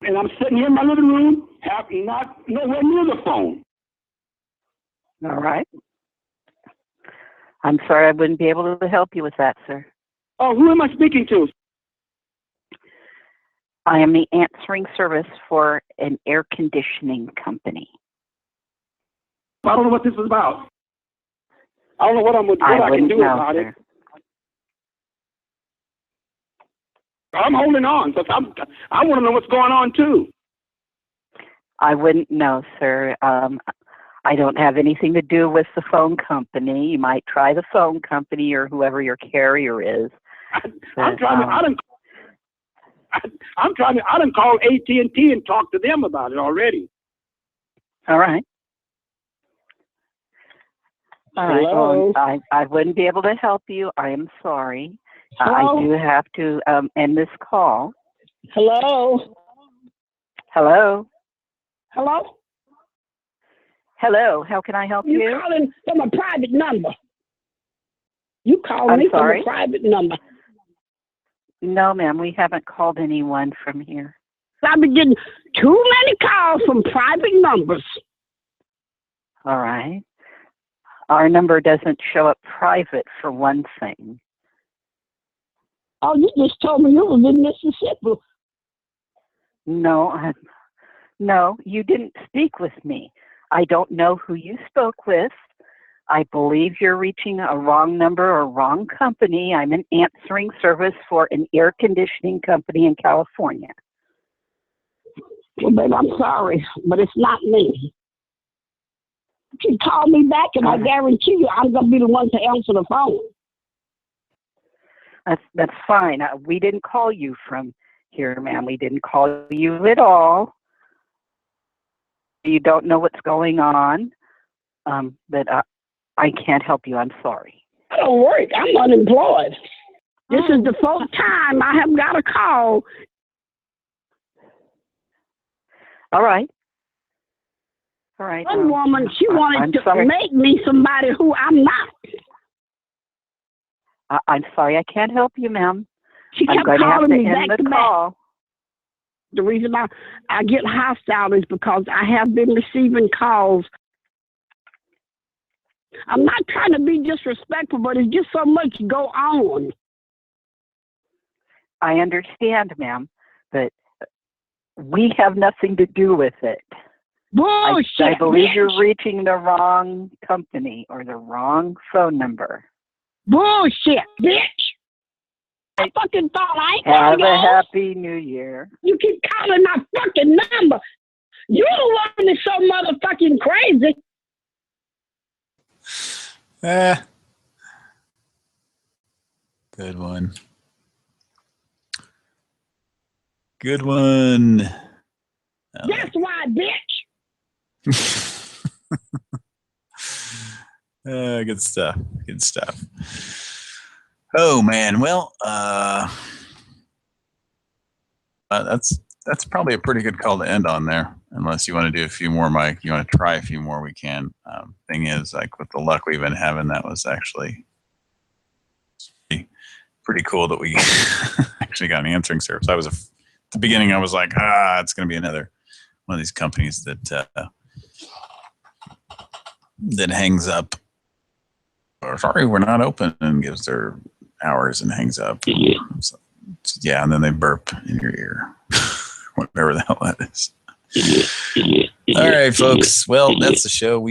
And I'm sitting here in my living room, not nowhere near the phone. All right. I'm sorry I wouldn't be able to help you with that, sir. Oh, who am I speaking to? I am the answering service for an air conditioning company. I don't know what this is about. I don't know what I can do about it. I'm holding on because I want to know what's going on too. I wouldn't know, sir. I don't have anything to do with the phone company. You might try the phone company or whoever your carrier is. I done call AT&T and talk to them about it already. All right. All right. Hello? Well, I wouldn't be able to help you. I am sorry. Hello? I do have to end this call. Hello? Hello? Hello? Hello, how can I help you? You're calling from a private number. You called I'm me sorry? from a private number. No, ma'am, we haven't called anyone from here. I've been getting too many calls from private numbers. All right. Our number doesn't show up private for one thing. Oh, you just told me you was in Mississippi. No, you didn't speak with me. I don't know who you spoke with. I believe you're reaching a wrong number or wrong company. I'm an answering service for an air conditioning company in California. Well, babe, I'm sorry, but it's not me. You call me back and I guarantee you I'm going to be the one to answer the phone. That's fine. We didn't call you from here, ma'am. We didn't call you at all. You don't know what's going on, but I can't help you. I'm sorry. I don't work. I'm unemployed. This is the fourth time I have got a call. All right. All right. One woman, she wanted to sorry. make me somebody who I'm not. I'm sorry. I can't help you, ma'am. She kept I'm calling going me to have back to to end the back. call. The reason I get hostile is because I have been receiving calls. I'm not trying to be disrespectful, but it's just so much go on. I understand, ma'am, but we have nothing to do with it. Bullshit, I believe bitch. you're reaching the wrong company or the wrong phone number. Bullshit, bitch. I fucking thought I ain't Have calling a you. happy new year. You keep calling my fucking number. You're the one that's so motherfucking crazy. Good one. Good one. That's why, bitch. Good stuff. Good stuff. Oh man, well, that's probably a pretty good call to end on there. Unless you want to do a few more, Mike. You want to try a few more, we can. Thing is, like with the luck we've been having, that was actually pretty cool that we actually got an answering service. At the beginning, I was like, it's going to be another one of these companies that hangs up. Or sorry, we're not open, and gives their hours and hangs up. So, yeah, and then they burp in your ear, whatever the hell that is. All right, folks. Well, that's the show.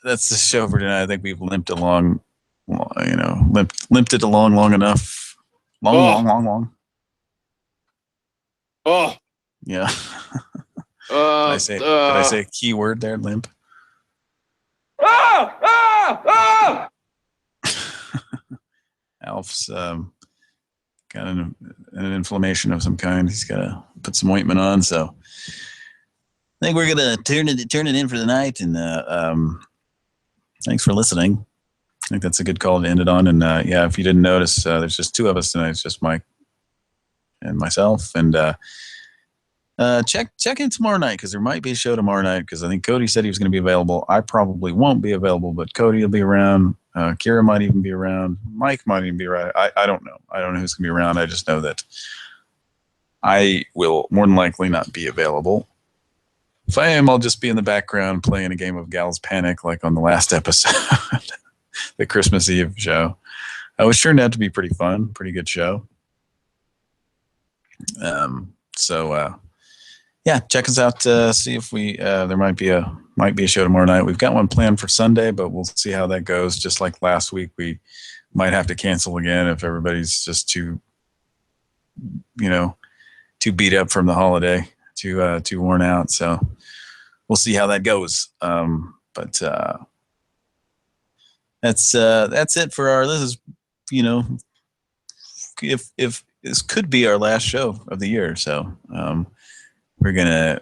That's the show for tonight. I think we've limped along. Limped it along long enough. Long. Oh. Yeah. Did I say a key word there, limp? Alf's got an inflammation of some kind. He's got to put some ointment on. So I think we're gonna turn it in for the night. And thanks for listening. I think that's a good call to end it on. And yeah, if you didn't notice, there's just two of us tonight. It's just Mike and myself. And check in tomorrow night, because there might be a show tomorrow night, because I think Cody said he was going to be available. I probably won't be available, but Cody will be around. Kira might even be around. Mike might even be around. I don't know. I don't know who's going to be around. I just know that I will more than likely not be available. If I am, I'll just be in the background playing a game of Gal's Panic like on the last episode, the Christmas Eve show, which turned out to be pretty fun, pretty good show. Yeah, check us out. See if we there might be a show tomorrow night. We've got one planned for Sunday, but we'll see how that goes. Just like last week, we might have to cancel again if everybody's just too beat up from the holiday, too worn out. So we'll see how that goes. But that's it for our. This is if this could be our last show of the year, so we're gonna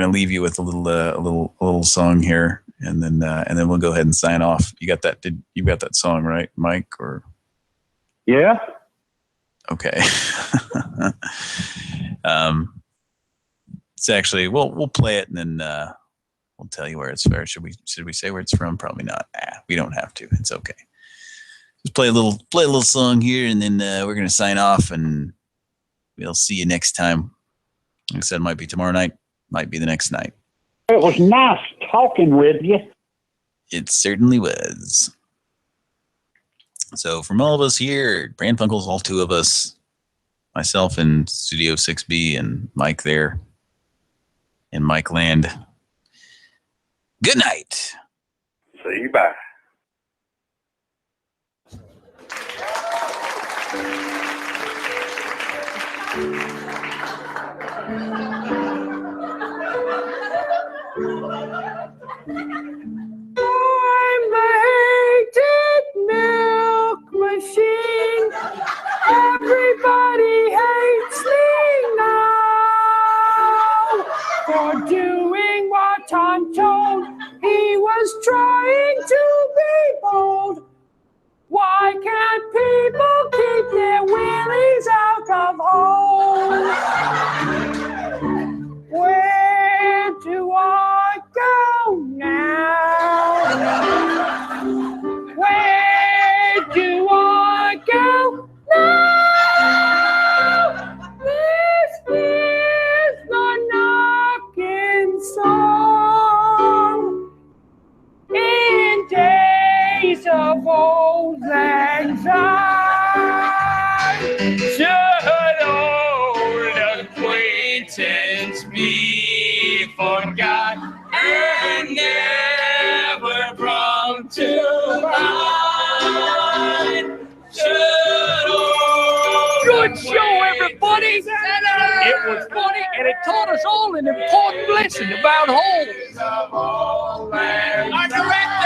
leave you with a little song here, and then we'll go ahead and sign off. You got that? You got that song right, Mike? Or yeah. Okay. It's actually we'll play it and then we'll tell you where it's from. Should we say where it's from? Probably not. We don't have to. It's okay. Just play a little song here, and then we're gonna sign off, and we'll see you next time. Like I said, it might be tomorrow night, might be the next night. It was nice talking with you. It certainly was. So from all of us here, Pran Funkels, all two of us, myself in Studio 6B and Mike there in Mike Land. Good night. See you, bye. I'm the hated milk machine. Everybody hates me now for doing what I'm told. He was trying to be bold. Why can't people keep their willies out of home? Where do I go now? Where do I go now? This is my knocking song. In days of old lang syne, should old acquaintance be forgot and never brought to mind? Good show, everybody! It was funny, and it taught us all an important lesson about home. Our director!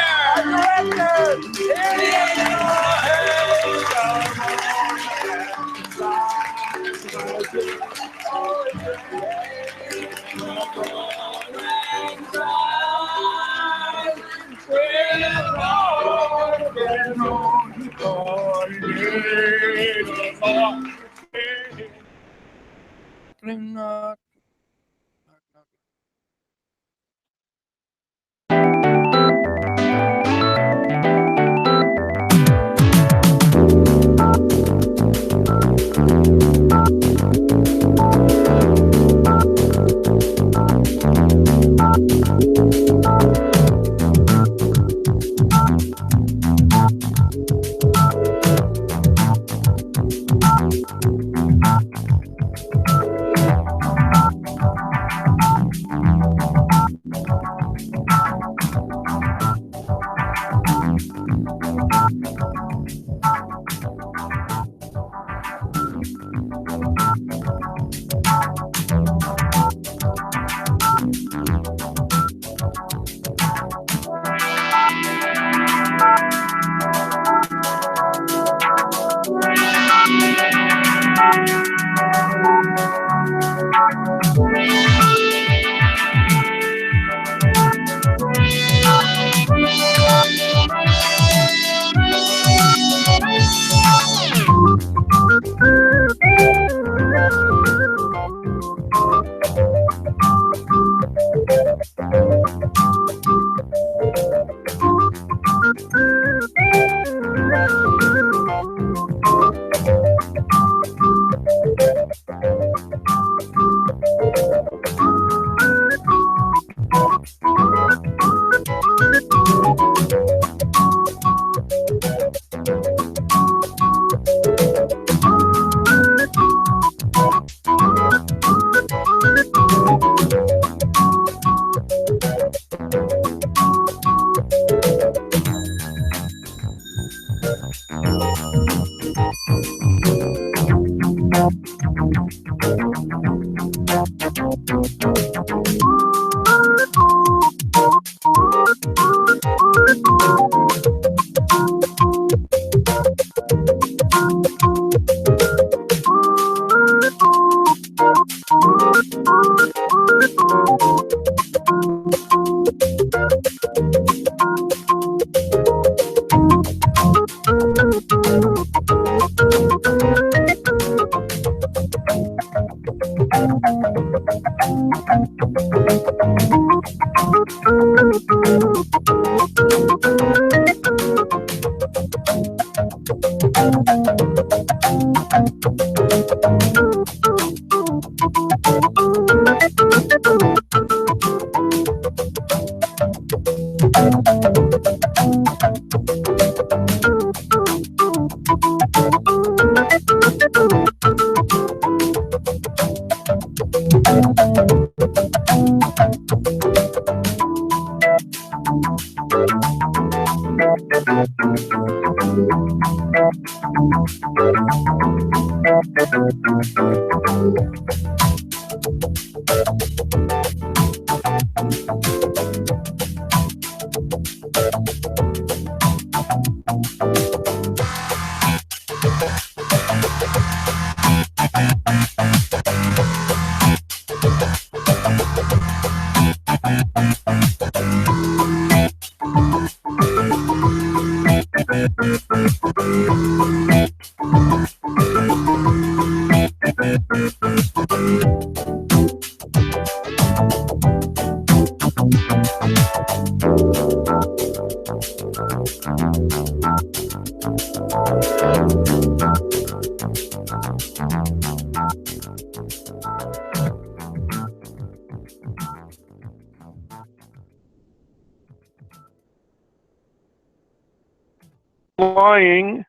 Lying